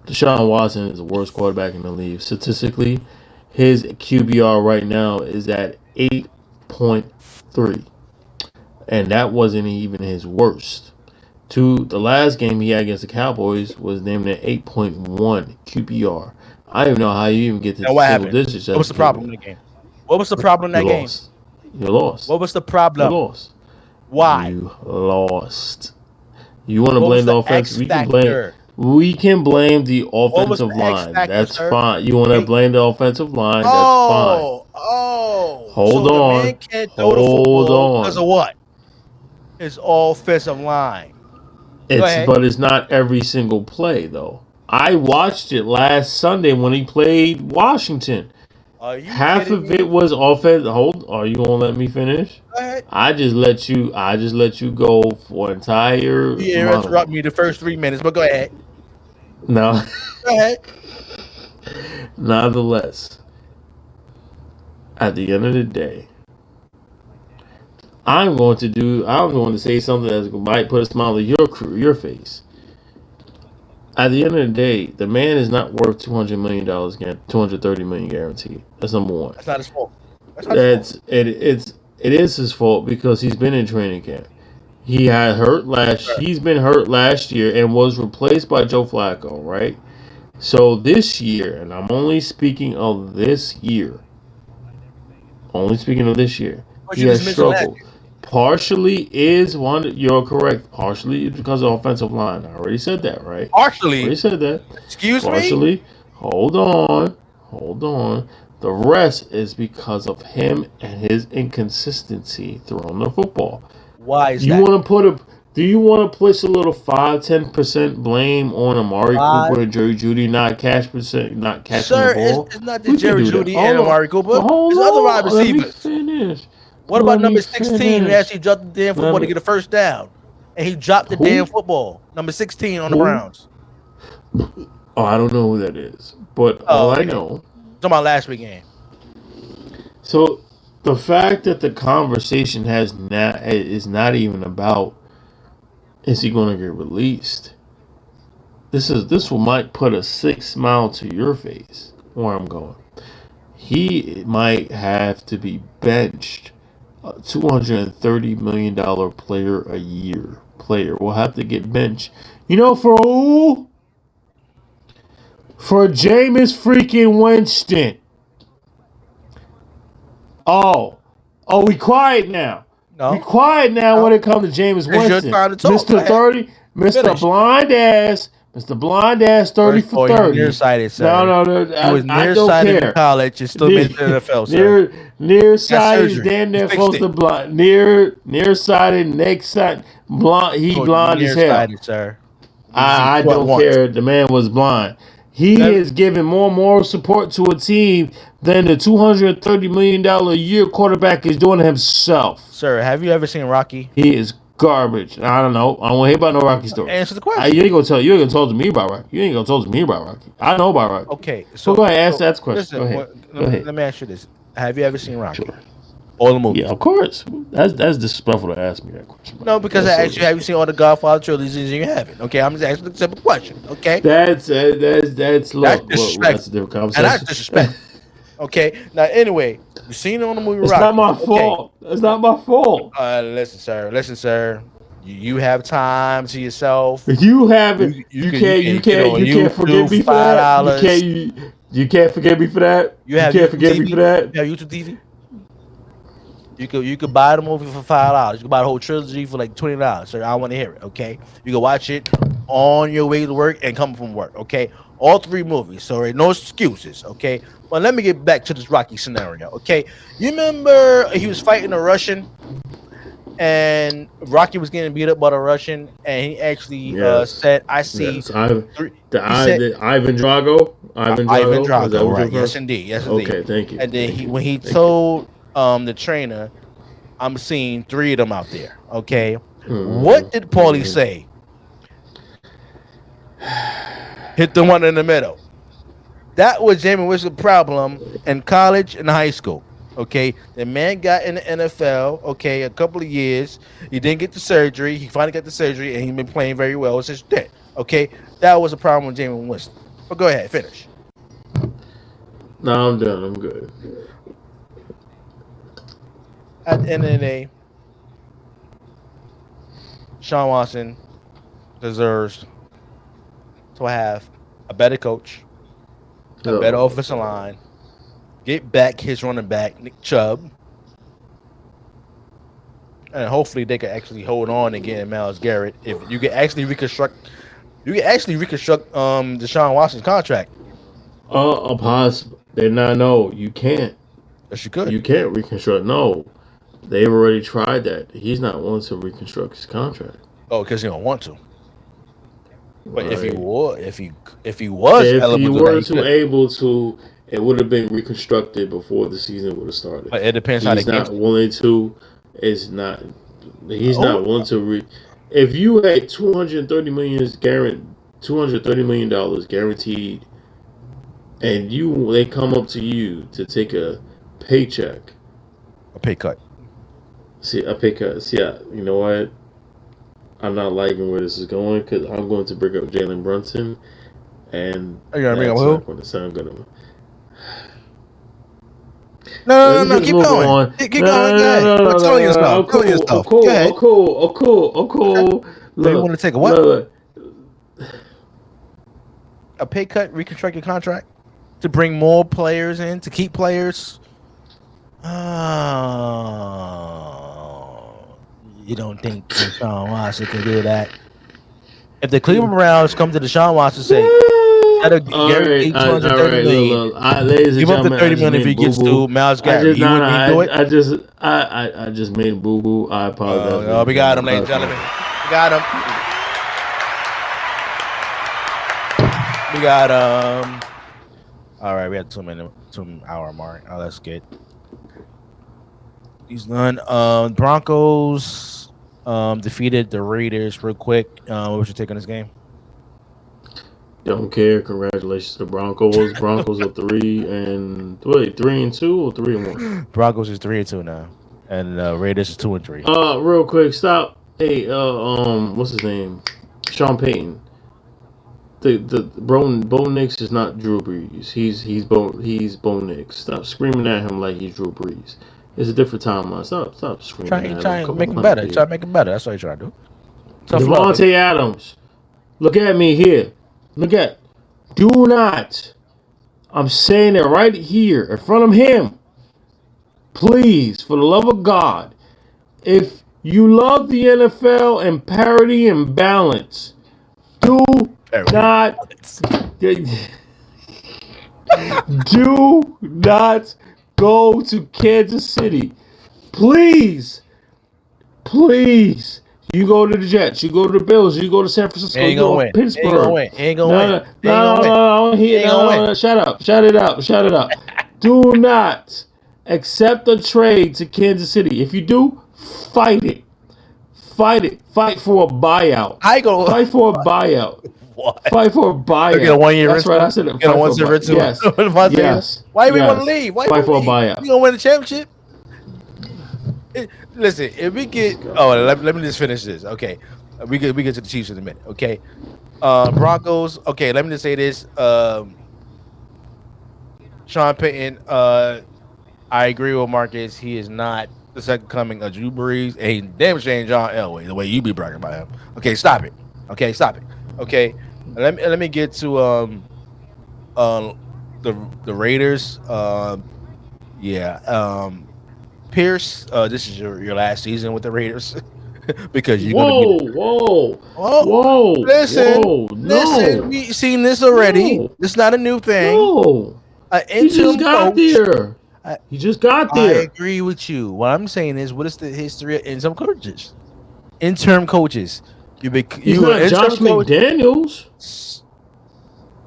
Deshaun Watson is the worst quarterback in the league. Statistically, his QBR right now is at 8.3. And that wasn't even his worst. The last game he had against the Cowboys was named at 8.1 QBR. I don't even know how you even get to single digits. What was the problem in the game? What was the problem in that game? You lost. What was the problem? You lost. Why? You lost. You want to blame the offense? We can blame the offensive line. That's fine. You want to blame the offensive line? That's fine. Hold on. The man can't throw the football because of what? His offensive line. But it's not every single play though. I watched it last Sunday when he played Washington. Half of it was offense. Are you gonna let me finish? Go ahead. I just let you go for entire. You interrupt me the first 3 minutes, but go ahead. No. Go ahead. Nonetheless, at the end of the day, I'm going to say something that might put a smile on your face. At the end of the day, the man is not worth $200 million, $230 million guaranteed. That's number one. That's not his fault. It is his fault because he's been in training camp. He's been hurt last year and was replaced by Joe Flacco, right? So this year, and I'm only speaking of this year. He has struggled. Partially is one. You're correct. Partially because of offensive line. I already said that, right? Partially. I already said that. Excuse me. Partially. Hold on. The rest is because of him and his inconsistency throwing the football. Why is that? Do you want to place a little 5-10% blame on Amari Cooper and Jerry Jeudy not catching the ball? It's not the Jerry Jeudy and Amari Cooper. It's other wide receivers. Let me finish. What about number 16 who actually dropped the damn football to get a first down? And he dropped the damn football. Number 16 on the Browns. Oh, I don't know who that is. But all I know. Talking about last week game. So the fact that the conversation is not even about is he going to get released? This might put a sick smile to your face where I'm going. He might have to be benched. $230 million player a year will have to get benched. You know, for who? For Jameis freaking Winston. Oh, we quiet now. No. We quiet now when it comes to Jameis Winston. Mr. Blind ass Mr. Blind ass 30 for 30. Nearsighted, sir. No. He was nearsighted in college and still made it to the NFL, sir. Nearsighted is damn near close to blind. Nearsighted, next side, blind. He blind as hell. Sir. I don't care. The man was blind. He is giving more moral support to a team than the $230 million a year quarterback is doing himself. Sir, have you ever seen Rocky? He is garbage. I don't know. I don't want to hear about no Rocky story. Answer the question. You ain't gonna talk to me about Rocky. You ain't gonna talk to me about Rocky. I know about Rocky. Okay, so go ahead. Ask that question. Listen, go ahead. Let me ask you this: have you ever seen Rocky? Sure. All the movies? Yeah, of course. That's disrespectful to ask me that question. No, because I asked you, have you seen all the Godfather trilogies and you haven't? Okay, I'm just asking a simple question. Okay, that's disrespect. That's a different conversation. And that's disrespect. Okay, now anyway, you seen it on the movie Rocky. It's not my fault. It's not my fault. Listen, sir. You have time to yourself. You haven't. You can't forgive me for that. You can't forgive me for that. You can't forgive me for that. You have YouTube TV. You could buy the movie for $5. You can buy the whole trilogy for like $20. So I want to hear it. Okay, you can watch it on your way to work and come from work. Okay, all 3 movies. So no excuses. Okay, but let me get back to this Rocky scenario. Okay, you remember he was fighting a Russian, and Rocky was getting beat up by the Russian, and he actually said, "I see." Yes. Ivan Drago. Ivan Drago. Right? Yes, indeed. Yes, indeed. Okay, thank you. And then when he told the trainer, I'm seeing 3 of them out there. Okay, what did Paulie say? Hit the one in the middle. That was Jameis Winston's problem in college and high school. Okay, the man got in the NFL. Okay, a couple of years. He didn't get the surgery. He finally got the surgery, and he's been playing very well since then. Okay, that was a problem with Jameis Winston. But go ahead, finish. No, I'm done. I'm good. At the end of the day, Sean Watson deserves to have a better coach, a better offensive line, get back his running back, Nick Chubb, and hopefully they can actually hold on and get Myles Garrett. If you can actually reconstruct Deshaun Watson's contract. Possible. They're not. No, you can't. Yes, you could. You can't reconstruct. No. They've already tried that. He's not wanting to reconstruct his contract. Oh, because he don't want to. But right. if he were able to, it would have been reconstructed before the season would have started. But it depends how the game's willing to. It's not. He's not willing to. If you had $230 million guaranteed, and they come up to you to take a paycheck, a pay cut. See, a pay cut. See, you know what? I'm not liking where this is going because I'm going to bring up Jalen Brunson, and are you gonna bring up who? Going to sound good. No. Keep going. Keep going. Tell yourself. Cool. Look, you want to take a what? Look. A pay cut, reconstruct your contract to bring more players in, to keep players. You don't think Deshaun Watson can do that? If the Cleveland Browns come to Deshaun Watson and say, ladies and give up the $30 million if he gets to Myles Garrett. I just made boo boo. I apologize. We got him, ladies and gentlemen. We got him. All right, we had 2 hour mark. Oh, that's good. He's done. Broncos defeated the Raiders real quick. What was your take on this game? Don't care. Congratulations to the Broncos. Broncos are 3-2 or 3-1. Broncos is 3-2 now, and Raiders is 2-3. Real quick, stop. Hey, what's his name? Sean Payton. The Bo Nix is not Drew Brees. He's Bo Nix. Stop screaming at him like he's Drew Brees. It's a different timeline. Stop screaming at him. Try to make him better. Try to make him better. That's what you're trying to do. Devontae Adams. Look at me here. Do not. I'm saying it right here in front of him. Please, for the love of God, if you love the NFL and parity and balance, do not do not go to Kansas City. Please. You go to the Jets. You go to the Bills. You go to San Francisco. You go to Pittsburgh. Ain't gonna win. No. Shut up. Shut it up. Do not accept a trade to Kansas City. If you do, fight it. Fight for a buyout. Fight for a buyout. What? Fight for a buyout. Get a 1 year That's right. I said it. Get a 1 year rental. Yes. Why do we want to leave? Fight for a buyout. You gonna win the championship? Listen, if we get let me just finish this. Okay. We get to the Chiefs in a minute. Okay. Broncos. Okay, let me just say this. Sean Payton, I agree with Marcus. He is not the second coming of Drew Brees, and he damn sure ain't John Elway, the way you be bragging about him. Okay, stop it. Okay. Let me get to the Raiders. Pierce, this is your last season with the Raiders because you're gonna be. Whoa! Listen, we've seen this already. No. It's not a new thing. No, he just got there. He just got there. I agree with you. What I'm saying is, what is the history of interim coaches? Interim coaches. He's not Josh McDaniels.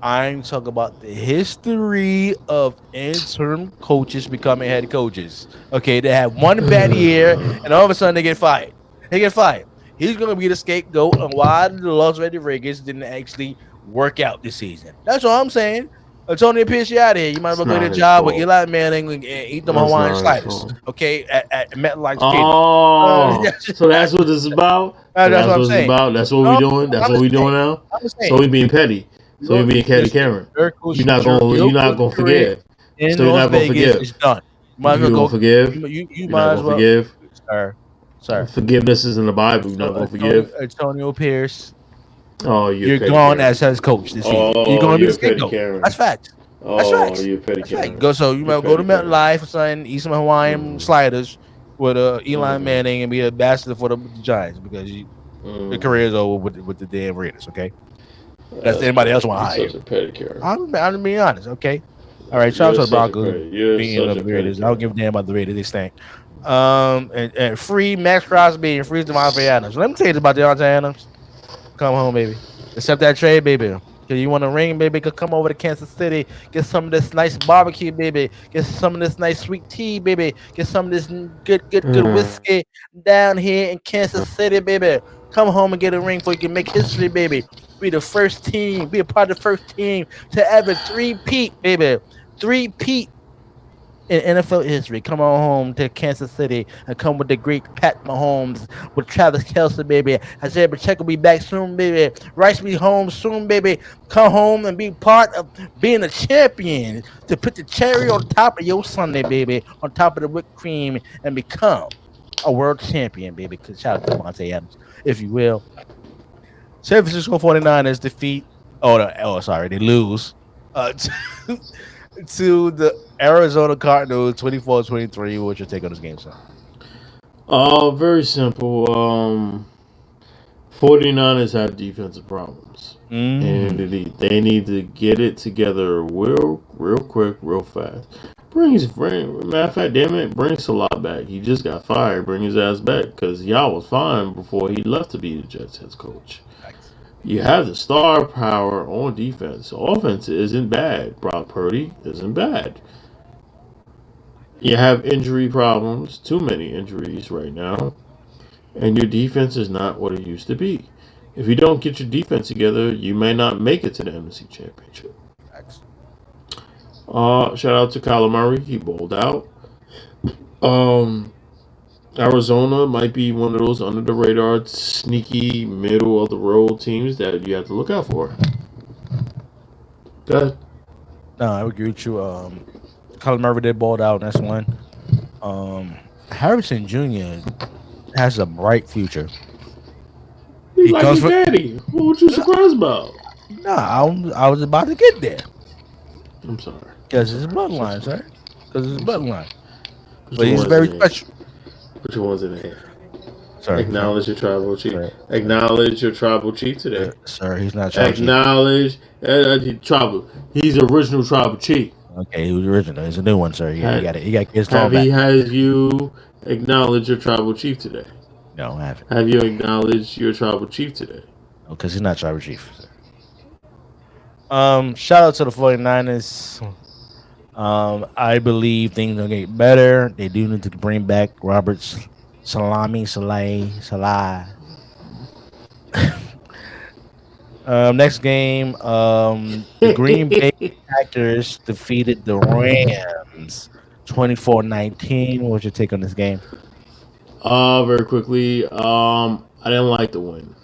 I'm talking about the history of interim coaches becoming head coaches. Okay, they have one bad year, and all of a sudden they get fired. He's going to be the scapegoat on why the Las Vegas Raiders didn't actually work out this season. That's all I'm saying. Antonio Pierce, you out of here. You might as well go to the job with Eli Manning and eat them Hawaiian sliders. Okay, at MetLife. So that's what this is about. That's what I'm saying. That's what we're doing. That's what we're doing now. So we being petty. So we being Caddy Cameron. You're not gonna forgive. So you're not gonna forgive. It's done. You might as well forgive. You might as well forgive. Sir. Forgiveness is in the Bible. You're not gonna forgive. Antonio Pierce. Oh, you're gone as head coach this season. You're going to be the scapegoat. That's facts. That's facts. You're petty Cameron. So you might go to MetLife or something, eat some Hawaiian sliders with Eli Manning and be an ambassador for the Giants because your career is over with the damn Raiders. Okay. That's anybody else want to hire. Such a petty character. I'm being honest, okay? All right, shout out to the Broncos being the Raiders. I don't give a damn about the Raiders. They stink. And free Max Crosby and free Devontae Adams. Let me tell you about Devontae Adams. Come home, baby. Accept that trade, baby. If you want a ring, baby, could come over to Kansas City. Get some of this nice barbecue, baby. Get some of this nice sweet tea, baby. Get some of this good whiskey down here in Kansas City, baby. Come home and get a ring so you can make history, baby. Be the first team. Be a part of the first team to ever three-peat, baby. Three-peat in NFL history. Come on home to Kansas City and come with the great Pat Mahomes, with Travis Kelce, baby. Isaiah Pacheco will be back soon, baby. Rice will be home soon, baby. Come home and be part of being a champion to put the cherry on top of your sundae, baby, on top of the whipped cream and become a world champion, baby. Shout out to Devontae Adams, if you will. San Francisco 49ers defeat. They lose to the Arizona Cardinals 24-23. What's your take on this game, sir? Very simple. 49ers have defensive problems. And they need to get it together real quick, real fast. Matter of fact, damn it, bring Salah back. He just got fired. Bring his ass back because y'all was fine before he left to be the Jets head coach. You have the star power on defense. Offense isn't bad. Brock Purdy isn't bad. You have injury problems. Too many injuries right now. And your defense is not what it used to be. If you don't get your defense together, you may not make it to the NFC Championship. Shout out to Kyler Murray. He bowled out. Arizona might be one of those under the radar, sneaky, middle of the road teams that you have to look out for. Go ahead. No, I would agree with you. Kyler Murray did balled out. That's one. Harrison Jr. has a bright future. He's like his daddy. What were you surprised about? Nah, I was about to get there. I'm sorry. Because it's bloodline, sir. Because it's bloodline. But he's very special. Put your ones in the air. Acknowledge your tribal chief. Acknowledge your tribal chief today. Sir, he's not tribal chief. Acknowledge tribal. He's the original tribal chief. Okay, he was original. He's a new one, sir. Yeah, he got his Have back. has you acknowledged your tribal chief today? No, I haven't. Have you acknowledged your tribal chief today? No, because he's not tribal chief. Sir. Shout out to the 49ers. I believe things will get better. They do need to bring back Robert's Salah. Next game, the Green Bay Packers defeated the Rams 24-19. What's your take on this game? Very quickly, I didn't like the win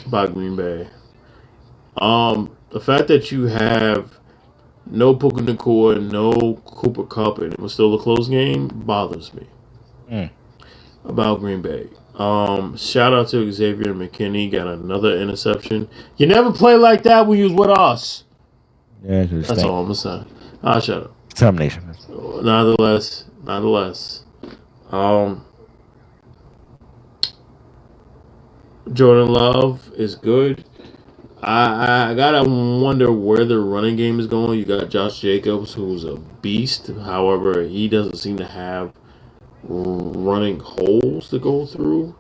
by Green Bay. The fact that you have no Puka Nacua, no Cooper Kupp, and it was still a close game bothers me about Green Bay. Shout out to Xavier McKinney, got another interception. You never play like that when you was with us. Yeah, that's all I'm gonna say. I'll shut up. Determination. Nonetheless, Jordan Love is good. I gotta wonder where the running game is going. You got Josh Jacobs, who's a beast. However, he doesn't seem to have running holes to go through.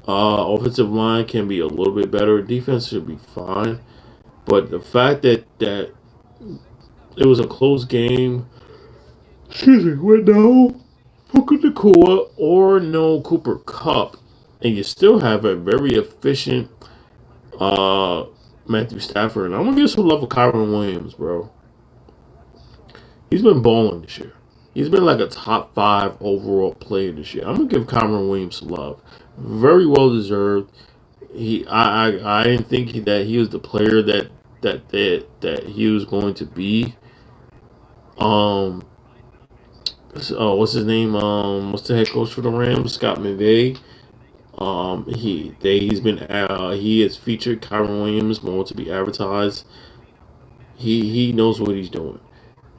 Offensive line can be a little bit better. Defense should be fine. But the fact that it was a close game, with no Puka Nacua or no Cooper Kupp, and you still have a very efficient Matthew Stafford. And I'm going to give some love to Kyron Williams, bro. He's been balling this year. He's been like a top 5 overall player this year. I'm going to give Kyron Williams some love. Very well deserved. I didn't think that he was the player that he was going to be. What's his name? What's the head coach for the Rams? Scott McVay. He has featured Kyron Williams more to be advertised. He knows what he's doing.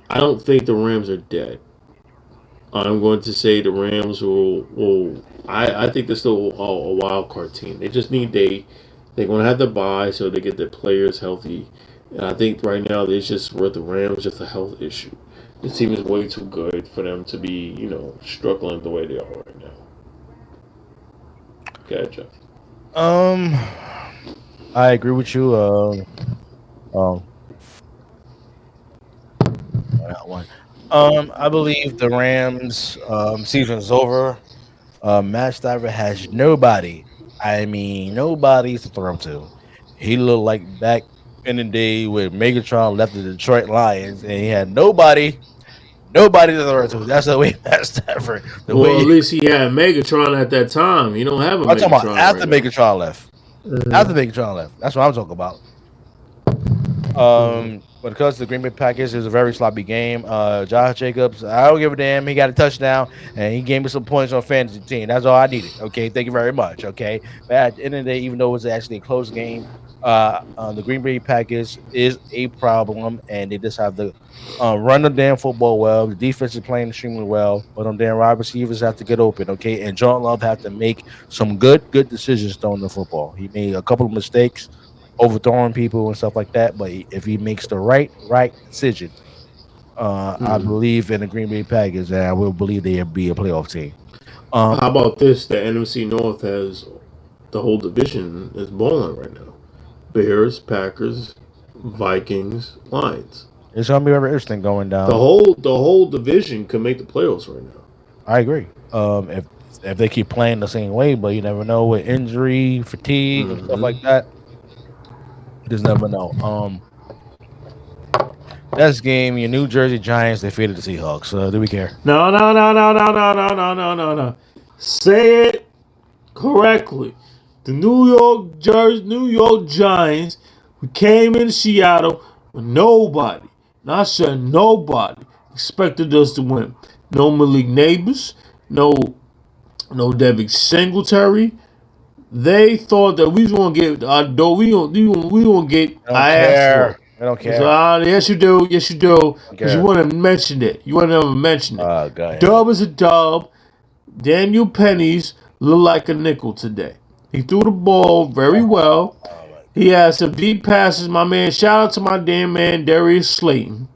I don't think the Rams are dead. I'm going to say the Rams will. I think they're still a wild card team. They just need they're going to have to buy so they get their players healthy. And I think right now it's just with the Rams just a health issue. This team is way too good for them to be struggling the way they are right now. Okay, Jeff. I agree with you. I believe the Rams season is over. Matt Stafford has nobody. I mean, nobody to throw to. He looked like back in the day when Megatron left the Detroit Lions, and he had nobody to throw to. That's the way Matt Stafford. At least he had Megatron at that time. You don't have a Megatron. I'm talking about after Megatron left. After Megatron left. That's what I'm talking about. But because the Green Bay Packers is a very sloppy game, Josh Jacobs, I don't give a damn. He got a touchdown, and he gave me some points on fantasy team. That's all I needed. Okay, thank you very much. Okay, but at the end of the day, even though it was actually a close game, the Green Bay Packers is a problem, and they just have to run the damn football well. The defense is playing extremely well, but them damn wide receivers have to get open. Okay, and Jordan Love have to make some good decisions throwing the football. He made a couple of mistakes, overthrowing people and stuff like that. But if he makes the right decision, I believe in the Green Bay Packers, and I will believe they'll be a playoff team. How about this? The NFC North has the whole division is balling right now. Bears, Packers, Vikings, Lions. It's gonna be very interesting going down. The whole division can make the playoffs right now. I agree. If they keep playing the same way, but you never know with injury, fatigue, and stuff like that. Just never know. Next game, your New Jersey Giants defeated the Seahawks. Do we care? No. Say it correctly. The New York Giants, we came into Seattle with nobody. And I said nobody expected us to win. No Malik Neighbors, no Devin Singletary. They thought that we was gonna get our dough. We gonna get our ass. I don't care. So, yes, you do. Because you want to mention it. You want to never mention it. Go ahead. Dub is a dub. Daniel Penny's looked like a nickel today. He threw the ball very well. He had some deep passes, my man. Shout out to my damn man, Darius Slayton.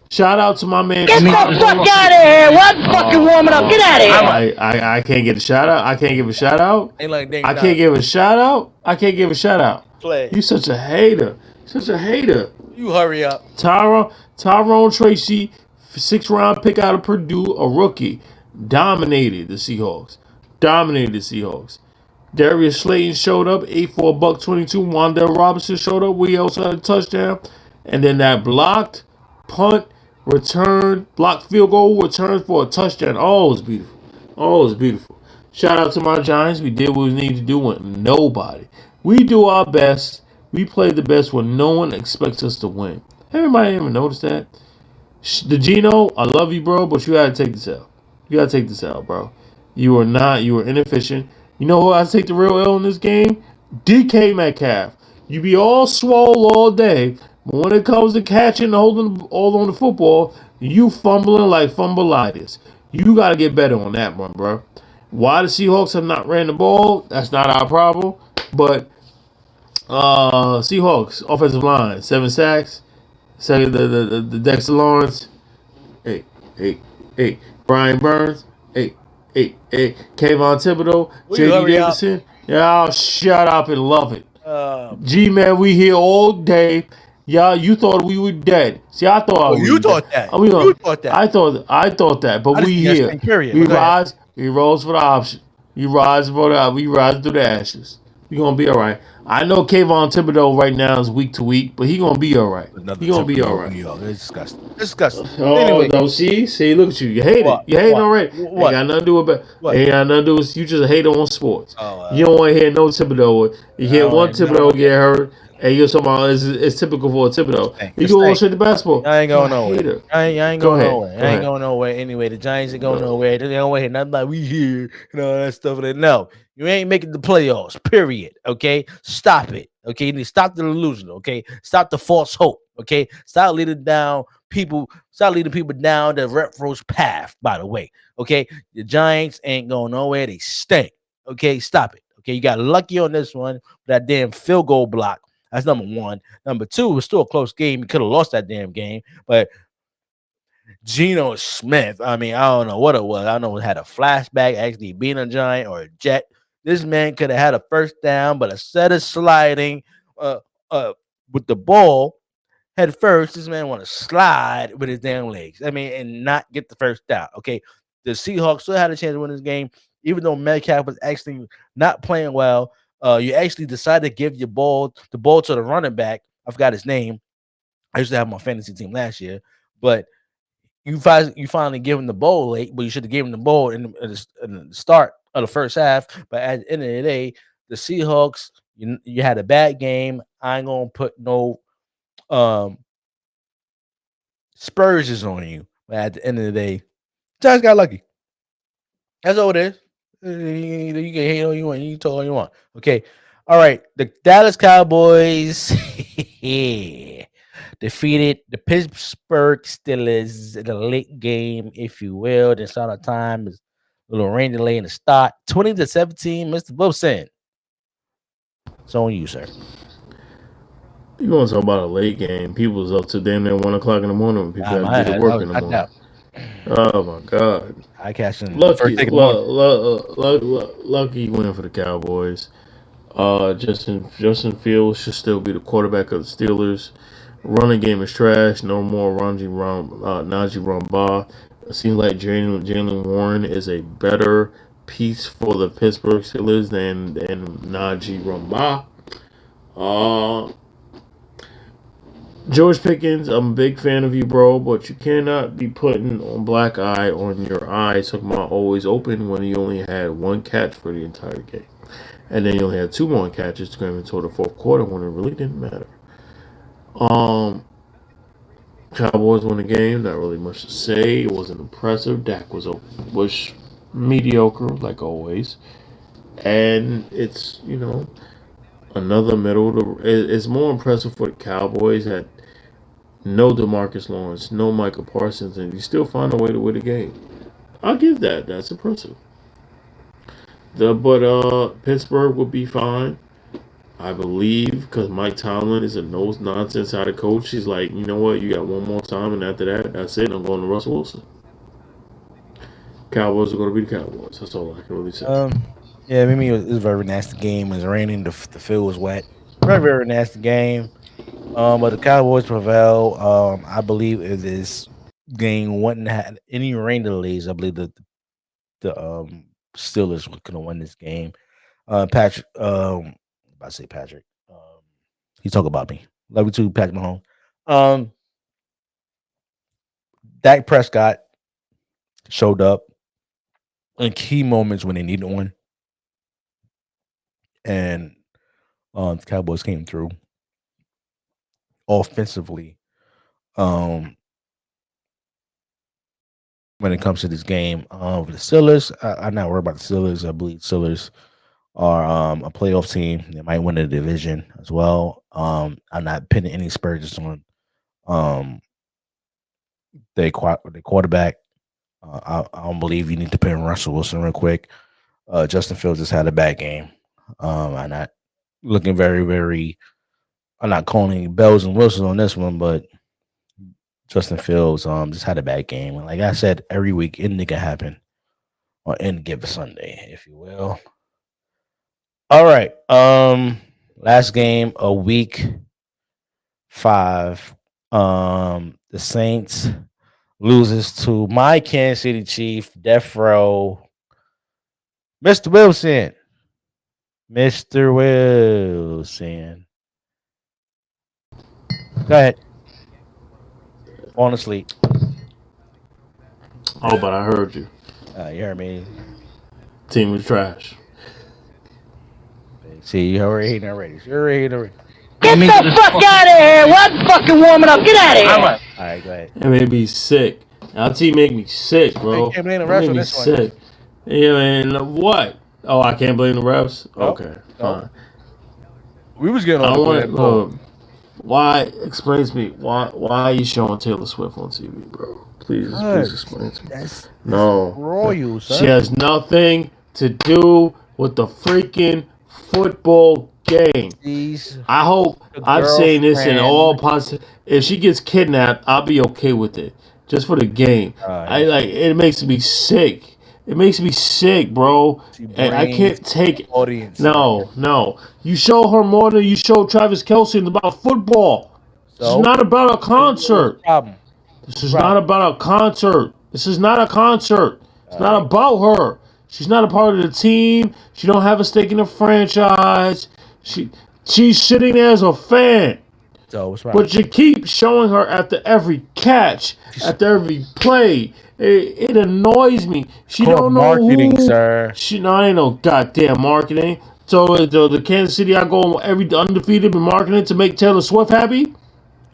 Shout out to my man. Get the fuck out of here! What fucking warming up? Get out of here! I can't get a shout out. I can't give a shout out. I can't give a shout out. I can't give a shout out. Play. You such a hater. Such a hater. You hurry up. Tyrone Tracy, 6th round pick out of Purdue, a rookie, dominated the Seahawks. Darius Slayton showed up, 8 for $122. Wan'Dale Robinson showed up. We also had a touchdown. And then that blocked punt, return, blocked field goal, return for a touchdown. Oh, it was beautiful. Oh, it was beautiful. Shout out to my Giants. We did what we needed to do with nobody. We do our best. We play the best when no one expects us to win. Everybody ever notice that? The Gino, I love you, bro, but you gotta take this out. You gotta take this out, bro. You were inefficient. You know who I take the real L in this game? DK Metcalf. You be all swole all day, but when it comes to catching and holding all on the football, you fumbling like fumbleitis. You gotta get better on that one, bro. Why the Seahawks have not ran the ball, that's not our problem. But Seahawks offensive line, 7 sacks. Second, the Dexter Lawrence. Hey. Brian Burns. Hey. Kayvon Thibodeau. J.D. Davidson. Y'all shut up and love it. G-Man, we here all day. Y'all, you thought we were dead. See, I thought you thought that. You thought that. I thought that. But we here. We rise. We rose for the option. We rise through the ashes. We gonna be all right. I know Kayvon Thibodeau right now is week to week, but he gonna be all right. He gonna be all right. It's disgusting. Oh, anyway. No, see, look at you. You hate it. You hate it already. Ain't got nothing to do with it. Ain't got nothing to do with you. Just a hater on sports. You don't want to hear no Thibodeau. You hear one Thibodeau get hurt, and you're talking about it's typical for a Thibodeau. You go on straight to basketball. I ain't going nowhere. I ain't going nowhere. I ain't going nowhere anyway. The Giants ain't going nowhere. They don't hear nothing like we here and all that stuff. No. You ain't making the playoffs, period, okay? Stop it, okay? You need to stop the illusion, okay? Stop the false hope, okay? Stop leading people down the retro's path, by the way, okay? The Giants ain't going nowhere. They stink, okay? Stop it, okay? You got lucky on this one, that damn field goal block. That's number one. Number two, it was still a close game. You could have lost that damn game, but Geno Smith, I mean, I don't know what it was. I don't know if it had a flashback, actually being a Giant or a Jet. This man could have had a first down, but instead of sliding with the ball head first, this man want to slide with his damn legs. I mean, and not get the first down. Okay, the Seahawks still had a chance to win this game, even though Metcalf was actually not playing well. You actually decided to give the ball to the running back. I forgot his name. I used to have my fantasy team last year, but you finally give him the ball late, but you should have given him the ball in the start of the first half. But at the end of the day, the Seahawks, you had a bad game. I ain't gonna put no Spurs on you. But at the end of the day, Giants got lucky. That's all it is. You can hate all you want. You can talk all you want. Okay. All right. The Dallas Cowboys defeated the Pittsburgh Steelers in a late game, if you will. Then start time is a little rain delay in the start. 20-17, Mr. Wilson. It's on you, sir. You want to talk about a late game? People was up to damn near 1 o'clock in the morning when people had to do work in the morning. Oh my God! I cashed in. Lucky win for the Cowboys. Justin Fields should still be the quarterback of the Steelers. Running game is trash. No more Najee Rumbaugh. It seems like Jalen Warren is a better piece for the Pittsburgh Steelers than Najee Rumbaugh. George Pickens, I'm a big fan of you, bro, but you cannot be putting on black eye on your eye, talking about always open when you only had one catch for the entire game. And then you only had 2 more catches to go into the fourth quarter when it really didn't matter. Cowboys won the game, not really much to say. It wasn't impressive. Dak was mediocre, like always. And it's, another middle. It's more impressive for the Cowboys that no DeMarcus Lawrence, no Michael Parsons, and you still find a way to win the game. I'll give that. That's impressive. But Pittsburgh will be fine, I believe, because Mike Tomlin is a no nonsense out of coach. He's like, you know what, you got one more time, and after that, that's it. I'm going to Russell Wilson. Cowboys are going to be the Cowboys. That's all I can really say. Yeah, I mean, it was a very nasty game. It was raining. The field was wet. Very, very nasty game. But the Cowboys prevail. I believe if this game wouldn't have any rain delays, I believe the Steelers could have won this game. Patrick, I say Patrick. He talk about me. Love you too, Patrick Mahomes. Um, Dak Prescott showed up in key moments when they needed one, and the Cowboys came through offensively. Um, when it comes to this game, the Steelers, I'm not worried about the Steelers. I believe Steelers are a playoff team. They might win the division as well. I'm not pinning any Spurs on um their quarterback. I don't believe you need to pin Russell Wilson real quick. Justin Fields just had a bad game. I'm not looking very, very. I'm not calling bells and whistles on this one, but Justin Fields just had a bad game. And like I said, every week anything can happen on any given Sunday, if you will. All right. Last game of week 5. The Saints loses to my Kansas City Chief, Death Row, Mr. Wilson. Mr. Wilson. Go ahead. Falling asleep. Oh, but I heard you. You heard me. Team was trash. See, you already hating already. You already hating already. Get the fuck out of here! What fucking warming up? Get out of here! All right, go ahead. It made me sick. Our team make me sick, bro. You can't blame the It refs made on me this one. sick. Yeah, and what? Oh, I can't blame the refs? Nope. Okay, Nope. fine. We was getting I on want the to. Why? Explain to me. Why are you showing Taylor Swift on TV, bro? Please explain to me. That's No. royal, sir. She has nothing to do with the freaking football game. I hope I'm saying this in all possible. If she gets kidnapped, I'll be okay with it. Just for the game. It makes me sick. It makes me sick, bro. And I can't take it. Audience. No. You show her more than you show Travis Kelce about football. This is not about a concert. This is not about a concert. This is not a concert. It's not about her. She's not a part of the team. She don't have a stake in the franchise. She's sitting there as a fan. So what's wrong? But you keep showing her after every catch, after every play. It annoys me. She don't know marketing, sir. She ain't no goddamn marketing. So the Kansas City, I go every undefeated in marketing to make Taylor Swift happy.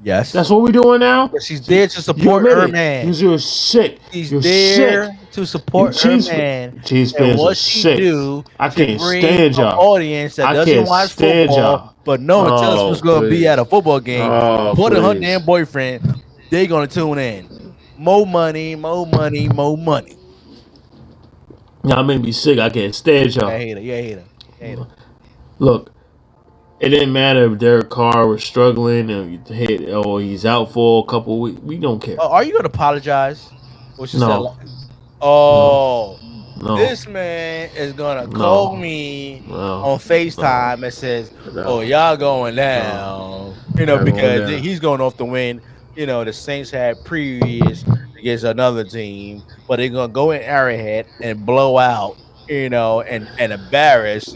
Yes, that's what we're doing now. But she's there to support her man. Because you're sick. She's you're there sick. to support her man. Chiefs fans what are she sick. do? I can't bring stand y'all. Audience that doesn't watch football, but knowing Taylor Swift's going to be at a football game, putting her damn boyfriend, they going to tune in. More money, more money, more money. Y'all make me sick. I can't stand y'all. I hate her. Yeah, I hate her. Look, it didn't matter if Derek Carr was struggling or he's out for a couple weeks. We don't care. Are you going to apologize? No. No. This man is going to call me on FaceTime and says, y'all going down. Because he's going off the win. The Saints had previous against another team, but they're going to go in Arrowhead and blow out, and embarrass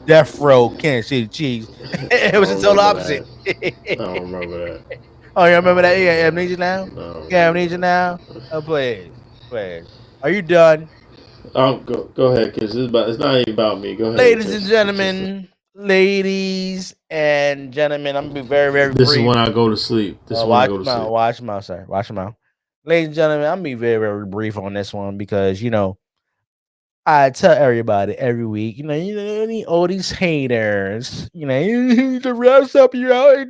Death Row Kansas City Chiefs. It was the total opposite. I don't remember that. Oh, you remember that? Yeah, amnesia now? No. Yeah, amnesia now? Oh, please. Are you done? Go ahead, because it's not even about me. Go ahead. Ladies and gentlemen, I'm going to be very, very brief. This is when I go to sleep. Watch your mouth, sir. Watch your mouth. Ladies and gentlemen, I'm going to be very, very brief on this one because, I tell everybody every week, all these haters, the refs help you out.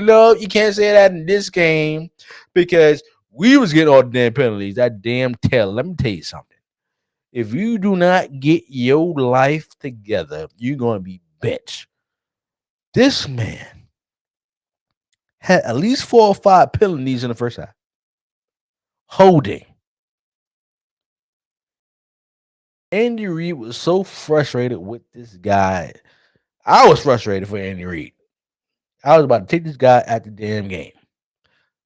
No, you can't say that in this game because we was getting all the damn penalties. That damn Taylor. Let me tell you something. If you do not get your life together, you're gonna be bitch. This man had at least 4 or 5 penalties in the first half. Holding. Andy Reid was so frustrated with this guy. I was frustrated for Andy Reid. I was about to take this guy at the damn game.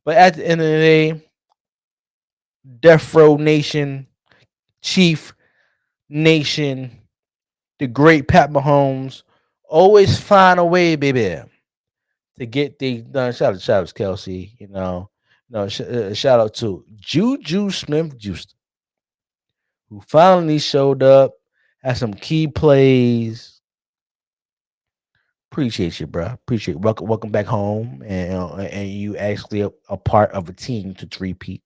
But at the end of the day, Death Row Nation, Chief Nation, the great Pat Mahomes, always find a way, baby, to get things done. Shout out to Travis Kelsey, shout out to Juju Smith-Schuster, who finally showed up, had some key plays. Appreciate you, bro. Appreciate it. Welcome back home, and you actually a part of a team to repeat.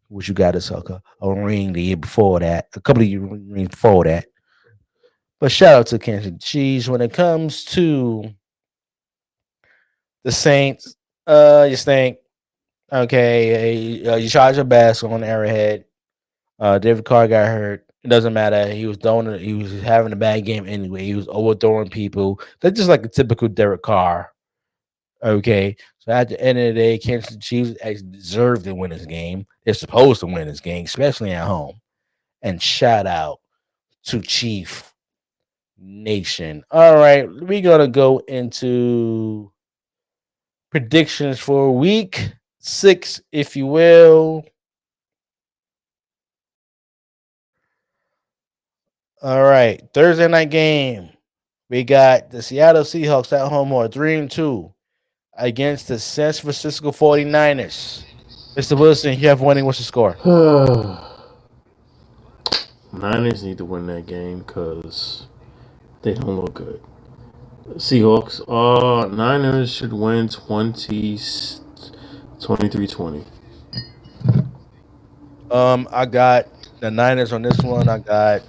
Which you got us a ring the year before that, a couple of rings before that. But shout out to Kansas Chiefs when it comes to the Saints. You think okay? You tried your best on Arrowhead. David Carr got hurt. It doesn't matter. He was throwing. He was having a bad game anyway. He was overthrowing people. That's just like a typical Derek Carr. Okay, so at the end of the day, Kansas City Chiefs actually deserve to win this game. They're supposed to win this game, especially at home. And shout out to Chief Nation. All right, we're gonna go into predictions for week 6, if you will. All right, Thursday night game. We got the Seattle Seahawks at home or 3-2 against the San Francisco 49ers. Mr. Wilson, you have winning. What's the score? Niners need to win that game because they don't look good. Seahawks, Niners should win 23-20. I got the Niners on this one. I got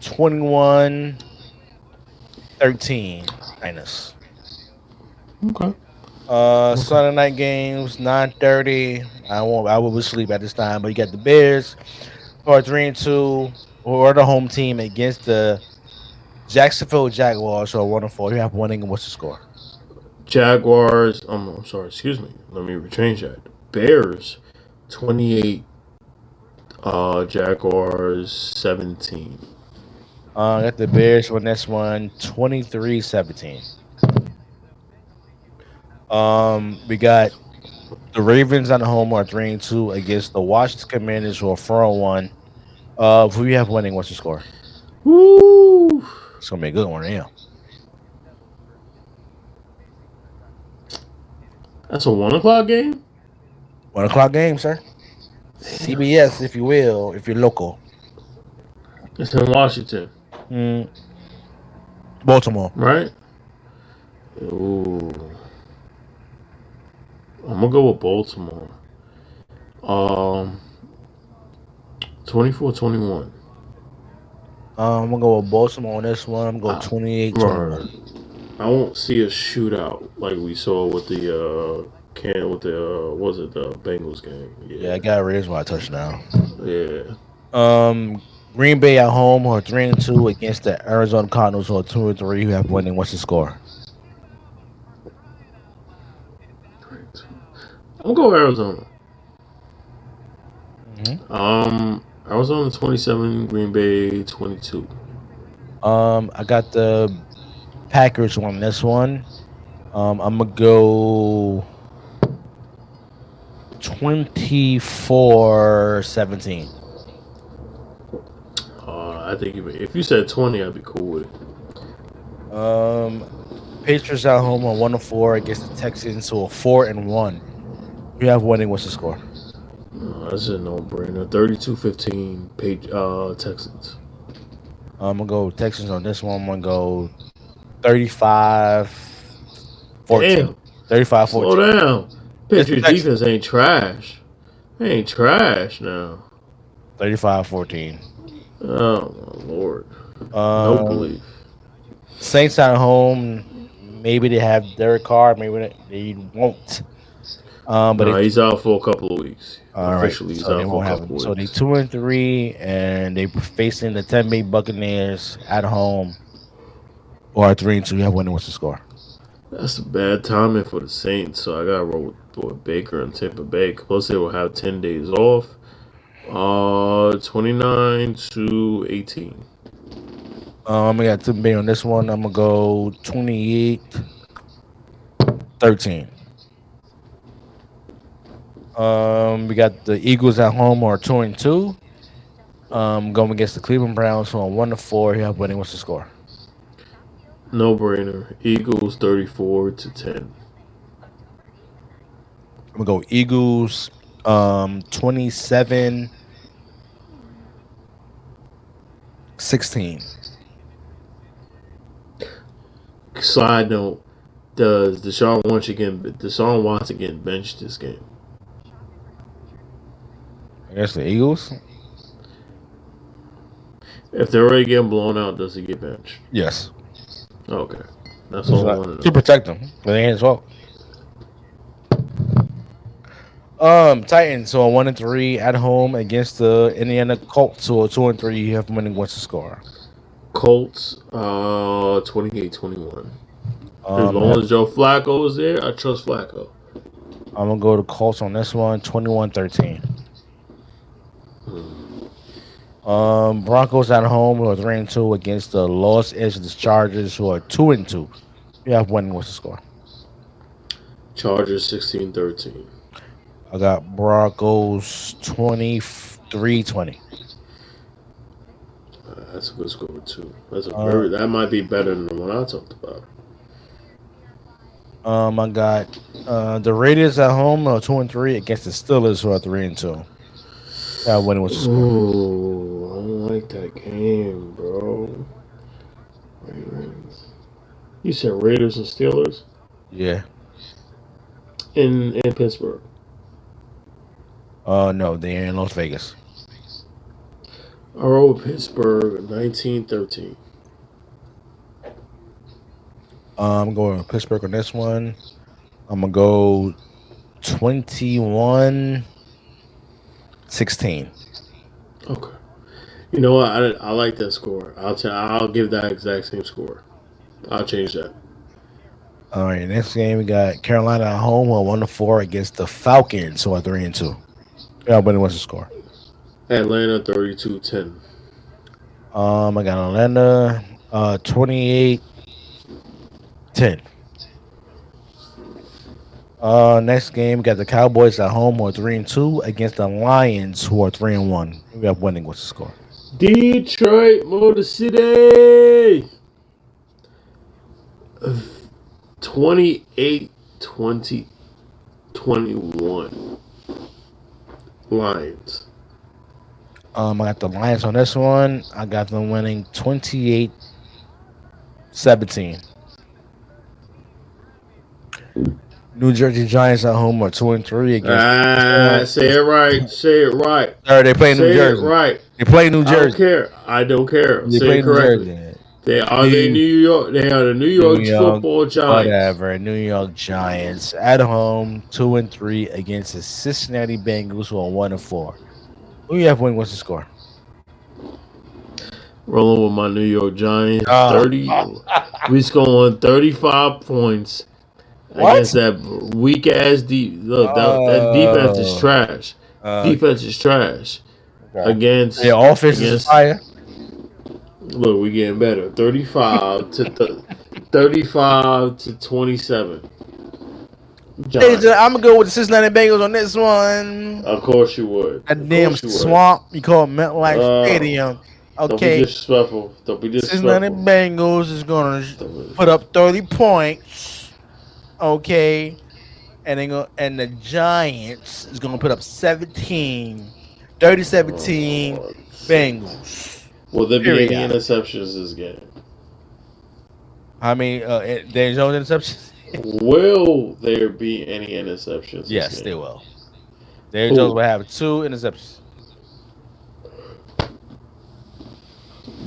21-13 Niners. Okay. Sunday night games, 9:30. I will sleep at this time, but you got the Bears who are 3-2, or the home team against the Jacksonville Jaguars who are 1-4. You have winning, and what's the score? Jaguars. I'm sorry. Excuse me. Let me change that. Bears, 28. Jaguars, 17. Got the Bears win this one, 23-17. We got the Ravens on the home are 3-2 against the Washington Commanders who are 4-1. Who you have winning? What's the score? Woo! It's gonna be a good one, yeah. That's a 1:00 game. 1:00 game, sir. CBS, if you will, if you're local. It's in Washington. Baltimore. Right? Ooh. I'm gonna go with Baltimore. 24-21. I'm gonna go with Baltimore on this one. I'm gonna go 28-21. I won't see a shootout like we saw with the Bengals game. Yeah, I got Raiders by a touchdown. Yeah. Green Bay at home are 3-2 against the Arizona Cardinals who are 2-3. Who have winning? What's the score? I'm gonna go Arizona. Arizona 27, Green Bay 22. I got the Packers on this one. I'm gonna go 24-17. I think if you said 20, I'd be cool with it. Patriots at home are 1-4 against the Texans who are 4-1. You have winning. What's the score? That's a no-brainer. 32-15 Texans. I'm gonna go Texans on this one. I'm gonna go 35-14. 35-14. Slow down. Patriots defense ain't trash. They ain't trash now. 35-14. Oh my lord. No belief. Saints at home. Maybe they have Derek Carr. Maybe they won't. But No, he's out for a couple of weeks. all right, Officially, he's so they out for won't a have couple him. of So they weeks. 2-3, and they facing the Tampa Bay Buccaneers at home, or 3-2. You have winning. What's the score? That's a bad timing for the Saints, so I gotta roll with Baker and Tampa Bay. Plus, they will have 10 days off. 29-18. I got Tampa Bay on this one. I'm gonna go 28-13. We got the Eagles at home, or 2-2. Going against the Cleveland Browns, who are 1-4. You have winning. What's the score? No brainer. Eagles 34-10. I'm gonna go Eagles. 27-16. Side note: does Deshaun Watson get benched this game? I guess the Eagles. If they're already getting blown out, does he get benched? Yes, Okay, that's all I want to to know. protect them. But they ain't his fault. Titans, so 1-3 at home against the Indiana Colts, so 2-3. You have winning. What's the score? Colts, 28-21. As Um, long as Joe Flacco is there, I trust Flacco. I'm gonna go to Colts on this one, 21-13. Broncos at home, who are 3-2 against the Los Angeles Chargers, who are 2-2. You have winning. What's the score? Chargers 16-13. I got Broncos 23-20. That's a good score too. Uh, That might be better than the one I talked about. I got the Raiders at home, 2-3 against the Steelers, who are 3-2. Yeah, winning. What's the score? Ooh, I don't like that game, bro. Raiders. You said Raiders and Steelers Yeah. in Pittsburgh. No, they're in Las Vegas. I roll with Pittsburgh 19-13. I'm going to Pittsburgh on this one. I'm gonna go 21-16. Okay. You know what? I like that score. I'll give that exact same score. I'll change that. All right, next game we got Carolina at home, 1-4 against the Falcons, who are 3-2. Yeah, but what's the score? Atlanta 32-10. I got Atlanta 28-10. Next game we got the Cowboys at home, who are 3-2 against the Lions, who are 3-1. We have winning. What's the score? Detroit Motor City 28-20-21. Lions. I got the Lions on this one. I got them winning 28-17. New Jersey Giants at home are 2-3 against. Say it right. Say it right. They play New Say it Jersey. right. They play New I don't Jersey. care. I don't care. They Say play it New correctly. Jersey. They are the New York. They are the New York Football Giants. Whatever. New York Giants at home 2-3 against the Cincinnati Bengals, who are 1-4. Who you have winning? What's the score? Rolling with my New York Giants. 30. We scoring 35 points against that weak ass look, that defense is trash. Defense is trash. Okay. Against their offense is fire. Look, we getting better. 35-27. I'm gonna go with the Cincinnati Bengals on this one. Of course you would. That damn swamp you call MetLife Stadium. Okay. Don't be disrespectful. Cincinnati Bengals is gonna put up 30 points. Okay. And the Giants is gonna put up 17. 30-17 Bengals. Will there be any interceptions this game? I mean, there's no interceptions. Will there be any interceptions? Yes, they will. Daniel Jones will have 2 interceptions.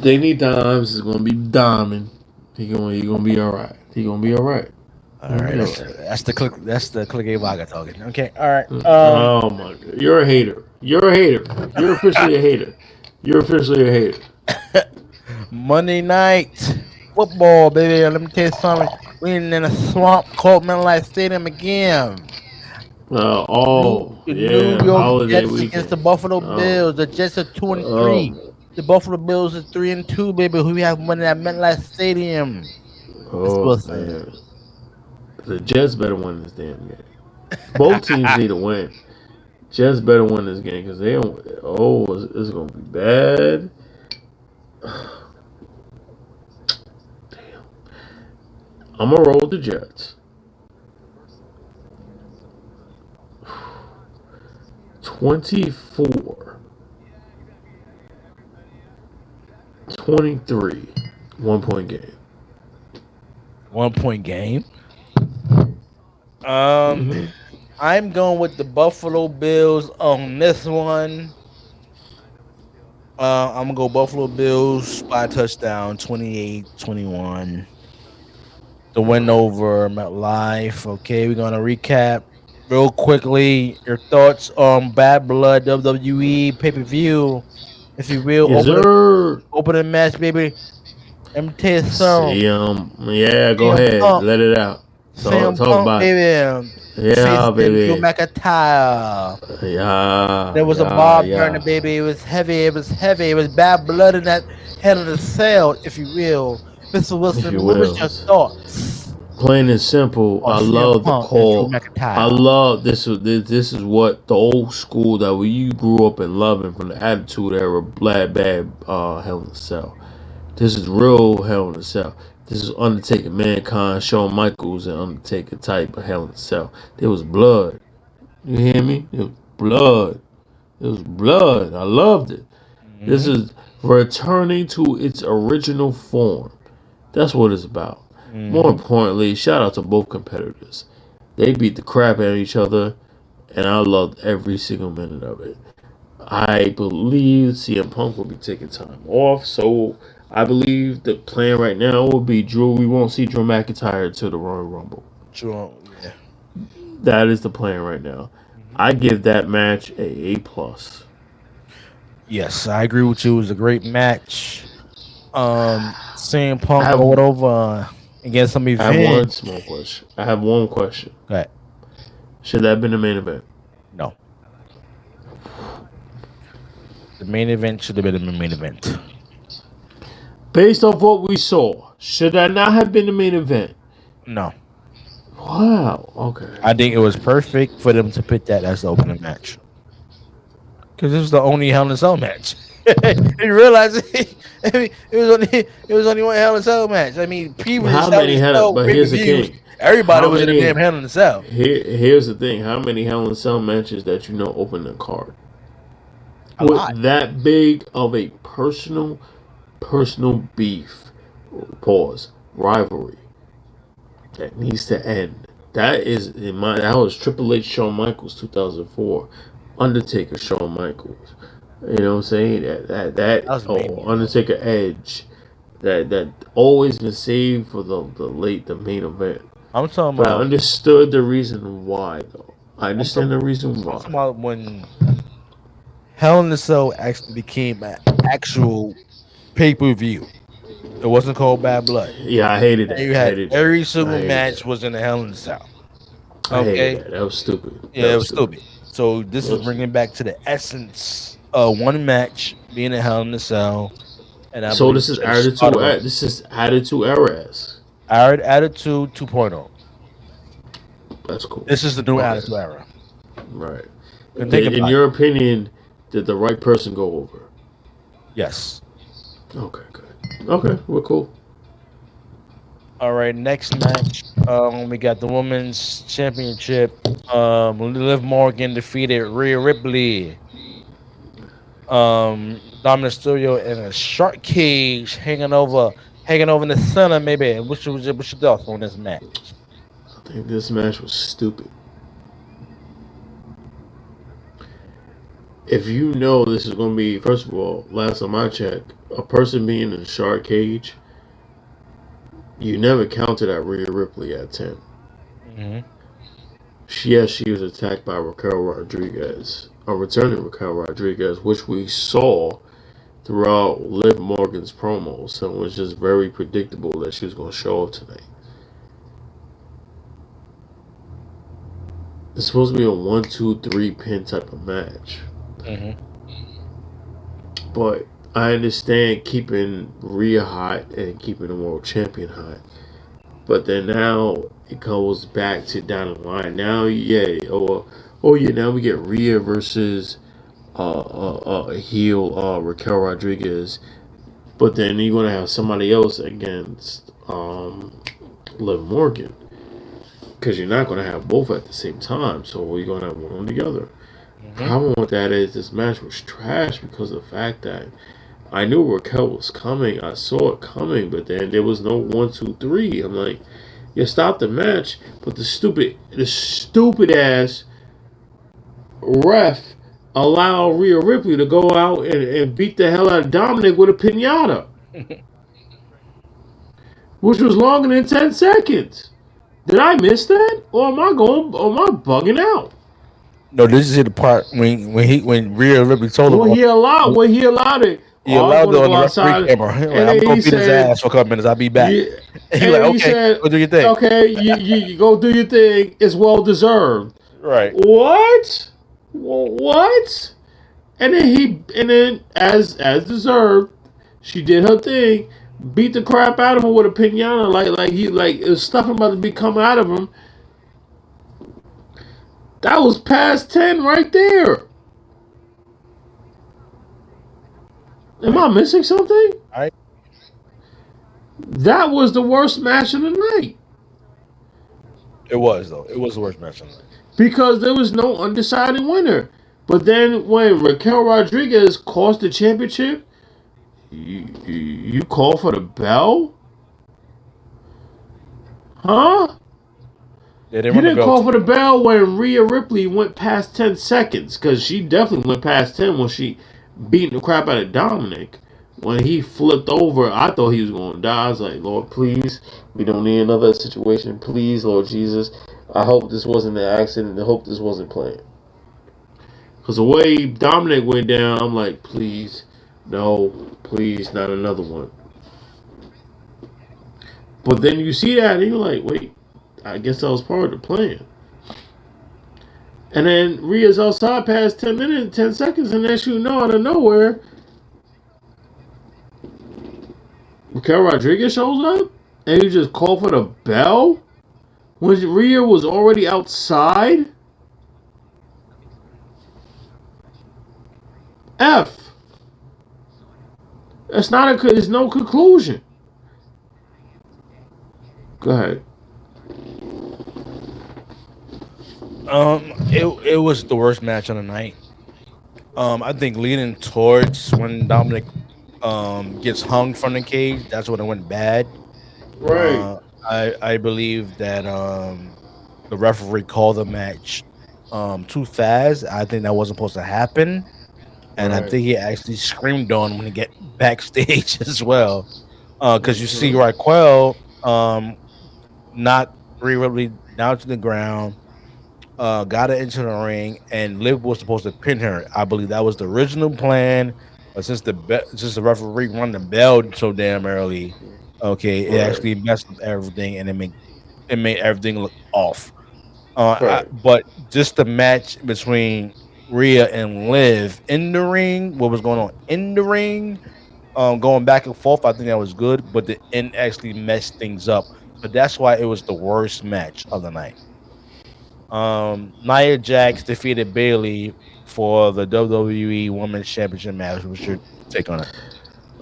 Danny Dimes is gonna be diamond. He gonna be all right. He gonna be all right. All right, that's the click. That's the click Vaga talking. Okay, all right. Oh my god, you're a hater. You're a hater. You're officially a hater. You're officially a hater. Monday night football, baby. Let me tell you something. We in a swamp called MetLife Stadium again. The New Yeah, York holiday Jets against the weekend. Buffalo Bills. The Jets are 2-3. The Buffalo Bills are 3-2, baby. Who we have winning at MetLife Stadium? It's Wilson. Man, the Jets better win this damn game. Both teams need to win. Jets better win this game because they don't. Oh, it's gonna be bad. Damn. I'm gonna roll with the Jets. 24. 23. 1 point game. 1 point game. I'm going with the Buffalo Bills on this one. I'm gonna go Buffalo Bills by touchdown, 28-21. The win over MetLife. Okay, we're gonna recap real quickly. Your thoughts on Bad Blood WWE pay-per-view, if you will. Yes, sir. Opening match, baby. Let me tell you something. Yeah, go ahead. Let it out. CM Talk Punk, about baby. it. Yeah, baby. Drew McIntyre. Yeah. There was a bar burner, baby. It was heavy. It was heavy. It was bad blood in that head of the cell, if you will. Mr. Wilson, what was your thoughts? Plain and simple, I love the call. I love this. This is what the old school that you grew up in loving from the Attitude Era, bad Hell in a Cell. This is real Hell in a Cell. This is Undertaker, Mankind, Shawn Michaels, and Undertaker type of Hell in a Cell. There was blood. You hear me? It was blood. It was blood. I loved it. Mm-hmm. This is returning to its original form. That's what it's about. Mm-hmm. More importantly, shout out to both competitors. They beat the crap out of each other, and I loved every single minute of it. I believe CM Punk will be taking time off, so I believe the plan right now will be Drew. We won't see Drew McIntyre to the Royal Rumble. Drew, yeah. That is the plan right now. Mm-hmm. I give that match a A+. Yes, I agree with you. It was a great match. CM Punk going over against some event. I have one small question. I have one question. Go ahead. Should that have been the main event? No. The main event should have been the main event. Based off what we saw, should that not have been the main event? No. Wow. Okay. I think it was perfect for them to put that as the opening match. Because this was the only Hell in a Cell match. You realize it? I mean, it was only one Hell in a Cell match. I mean, people. How many Hell? But here's the thing. Everybody was in a damn Hell in a Cell. Here's the thing. How many Hell in a Cell matches that you know open the card? With that big of a personal beef, rivalry that needs to end. That was Triple H, Shawn Michaels, 2004, Undertaker, Shawn Michaels. You know what I'm saying? That Undertaker Edge, that always been saved for the main event. I'm talking about. I understood the reason why, though. I understand the reason why. I'm talking about when Hell in a Cell actually became an actual pay-per-view. It wasn't called Bad Blood. Yeah, I hated that. You had every single match was in a Hell in a Cell. Okay, that was stupid. Yeah, it was stupid. So this is bringing back to the essence of one match being a Hell in a Cell. And so this is Attitude. This is Attitude Era. Attitude 2.0. That's cool. This is the new Attitude Era. Right. In your opinion, did the right person go over? Yes. Okay, good. Okay, we're cool. All right, next match. We got the Women's Championship. Liv Morgan defeated Rhea Ripley. Dominic Mysterio in a shark cage hanging over in the center. Maybe. What's your thoughts on this match? I think this match was stupid. If you know this is going to be, first of all, last time I checked, a person being in a shark cage, you never counted at Rhea Ripley at 10. Mm-hmm. She was attacked by Raquel Rodriguez, a returning Raquel Rodriguez, which we saw throughout Liv Morgan's promo. So it was just very predictable that she was going to show up tonight. It's supposed to be a 1-2-3 pin type of match. Mm-hmm. But I understand keeping Rhea hot and keeping the world champion hot. But then now it goes back to down the line. Now, now we get Rhea versus heel Raquel Rodriguez. But then you're gonna have somebody else against Liv Morgan, because you're not gonna have both at the same time. So you're gonna have one on together. Mm-hmm. Problem with that is this match was trash because of the fact that I knew Raquel was coming. I saw it coming, but then there was no 1-2-3. I'm like, you stopped the match, but the stupid ass ref allowed Rhea Ripley to go out and beat the hell out of Dominic with a pinata, which was longer than 10 seconds. Did I miss that, or am I bugging out? No, this is the part when Rhea Ripley told him He allowed it. he Oh, I'm allowed going it to on go the referee outside, camera. He like, and I'm then gonna he beat his said, ass for a couple minutes. I'll be back. yeah, And he and like, then he okay, said, go do your thing. okay, you go do your thing. It's well deserved. Right. What? What? And then as deserved, she did her thing, beat the crap out of him with a pinata, like it was stuff about to be coming out of him. That was past 10 right there. Am I missing something? Right. That was the worst match of the night. It was though. It was the worst match of the night. Because there was no undecided winner. But then when Raquel Rodriguez cost the championship, you call for the bell? Huh? Yeah, You didn't call for the bell when Rhea Ripley went past 10 seconds, because she definitely went past 10 when she beat the crap out of Dominic. When he flipped over, I thought he was going to die. I was like, Lord, please, we don't need another situation. Please, Lord Jesus. I hope this wasn't an accident. I hope this wasn't planned. Because the way Dominic went down, I'm like, please, no, please, not another one. But then you see that, and you're like, wait, I guess that was part of the plan. And then Rhea's outside past 10 seconds, and then you know, out of nowhere, Raquel Rodriguez shows up, and you just call for the bell when Rhea was already outside. F. That's not there's no conclusion. Go ahead. It was the worst match of the night. I think leading towards when Dominic gets hung from the cage, that's when it went bad. Right. I believe that the referee called the match too fast. I think that wasn't supposed to happen. And I think he actually screamed on him when he get backstage as well. Because you see Raquel knocked Rhea Ripley down to the ground, got her into the ring, and Liv was supposed to pin her. I believe that was the original plan. But since the referee run the bell so damn early, okay, it actually messed up everything, and it made everything look off. But just the match between Rhea and Liv in the ring, what was going on in the ring, going back and forth, I think that was good, but the end actually messed things up. So that's why it was the worst match of the night. Nia Jax defeated Bayley for the WWE Women's Championship match. What's your take on it?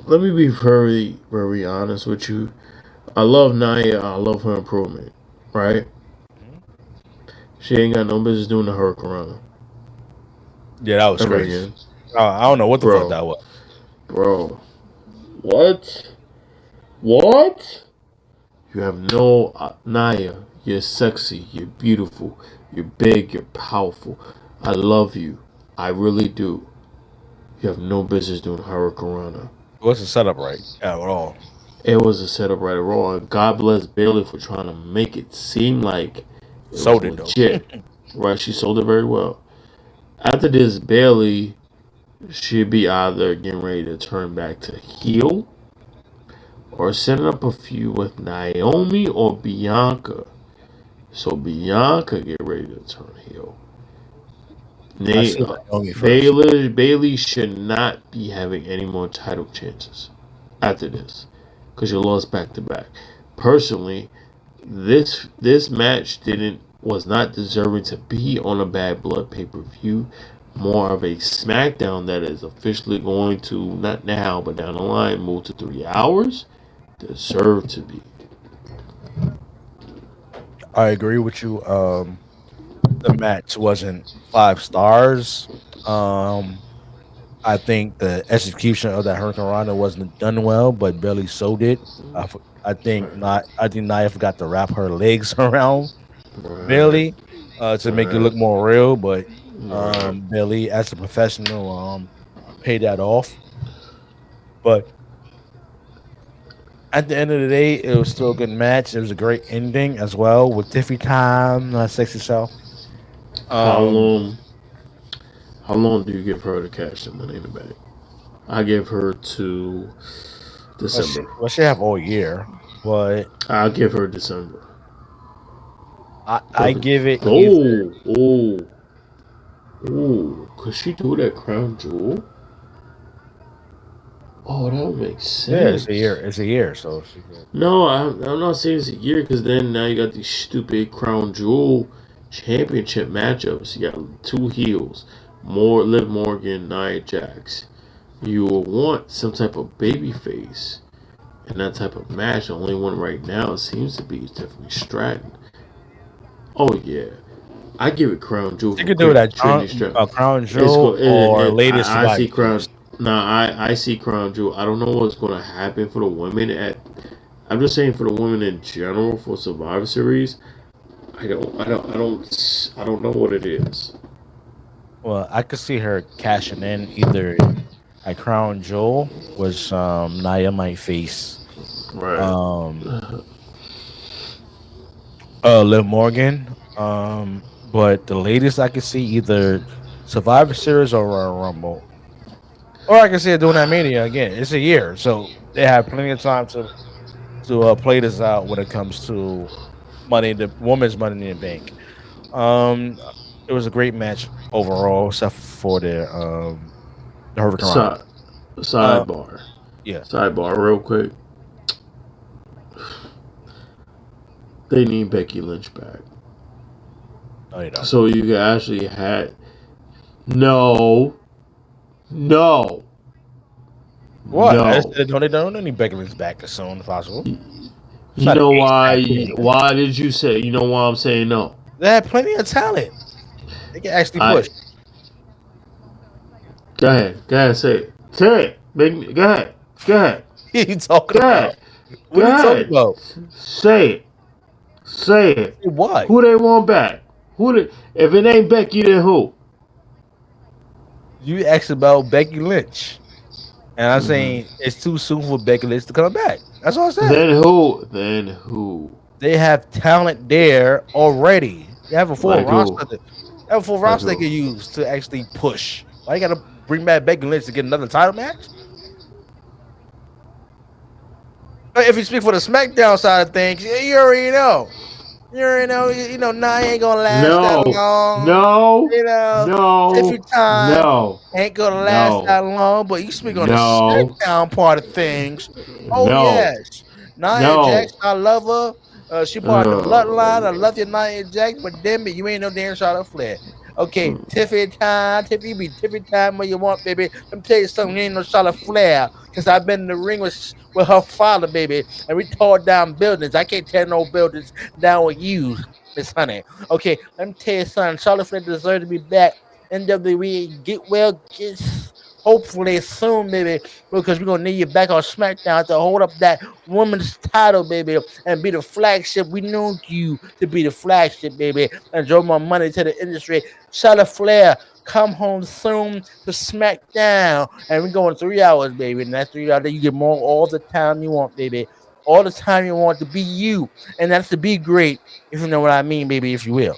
Let me be very, very honest with you. I love Nia. I love her improvement. Right? She ain't got no business doing the Hurricane. Yeah, that was crazy. I don't know what the fuck that was. Bro. What? What? You have no... Nia, you're sexy. You're beautiful. You're big. You're powerful. I love you. I really do. You have no business doing Hurricane. It wasn't set up right at all. It was a setup right at all. And God bless Bayley for trying to make it seem like It was Sold it though. legit. Right, she sold it very well. After this, Bailey should be either getting ready to turn back to heel or setting up a feud with Naomi or Bianca. So Bianca get ready to turn heel. I They, see Naomi first. Bailey should not be having any more title chances after this because you lost back to back. Personally, this match didn't was not deserving to be on a Bad Blood pay per view. More of a SmackDown that is officially going to not now but down the line move to 3 hours. Deserve to be. I agree with you. The match wasn't 5 stars. Um, I think the execution of that Hurricane Rana wasn't done well, but Bailey sold it. I think Right, not. I think Nia forgot to wrap her legs around right, Bailey to make it right, look more real. But right. Bailey, as a professional, paid that off. But at the end of the day, it was still a good match. It was a great ending as well with Tiffy Time, sexy self. How Um, long? How long do you give her to cash the money in the bank? I give her to December. well, she have all year, but I'll give her December. I Perfect. give it either. Oh. Could she do that crown jewel? Oh, that would make Yeah, it's a year. sense. It's a year, so she could. No, I'm not saying it's a year because then now you got these stupid crown jewel championship matchups. You got two heels, more Liv Morgan, Nia Jax. You will want some type of baby face in that type of match. The only one right now seems to be is definitely Stratton. Oh yeah, I give it crown jewel She for could do it quick at Trinity Stratton. Crown It's go. Jewel or latest I Survivor see crown. Series. Nah, I see crown jewel. I don't know what's going to happen for the women at. I'm just saying for the women in general for Survivor Series. I don't know what it is. Well, I could see her cashing in either at Crown Jewel, which Nia might face Right. um Liv Morgan. But the latest I could see either Survivor Series or Royal Rumble. Or I can see it doing that Mania again. It's a year, so they have plenty of time to play this out when it comes to the women's Money in the Bank. Um, it was a great match overall, except for the Hurricane Rana. Side, Uh, sidebar. yeah, Sidebar, real quick. They need Becky Lynch back, no, you don't. so you can actually had no, no, What? I just no. said they don't need Becky Lynch back as soon as possible. It's You not an know age why? tag thing. Why did you say? You know why I'm saying no? They have plenty of talent. They can actually I push. Go ahead. Go ahead. Say it. Say it. Make me. Go ahead. Go ahead. What are you talking Go about? ahead. What Go are you talking ahead. about? Say it. Say it. Say what? Who they want back? If it ain't Becky, then who? You asked about Becky Lynch, and I'm Hmm. saying it's too soon for Becky Lynch to come back. That's all I said. Then who? Then who? They have talent there already. They have a full Like who? roster. They have a full Like roster they who? can use to actually push. Why you got to bring back Becky Lynch to get another title match? But if you speak for the SmackDown side of things, you already know. You already know. Nah, ain't gonna last that No. long. No. You know, No. Tiffy time No. ain't gonna last No. that long. But you speak on the No. SmackDown part of things. Oh No. yes, Nia No. Jax, I love her. She part of the bloodline. I love you, Nia Jax. But damn it, you ain't no damn Charlotte Flair. Okay, Tiffy time, Tiffy, you be Tiffy time when you want, baby. Let me tell you something, you ain't no Charlotte Flair. Cause I've been in the ring with her father, baby, and we tore down buildings. I can't tear no buildings down with you, Miss Honey. Okay, let me tell you something. Charlotte Flair deserves to be back. NWE, get well, hopefully soon, baby, because we're gonna need you back on SmackDown to hold up that woman's title, baby, and be the flagship. We need you to be the flagship, baby, and draw more money to the industry. Charlotte Flair, come home soon to SmackDown, and we're going 3 hours, baby. And that 3 hours, you get more all the time you want, baby. all the time you want to be you, and that's to be great, if you know what I mean, baby, if you will.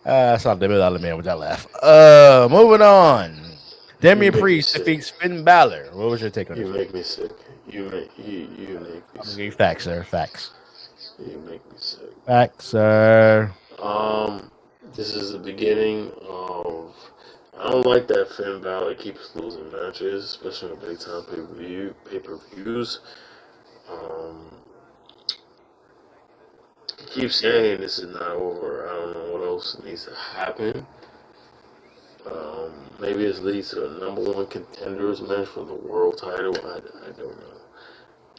I saw the middle man with that laugh. Moving on. You Damian make me Priest sick. defeats Finn Balor. What was your take on You this? make me sick. You make me I'm gonna give you sick. facts, sir. Facts. You make me sick. Facts, sir. Um, this is the beginning of. I don't like that Finn Balor keeps losing matches, especially in big time pay per views. Um, he keeps saying this is not over. I don't know what else needs to happen. Maybe this leads to the number one contenders match for the world title. I don't know.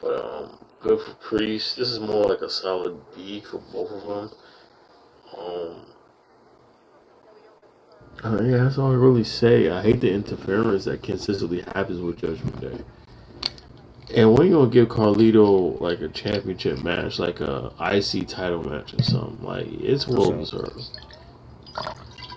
But good for Priest. This is more like a solid B for both of them. Yeah, that's all I really say. I hate the interference that consistently happens with Judgment Day. And when you gonna give Carlito like a championship match, like a IC title match or something, like it's well deserved.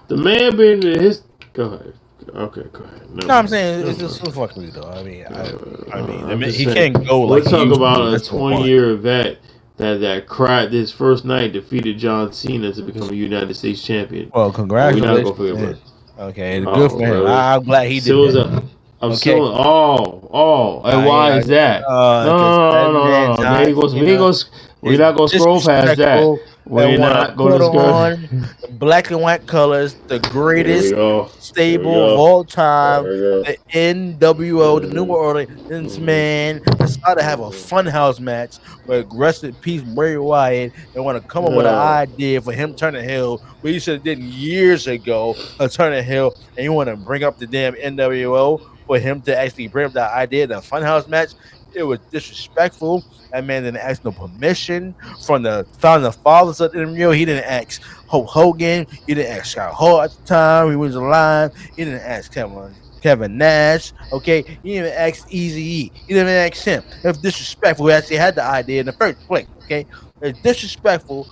The man been his. Go ahead. Okay, go ahead. No, I'm saying it's just so fucking though. I'm just He saying. can't go We're like he talking used to. about a That's the point. 20-year vet that cried this first night, defeated John Cena to become a United States champion. Well, congratulations. We're not gonna forget about it. Okay, it's good for him. Really? I'm glad he did Still that. I'm Okay. still. And why is that? No. We're not gonna scroll past that. We're not gonna put discuss. on the black and white colors, the Here we greatest go. stable of all time, There we go. the NWO, the New Orleans man, decided to have a funhouse match with rest in peace Bray Wyatt, and want to come up with an idea for him turning heel, what he should have did years ago, turning heel, and you want to bring up the damn NWO for him to actually bring up that idea, the funhouse match. It was disrespectful. That man didn't ask no permission from the founding fathers of the NWO. He didn't ask Hulk Hogan. He didn't ask Scott Hall at the time. He was alive. He didn't ask Kevin Nash. Okay, he didn't even ask Easy E. He didn't even ask him. It's disrespectful. He actually had the idea in the first place. Okay, it's disrespectful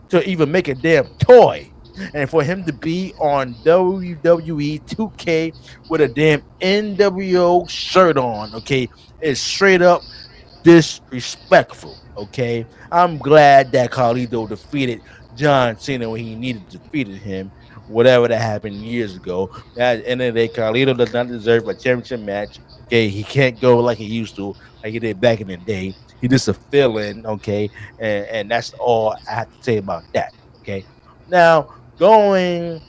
to even make a damn toy. And for him to be on WWE 2K with a damn NWO shirt on, okay, is straight up disrespectful. Okay, I'm glad that Carlito defeated John Cena when he needed to defeat him. Whatever that happened years ago. At the end of the day, Carlito does not deserve a championship match. Okay, he can't go like he used to, like he did back in the day. He just a fill-in. Okay, and that's all I have to say about that. Okay, now going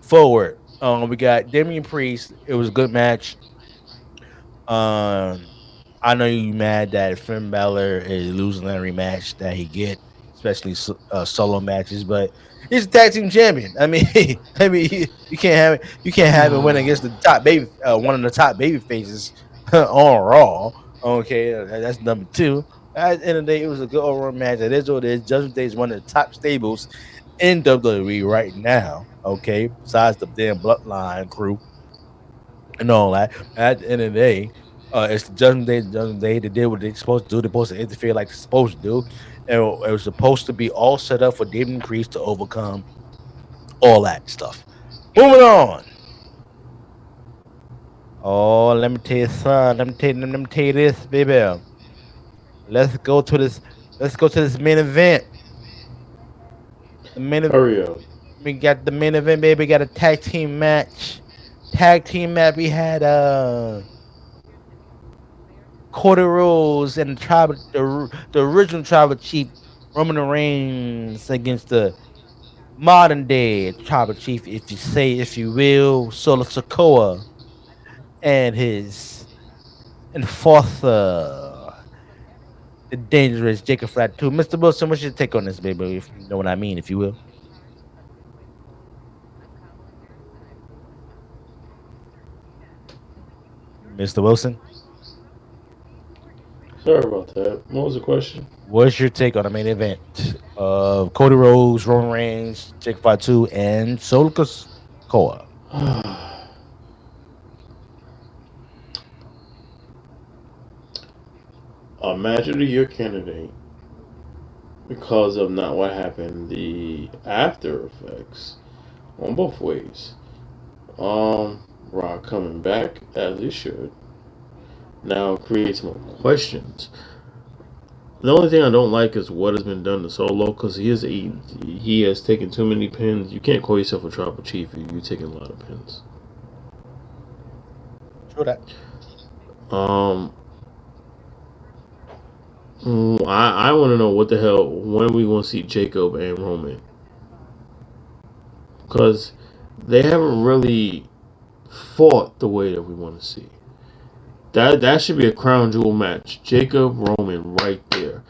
forward, we got Damian Priest. It was a good match. Um, I know you mad that Finn Balor is losing every match that he get, especially solo matches, but he's a tag team champion. I mean, you can't have him win against the top baby, one of the top baby faces on Raw. Okay, that's number two. At the end of the day, it was a good overall match. It is what it is. Judgment Day is one of the top stables in WWE right now. Okay, besides the damn Bloodline crew and all that. At the end of the day, it's the Judgment Day. The Judgment Day. They did what they're supposed to do. They're supposed to interfere like they're supposed to do, and it was supposed to be all set up for David Priest to overcome all that stuff. Moving on. Oh, let me tell you, son. Let me tell you this, baby. Let's go to this. Let's go to this main event. The main event. Hurry up. We got the main event, baby. We got a tag team match. Tag team match. We had Cody Rhodes and the original tribal chief Roman Reigns against the modern day tribal chief, if you will, Solo Sokoa and his enforcer, the dangerous Jacob Flat 2. Mr. Wilson, what's your take on this, baby? If you know what I mean, if you will. Mr. Wilson? Sorry about that. What was the question? What's your take on the main event of Cody Rhodes, Roman Reigns, Jacob Flat 2, and Solo Sokoa? A match of the year candidate because of not what happened, the after effects on both ways. Rock coming back as he should now creates more questions. The only thing I don't like is what has been done to Solo because he has taken too many pins. You can't call yourself a tribal chief if you're taking a lot of pins. True that. I want to know what the hell when we going to see Jacob and Roman because they haven't really fought the way that we want to see. That should be a crown jewel match. Jacob Roman right there.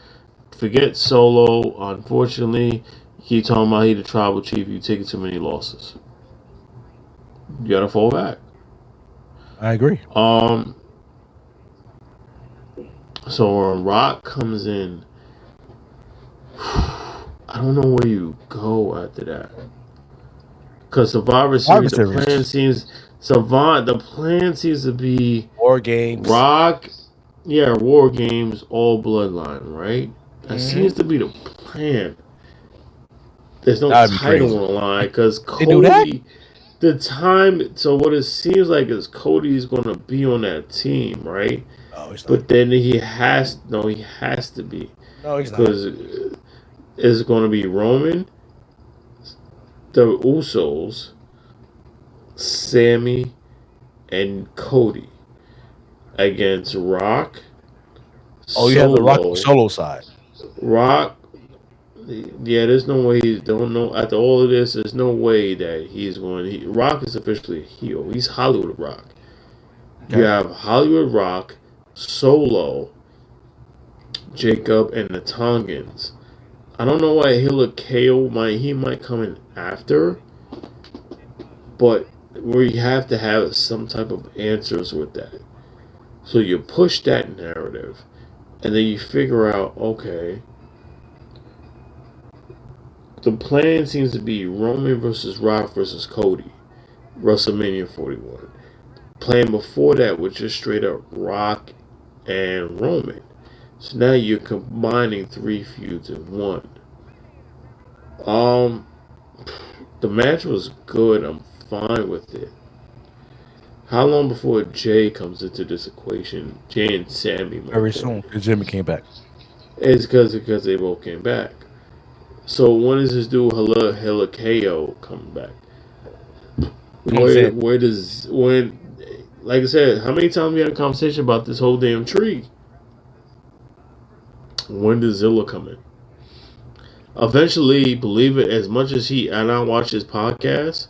Forget Solo. Unfortunately, you keep talking about he the tribal chief. You taking too many losses. You gotta fall back. I agree. So when Rock comes in, I don't know where you go after that. Because Survivor Series, the plan seems to be War Games. Rock, War Games, all Bloodline, right? That seems to be the plan. There's no title on the line because Cody. The time. So what it seems like is Cody's going to be on that team, right? No, he's not. But then he has to be. No, he's not. Because it's going to be Roman, the Usos, Sammy, and Cody against Rock. You have the Rock Solo side. Rock. Yeah, there's no way he don't know. After all of this, there's no way that he's going. Rock is officially a heel. He's Hollywood Rock. Okay. You have Hollywood Rock, Solo, Jacob, and the Tongans. I don't know why Hilla KO might come in after, but we have to have some type of answers with that. So you push that narrative, and then you figure out, okay, the plan seems to be Roman versus Rock versus Cody, WrestleMania 41. Plan before that was just straight up Rock and Roman. So now you're combining 3 feuds in one. The match was good. I'm fine with it. How long before Jay comes into this equation? Jay and Sammy. Very soon, because Jimmy came back. It's because they both came back. So when does this dude Hilla KO come back? Like I said, how many times we had a conversation about this whole damn tree? When does Zilla come in? Eventually, believe it, as much as and I watch his podcast,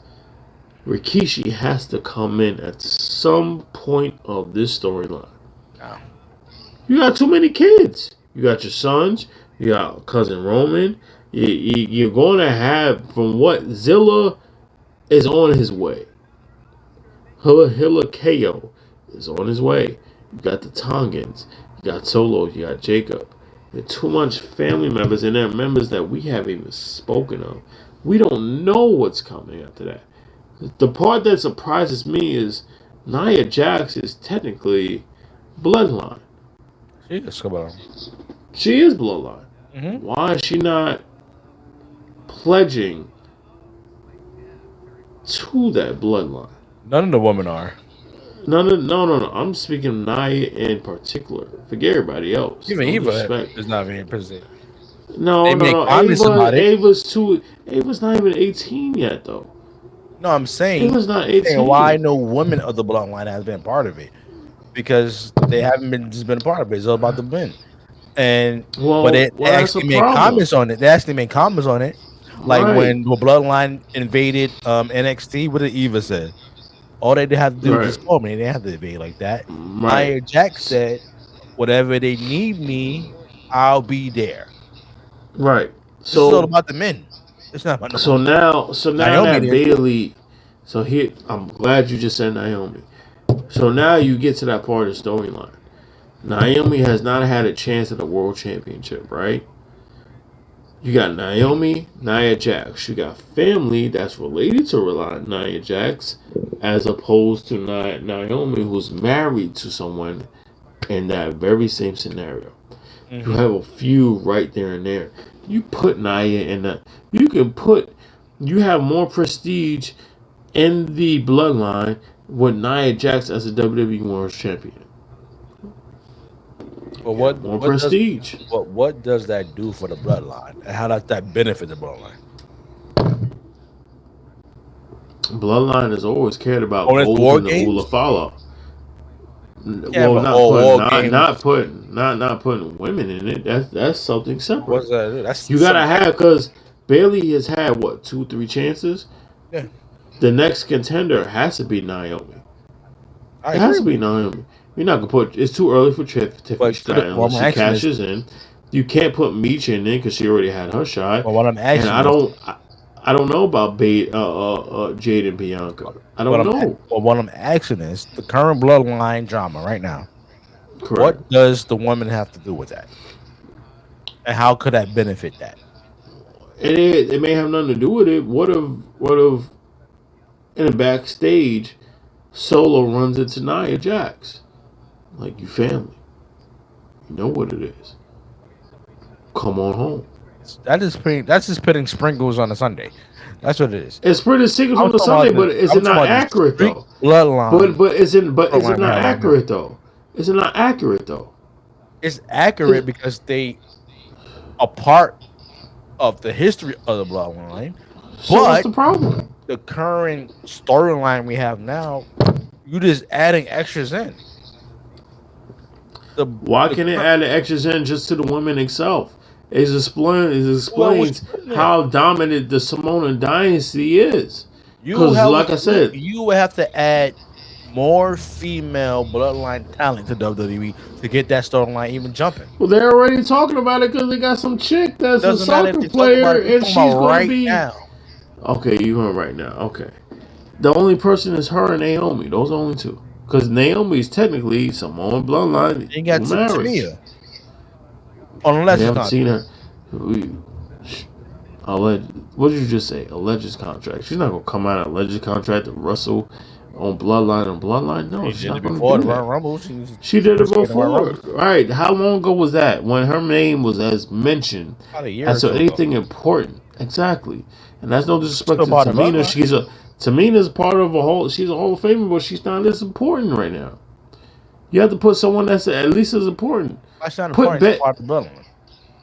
Rikishi has to come in at some point of this storyline. Oh. You got too many kids. You got your sons. You got cousin Roman. You're going to have, from what Zilla is on his way. Hilla KO is on his way. You got the Tongans. You got Solo. You got Jacob. There are too much family members, and there are members that we haven't even spoken of. We don't know what's coming after that. The part that surprises me is Nia Jax is technically bloodline. She is bloodline. Mm-hmm. Why is she not pledging to that bloodline? None of the women are. No. I'm speaking of Nia in particular. Forget everybody else. Even Eva is not being presented. No. Ava's not even 18 yet, though. No, I'm saying Ava's not 18. Why no woman of the bloodline has been part of it? Because they haven't been a part of it. It's all about the men. And they actually made comments on it. They actually made comments on it. Like when the bloodline invaded NXT, what did Eva say? All they have to do is just call me. They didn't have to debate like that. Nia Jax said, whatever they need me, I'll be there. Right. So it's all about the men. It's not about so now that Bayley. So here, I'm glad you just said Naomi. So now you get to that part of the storyline. Naomi has not had a chance at a world championship, right? You got Naomi, Nia Jax. You got family that's related to Nia Jax, as opposed to Naomi, who's married to someone in that very same scenario. Mm-hmm. You have a few right there and there. You put Nia in that. You have more prestige in the bloodline with Nia Jax as a WWE World Champion. But more prestige. What does that do for the bloodline? And how does that benefit the bloodline? Bloodline has always cared about gold and the Ulafala. Yeah, well, not putting women in it. That's something separate. What's that? That's you gotta have, because Bayley has had 2-3 chances. Yeah. The next contender has to be Naomi. It has to be Naomi. You're not gonna put. It's too early for Tiffany Stratton unless she cashes in. You can't put Meech in because she already had her shot. Well, what I'm asking, I don't know about Jade and Bianca. I don't know. Well, what I'm asking is the current bloodline drama right now. Correct. What does the woman have to do with that? And how could that benefit that? It may have nothing to do with it. What if in a backstage, Solo runs into Nia Jax? Like, you family. You know what it is. Come on home. That's just putting sprinkles on a Sunday. That's what it is. It's putting sprinkles on a Sunday, but is it not accurate though? Bloodline. But is it not accurate though? Is it not accurate though? It's accurate because they are part of the history of the bloodline. So what's the problem? The current storyline we have now, you just adding extras in. Why can't it add the extras in just to the women itself? It explains how dominant the Samoan dynasty is. Because, like I said, you would have to add more female bloodline talent to WWE to get that storyline even jumping. Well, they're already talking about it because they got some chick that's a soccer player and she's going to be. Now. Okay, you're going right now. Okay. The only person is her and Naomi. Those are only two. Because Naomi is technically Samoan bloodline. You got Tamia. Unless you haven't seen her. What did you just say? Alleged contract. She's not going to come out of alleged contract to wrestle on Bloodline. No, she's not going to do that. Rumble. She did it before. Right. How long ago was that? When her name was as mentioned as anything important. Exactly. And that's no disrespect to Tamina. Tamina's part of she's a Hall of Famer, but she's not as important right now. You have to put someone that's at least as important. She's not important. She's part of the bloodline.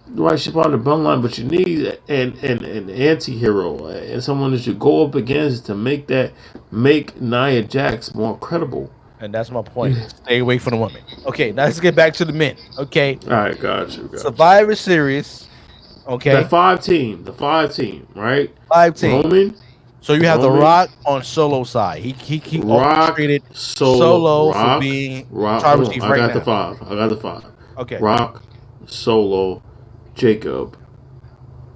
Right, she's part of the bloodline, but you need an anti-hero and someone that you go up against to make Nia Jax more credible. And that's my point. Stay away from the women. Okay, now let's get back to the men. Okay. All right, got you. Survivor Series. Okay. The five team, right? 5 team. Roman. So you have The Rock on Solo side. He treated Solo for being Tribal Chief right now. I got the 5. Okay. Rock, Solo, Jacob,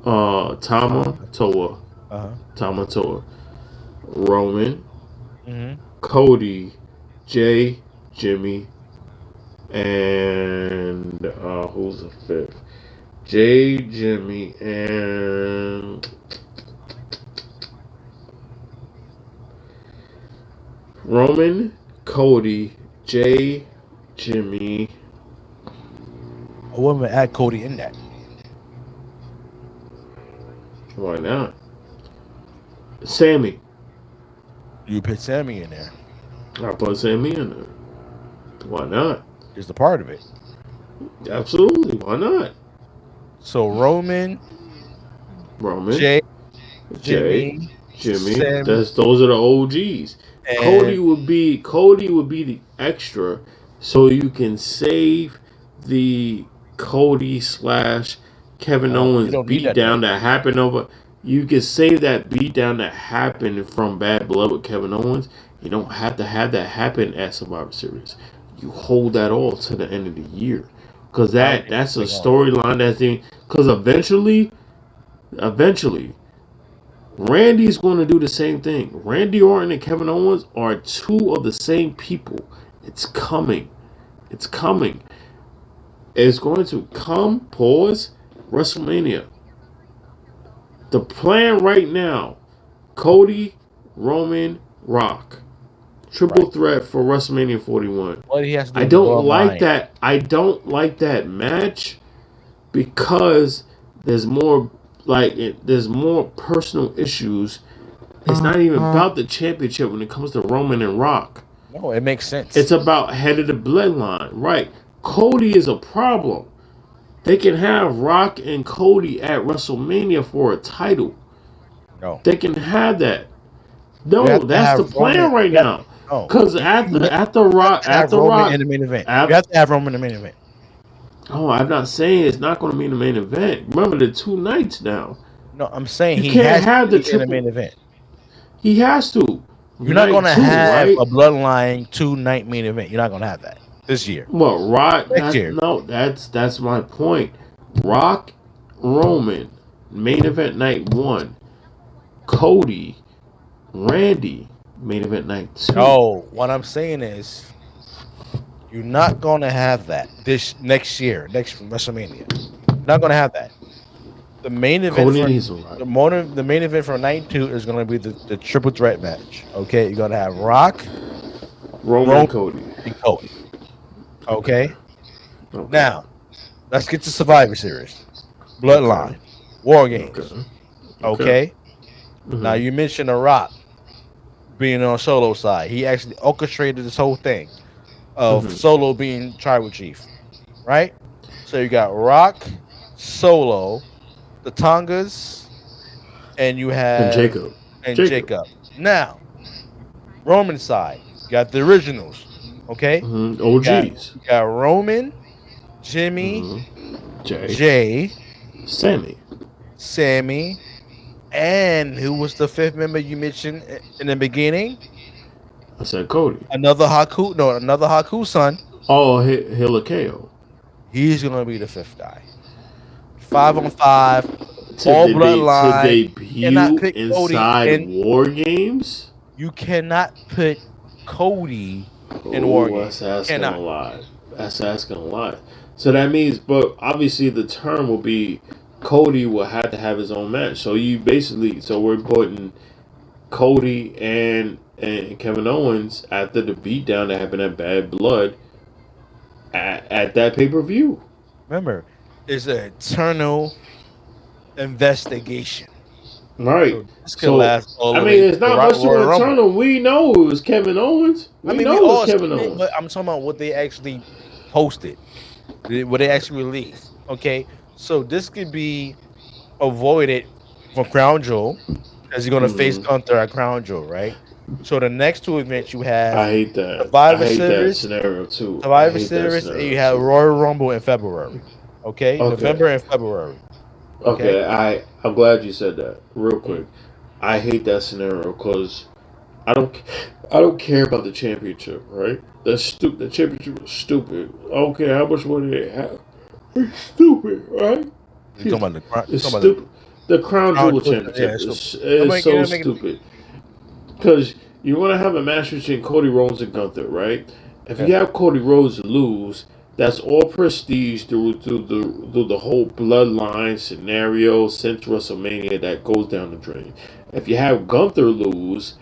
Tama Toa, Roman, Cody, Jay, Jimmy, and who's the 5th? Jay, Jimmy, and Roman, Cody, Jay, Jimmy. I wouldn't add Cody in that. Why not? Sammy. You put Sammy in there. I put Sammy in there. Why not? It's a part of it. Absolutely. Why not? So Roman, Jay, Jimmy. Sammy. Those are the OGs. And Cody would be the extra, so you can save the Cody / Kevin Owens beatdown that happened over. You can save that beatdown that happened from Bad Blood with Kevin Owens. You don't have to have that happen at Survivor Series. You hold that all to the end of the year, because that's a storyline that thing. Because eventually, Randy's going to do the same thing. Randy Orton and Kevin Owens are 2 of the same people. It's coming. It's going to come. WrestleMania. The plan right now: Cody, Roman, Rock, triple threat for WrestleMania 41. What he has to do I don't like that. I don't like that match because there's more personal issues It's not even about the championship when it comes to Roman and Rock. No, it makes sense. It's about head of the bloodline, right? Cody is a problem. They can have Rock and Cody at WrestleMania for a title. No, they can have that. No, that's the plan right now. Because at the Rock in the main event, you have to have Roman in the main event. Oh, I'm not saying it's not going to be in the main event. Remember the 2 nights now. No, I'm saying you can't have the in the main event. He has to. You're not going to have a Bloodline 2-night main event. You're not going to have that this year. Well, Rock. No, that's my point. Rock, Roman, main event night 1. Cody, Randy, main event night 2. No, what I'm saying is, you're not going to have that this next year, next WrestleMania. You're not going to have that. The main event the main event for night 2 is going to be the triple threat match. Okay, you're going to have Rock, Roman, Cody. And Cody. Okay? Now, let's get to Survivor Series, Bloodline, War Games. Okay? Mm-hmm. Now you mentioned The Rock being on Solo side. He actually orchestrated this whole thing of Solo being tribal chief, right? So you got Rock, Solo, the Tongas, and you have Jacob. Now, Roman side, you got the originals, okay? OGs. You got Roman, Jimmy, Jay, Sammy, and who was the 5th member you mentioned in the beginning? I said Cody. Another Haku son. Oh, Hilakeo. He's gonna be the 5th guy. 5-on-5, all bloodline. To debut inside War Games? You cannot put Cody in War Games. That's asking a lot. That's asking a lot. So that means, but obviously the term will be Cody will have to have his own match. So we're putting Cody and Kevin Owens after the beatdown that happened at Bad Blood at that pay-per-view. Remember, it's an eternal investigation. Right. So it's not much to an eternal. We know it was Kevin Owens. We know it was Kevin Owens. But I'm talking about what they actually posted, what they actually released. Okay, so this could be avoided from Crown Jewel, as you're going to face Gunther at Crown Jewel, right? So the next 2 events you have, I hate that. Survivor Series, that scenario too. Survivor Series, and you have Royal Rumble in February. Okay, November and February. Okay, I'm glad you said that. Real quick, I hate that scenario because I don't care about the championship. Right? That's stupid. The championship is stupid. I don't care how much money they have. It's stupid, right? You're talking about it's stupid. The Crown Jewel Championship is so stupid. Because you want to have a match between Cody Rhodes and Gunther, right? If you have Cody Rhodes lose, that's all prestige through the whole bloodline scenario since WrestleMania that goes down the drain. If you have Gunther lose,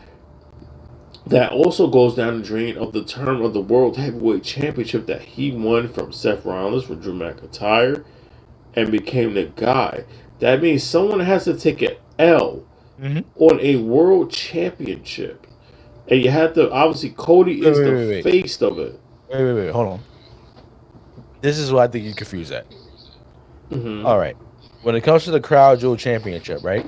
that also goes down the drain of the term of the World Heavyweight Championship that he won from Seth Rollins for Drew McIntyre and became the guy. That means someone has to take an L on a World Championship. And you have to, obviously, Cody is the face of it. Wait, hold on. This is what I think you confuse that. All right. When it comes to the Crown Jewel Championship, right?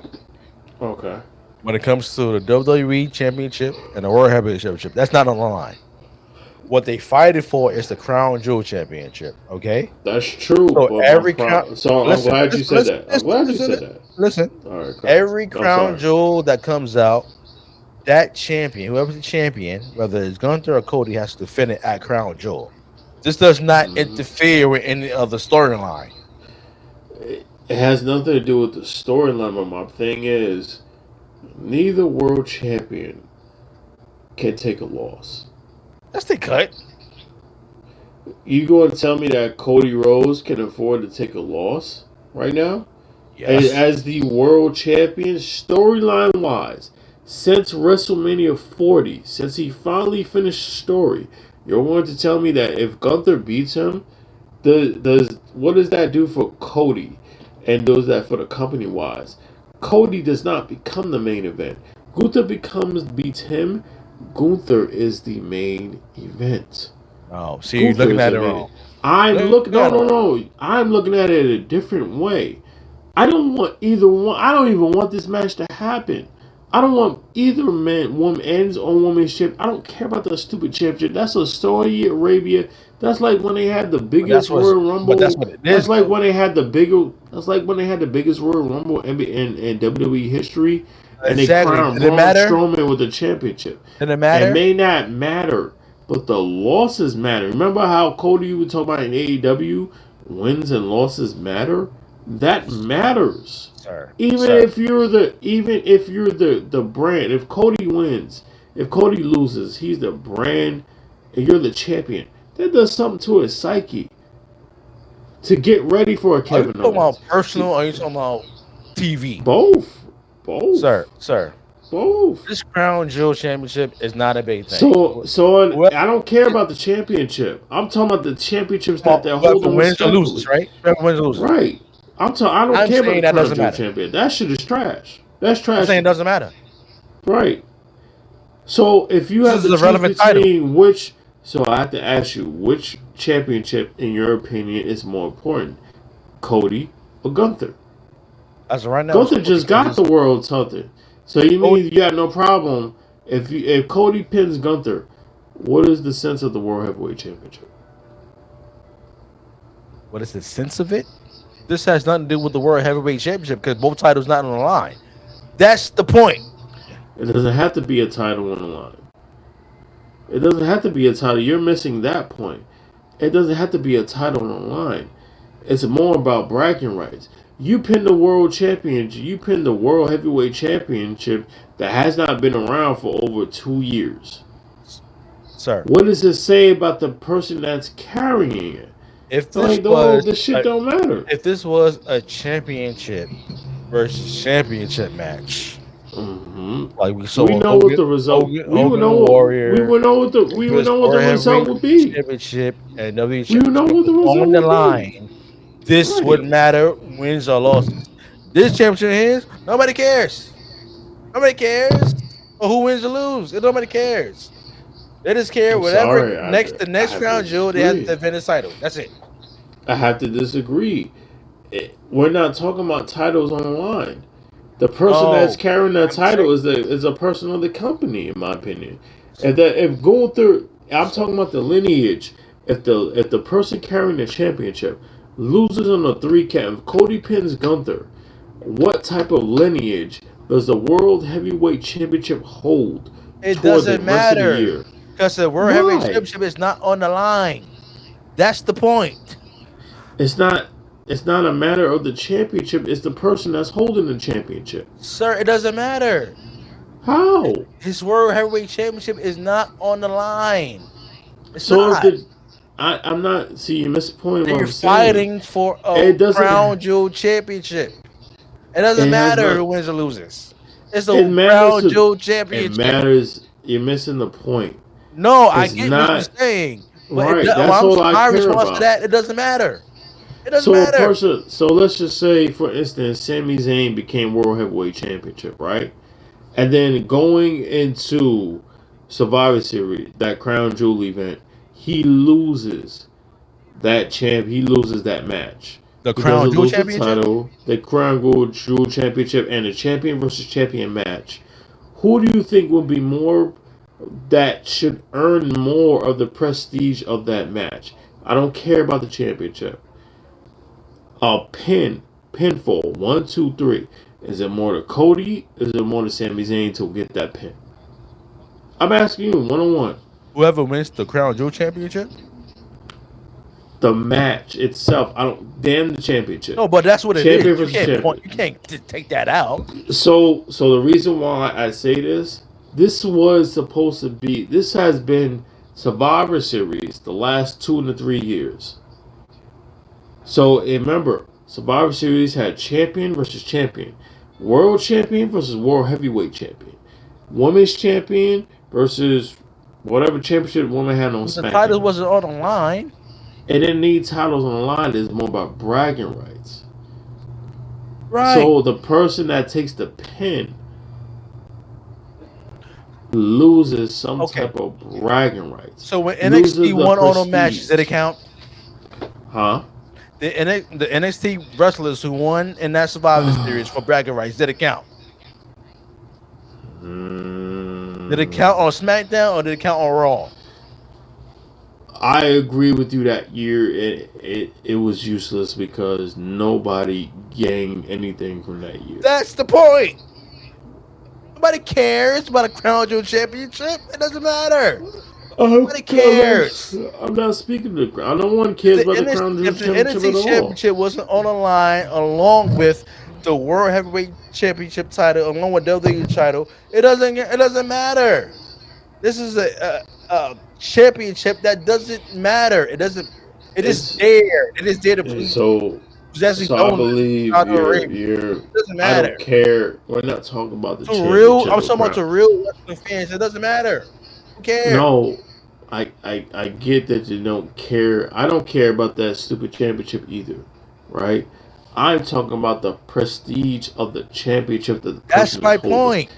Okay. When it comes to the WWE Championship and the World Heavyweight Championship, that's not on the line. What they fighting for is the Crown Jewel Championship. Okay, that's true. So I'm glad you said that. I'm glad you said that. Listen, all right, every Crown Jewel that comes out, that champion, whoever's the champion, whether it's Gunther or Cody, has to defend it at Crown Jewel. This does not interfere with any other storyline. It has nothing to do with the storyline. But my thing is, neither world champion can take a loss. That's the cut. You going to tell me that Cody Rhodes can afford to take a loss right now? Yes. As the world champion, storyline wise, since WrestleMania 40, since he finally finished the story, you're going to tell me that if Gunther beats him, what does that do for Cody? And does that for the company wise? Cody does not become the main event. Gunther beats him. Gunther is the main event. Oh, see, you're looking at it wrong. No. I'm looking at it a different way. I don't want either one. I don't even want this match to happen. I don't want either men's or women's championship. I don't care about the stupid championship. That's a Saudi Arabia. That's like when they had the biggest Royal Rumble. But that's what it is. That's like when they had the biggest Royal Rumble in WWE history, and they crowned Braun Strowman with the championship. Did it matter? It may not matter, but the losses matter. Remember how Cody would talk about in AEW, wins and losses matter. That matters. Even if you're the brand, if Cody wins, if Cody loses, he's the brand and you're the champion. That does something to his psyche. To get ready for a Kevin Owens. Are you talking about personal or are you talking about TV? Both. Sir. Both. This Crown Jewel Championship is not a big thing. So I don't care about the championship. I'm talking about the championships that they're holding. Wins or loses, right? Wins or loses. Right. I don't care about the Crown Jewel champion. That shit is trash. That's trash. I'm saying it doesn't matter. Right. So if you have the relevant title, so I have to ask you, which championship, in your opinion, is more important, Cody or Gunther? As of right now, Gunther just got the world title. So you mean you got no problem if Cody pins Gunther? What is the sense of the World Heavyweight Championship? What is the sense of it? This has nothing to do with the World Heavyweight Championship because both titles not on the line. That's the point. It doesn't have to be a title on the line. It doesn't have to be a title. You're missing that point. It doesn't have to be a title on the line. It's more about bragging rights. You pin the world championship. You pin the World Heavyweight Championship that has not been around for over 2 years. Sir, what does it say about the person that's carrying it? If this shit don't matter. If this was a championship versus championship match, like we know what the result. We would know what the result would be. Championship and WWE championship on the line. This would matter wins or losses. This championship is nobody cares. Nobody cares who wins or loses. Nobody cares. They just care the next Crown Jewel they have to defend the title. That's it. I have to disagree. We're not talking about titles on the line. The person that's carrying that title is a person of the company, in my opinion. If going through, I'm talking about the lineage. If the person carrying the championship loses on a 3 count, if Cody pins Gunther, what type of lineage does the World Heavyweight Championship hold? It doesn't matter because the World Heavyweight Championship is not on the line. That's the point. It's not a matter of the championship. It's the person that's holding the championship. Sir, it doesn't matter. How? His World Heavyweight Championship is not on the line. I'm not. See, you missed the point. You're fighting for a Crown Jewel Championship. It doesn't matter who wins or loses. It's a Crown Jewel Championship. It matters. You're missing the point. No, I get what you're saying. Right, that's all I care about. It doesn't matter. It doesn't matter. So let's just say, for instance, Sami Zayn became World Heavyweight Championship, right? And then going into Survivor Series, that Crown Jewel event, he loses that He loses that match. The Crown Jewel Championship? The Crown Jewel Championship and the champion versus champion match. Who do you think will be more, that should earn more of the prestige of that match? I don't care about the championship. A pinfall, 1, 2, 3. Is it more to Cody? Is it more to Sami Zayn to get that pin? I'm asking you, 1-on-1. Whoever wins the Crown Jewel Championship? The match itself. Damn the championship. No, but that's what it is. You can't take that out. So the reason why I say this was supposed to be. This has been Survivor Series the last 2 to 3 years. So remember, Survivor Series had champion versus champion, world champion versus world heavyweight champion, women's champion versus whatever championship woman had on SmackDown. The title wasn't on the line. It didn't need titles on the line. It's more about bragging rights. Right. So the person that takes the pin loses some type of bragging rights. So when Loses NXT the won on a match, did it prestige. count? Huh? The NXT wrestlers who won in that Survivor Series for bragging rights, did it count? Did it count on SmackDown or did it count on Raw? I agree with you that year it was useless because nobody gained anything from that year. That's the point. Nobody cares about a Crown Jewel Championship. It doesn't matter. Nobody cares. I'm not speaking to. I don't want kids about the Crown Jewel If the Championship at NXT all. Championship wasn't on the line along with the World Heavyweight Championship title, along with WWE title, it doesn't matter. This is a championship that doesn't matter. It doesn't. It is there. It is there to please. So I believe you're. It doesn't I matter. don't care. We're not talking about the To real. championship. I'm talking about to real wrestling fans. It doesn't matter. Who cares? No, I get that you don't care. I don't care about that stupid championship either, right? I'm talking about the prestige of the championship that the That's my point.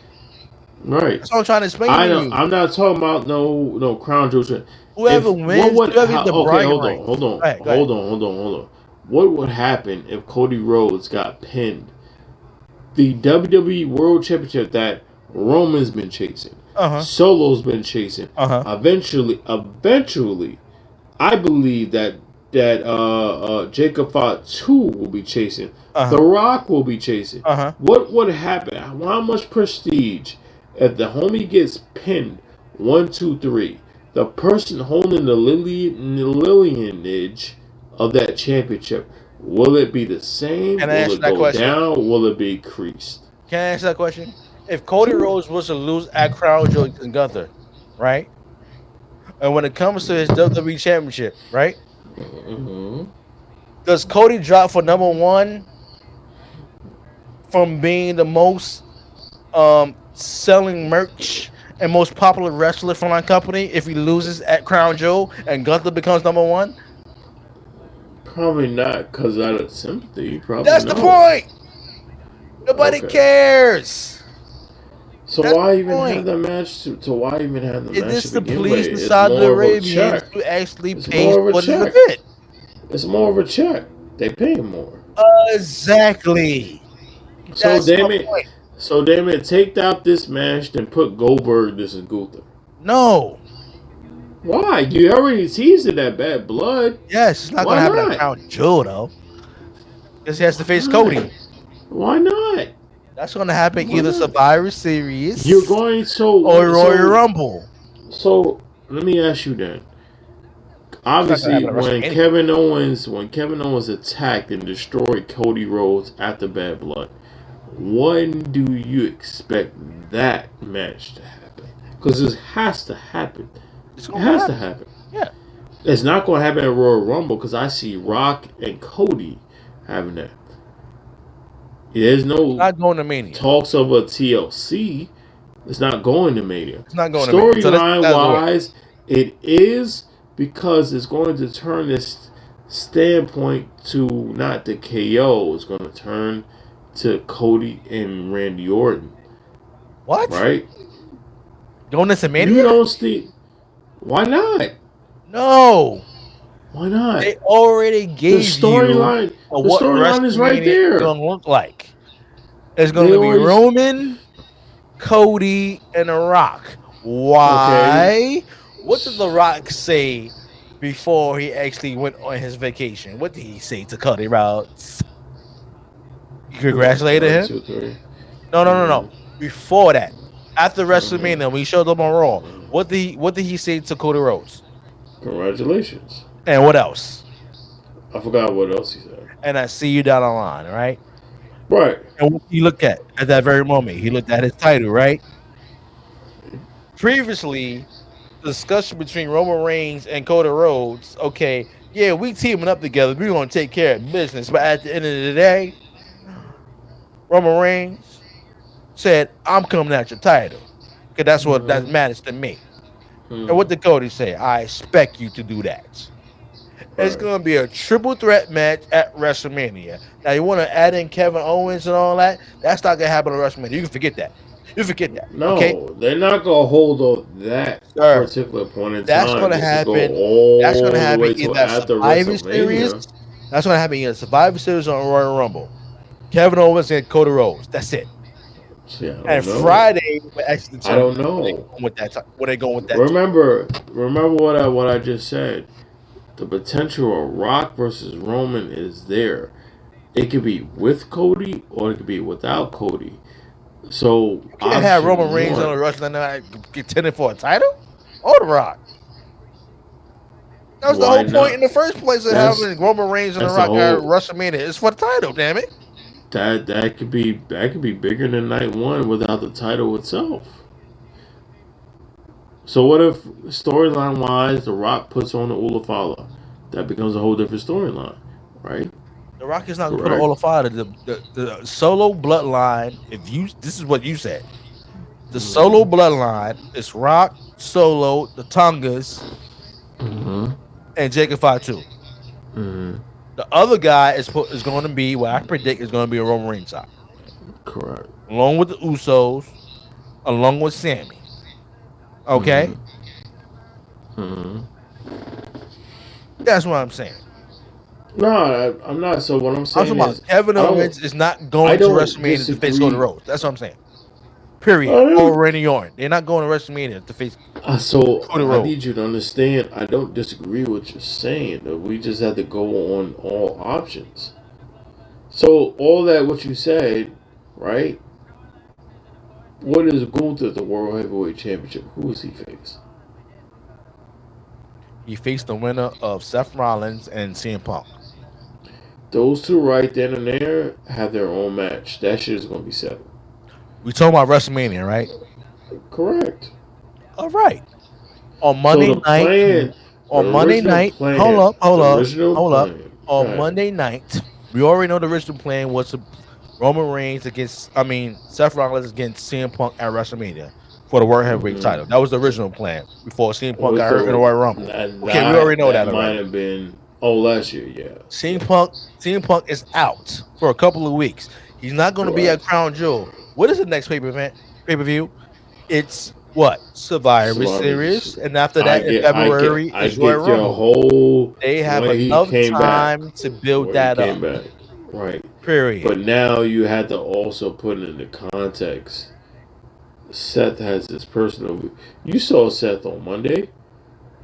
Right. That's what I'm trying to explain to you. I'm not talking about no Crown Jewel. Whoever wins, whoever gets the okay, hold on. What would happen if Cody Rhodes got pinned? The WWE World Championship that Roman's been chasing, Solo's been chasing. Eventually, I believe that Jacob Fatu will be chasing. The Rock will be chasing. What would happen? How much prestige if the homie gets pinned? 1, 2, 3. The person holding the lineage of that championship, will it be the same? Can I will answer it that go question? down? Will it be increased? Can I answer that question? If Cody Rhodes was to lose at Crown Jewel and Gunther, right? And when it comes to his WWE Championship, right? Does Cody drop for number one from being the most selling merch and most popular wrestler from our company if he loses at Crown Jewel and Gunther becomes number one? Probably not, because out of sympathy. Probably That's the point. Nobody cares. So that's why even have the match? Why even have the match? Is this to please the Saudi Arabians who actually pays for the event? It's more of a check. They pay more. Exactly. So damn it, take out this match and put Goldberg this is Gunther. No. Why? You already teased it at Bad Blood. Yes, it's not going to happen at Crown Jewel though. Because he has to face Cody. Why not? That's going to happen either Survivor Series. You're going or Royal Rumble. So let me ask you then. Obviously, when Kevin Owens attacked and destroyed Cody Rhodes after Bad Blood, when do you expect that match to happen? Because it has to happen. It has to happen. Yeah. It's not going to happen at Royal Rumble because I see Rock and Cody having that. There's no not going to Mania. Talks of a TLC. It's not going to Mania. It's not going to Mania. Storyline wise, it is because it's going to turn this standpoint to not the KO. It's going to turn to Cody and Randy Orton. What? Right? Going to Mania? You don't see. Why not? No. Why not? They already gave the storyline. The storyline is right there. Going to look like it's going to be Roman, Cody, and The Rock. Why? Okay. What did The Rock say before he actually went on his vacation? What did he say to Cody Rhodes? You congratulated him? No. Before that, after WrestleMania, when he showed up on Raw, what did he say to Cody Rhodes? Congratulations. And what else? I forgot what else he said. And I see you down the line, right? Right. And what did he look at that very moment? He looked at his title, right? Previously, the discussion between Roman Reigns and Cody Rhodes, okay, yeah, we teaming up together. We're going to take care of business. But at the end of the day, Roman Reigns said, I'm coming at your title. Because that's what that matters to me. And what did Cody say? I expect you to do that. It's going to be a triple threat match at WrestleMania. Now, you want to add in Kevin Owens and all that? That's not going to happen at WrestleMania. You can forget that. You forget that. No, Okay, they're not gonna hold on that sir. particular point in That's time gonna just to go happen. That's gonna all the happen way in till that after Survivor Series. WrestleMania. That's gonna happen in the Survivor Series on Royal Rumble. Kevin Owens and Cody Rhodes. That's it. See, I And don't know. Friday will actually I determine don't know. when they going with that. Remember what I just said. The potential of Rock versus Roman is there. It could be with Cody or it could be without Cody. So You can't have Roman option Reigns on one. the wrestling night contending for a title or The Rock. That was the Why whole point in not? the first place of That's having Roman Reigns and The that's the Rock at whole WrestleMania. It's for the title, damn it. that could be bigger than night one without the title itself. So what if storyline wise, The Rock puts on the Ulafala? That becomes a whole different storyline, right? The Rock is not going to put an Correct. Olafide. The solo bloodline. This is what you said. The solo Mm-hmm. bloodline is Rock, Solo, the Tongas, Mm-hmm. and Jacob Fatu. Mm-hmm. The other guy is going to be what I predict is going to be a Roman Reigns side, Correct. along with the Usos, along with Sammy. Okay, Mm-hmm. Mm-hmm. that's what I'm saying. No, I'm not. So what I'm I'm talking saying about is, Kevin Owens is not I going to don't WrestleMania to face Cody disagree. Rhodes. That's what I'm saying. I Period. don't. Or Randy Orton. They're not going to WrestleMania to face So Cody I Rhodes. need you to understand. I don't disagree with what you're saying. That we just have to go on all options. So all that what you said, right? What is Gunther the World Heavyweight Championship? Who is he face? He faced the winner of Seth Rollins and CM Punk. Those two right then and there have their own match. That shit is gonna be settled. We talking about WrestleMania, right? Correct. All right. On So Monday night, the on Monday original night, hold plan, up, hold the up, original hold up. plan. Go On ahead. Monday night, we already know the original plan was to Roman Reigns Seth Rollins against CM Punk at WrestleMania for the World Heavyweight title. That was the original plan before CM Punk With got hurt in the Royal Rumble. Okay, we already know that that might already. have been last year. Yeah. CM Punk is out for a couple of weeks. He's not going to be at Correct. Crown Jewel. What is the next pay per view? It's what Survivor Survivors. Series, and after that in February I is Royal get your Rumble. whole They have when he enough came back. time to build When he that came up. back. Right. Period. But now you had to also put it into context. Seth has his personal. You saw Seth on Monday.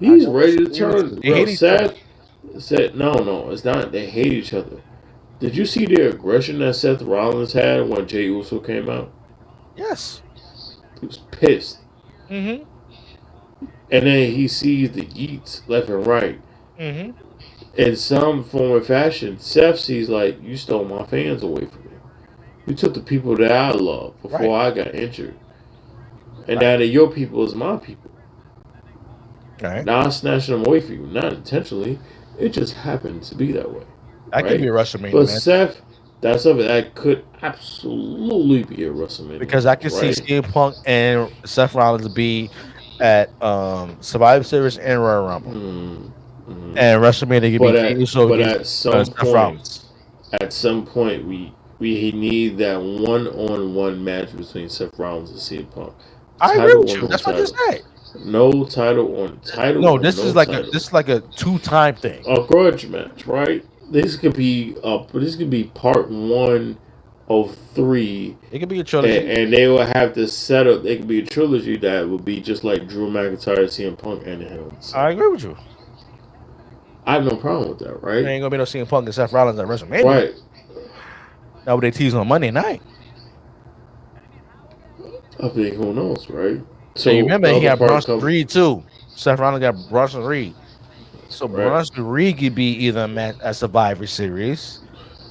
I He's never ready to seen this. turn. They Bro, hate each other. Seth. No, it's not. They hate each other. Did you see the aggression that Seth Rollins had when Jey Uso came out? Yes. He was pissed. Mm-hmm. And then he sees the yeets left and right. Mm-hmm. In some form or fashion, Seth sees like, you stole my fans away from me. You took the people that I love before Right. I got injured. And now that your people is my people. Right. Now I'm snatching them away from you. Not intentionally. It just happens to be that way. That could be Right? a WrestleMania But match Seth, that's something that could absolutely be a WrestleMania because I match, can see right? CM Punk and Seth Rollins be at Survivor Series and Royal Rumble, Mm-hmm. and WrestleMania could be Jey Uso But against at some Seth point, Rollins. we need that one-on-one match between Seth Rollins and CM Punk. I agree Title with or you. no That's what I just title. said. No title on title No, or no title. this is like a 2-time thing. A grudge match, right? This could be part one of three, It could be a trilogy. and they will have to set up. It could be a trilogy that would be just like Drew McIntyre, CM Punk, and him. I agree with you. I have no problem with that, There right? ain't gonna be no CM Punk and Seth Rollins at WrestleMania. Right. Now what they tease on Monday night. I think who knows, right? And you So remember the he other got part Bronson comes Reed too. Seth Rollins got Bronson Reed. So right, Bronson Reed could be either at Survivor Series,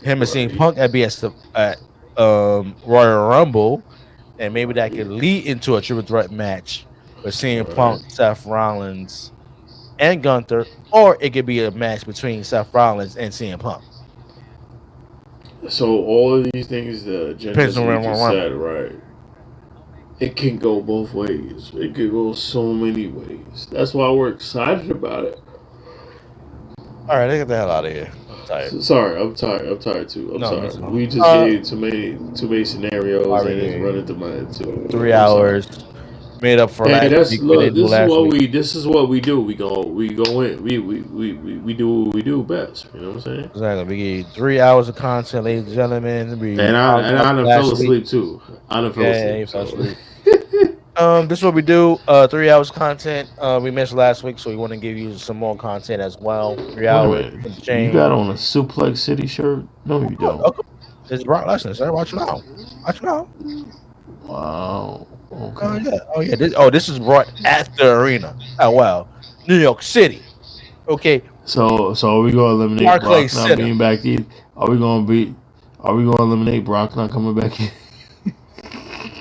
him and CM right, Punk at be at Royal Rumble, and maybe that could lead into a triple threat match with CM right. Punk, Seth Rollins, and Gunther, or it could be a match between Seth Rollins and CM Punk. So all of these things, the Depends agendas on we Royal just said, Rumble. right? It can go both ways. It could go so many ways. That's why we're excited about it. All right, let's get the hell out of here. tired. Sorry, I'm tired. I'm tired too. I'm No, sorry. We just gave too many scenarios and it's running through my head too. 3 hours made up for Hey, last that's week. We look. didn't do last week. This is what we do. We go in. We do what we do best. You know what I'm saying? Exactly. We gave 3 hours of content, ladies and gentlemen. We And talked about I done fell last week. asleep too. I done fell Yeah, asleep. you fell So. asleep. This is what we do. 3 hours of content. We missed last week, so we want to give you some more content as well. 3 hours. Wait a minute. You Change. got on a Suplex City shirt? No, you don't. Oh, it's Brock Lesnar, sir. Watch now. Watch now. Wow. Okay. Oh yeah. Oh yeah. This is brought at the arena. Oh wow. New York City. Okay. So are we gonna eliminate Barclays Brock not Center. being back in? Are we gonna eliminate Brock not coming back in?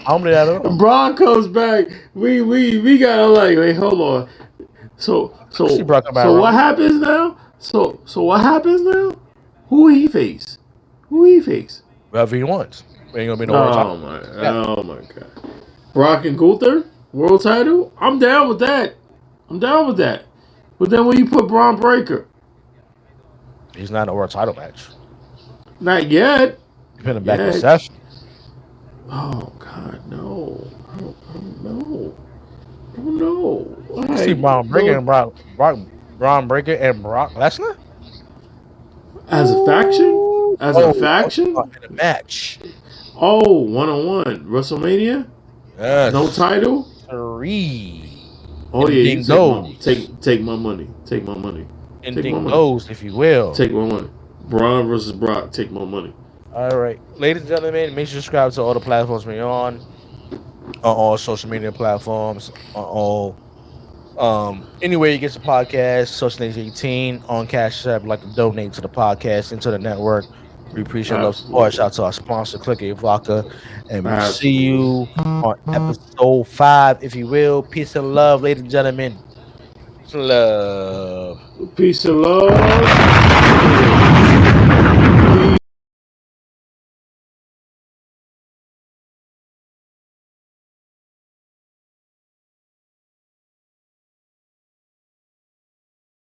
How many that are? Brock comes back. We gotta wait, hold on. So what happens now? So what happens now? Who he face? Whoever he wants. Ain't gonna be no Oh my god. Brock and Gunther? World title? I'm down with that. But then when you put Braun Breaker? He's not in a world title match. Not yet. You put him back in Seth. Oh God, no. I don't know. See Braun Breaker and Brock Lesnar? As a faction? A faction? In a match. Oh, 1-on-1. WrestleMania? Yes. No title? 3. Oh yeah, you take my money. Take my money. Ending goes, if you will. Take my money. Braun versus Brock. Take my money. All right, ladies and gentlemen, make sure you subscribe to all the platforms we're on all social media platforms, on all anywhere you get the podcast. Social Nation 18 on Cash App, like to donate to the podcast into the network. We appreciate love support. Shout out to our sponsor, Click A Vodka, and we'll see you on episode 5, if you will. Peace and love, ladies and gentlemen. Peace and love. Peace and love.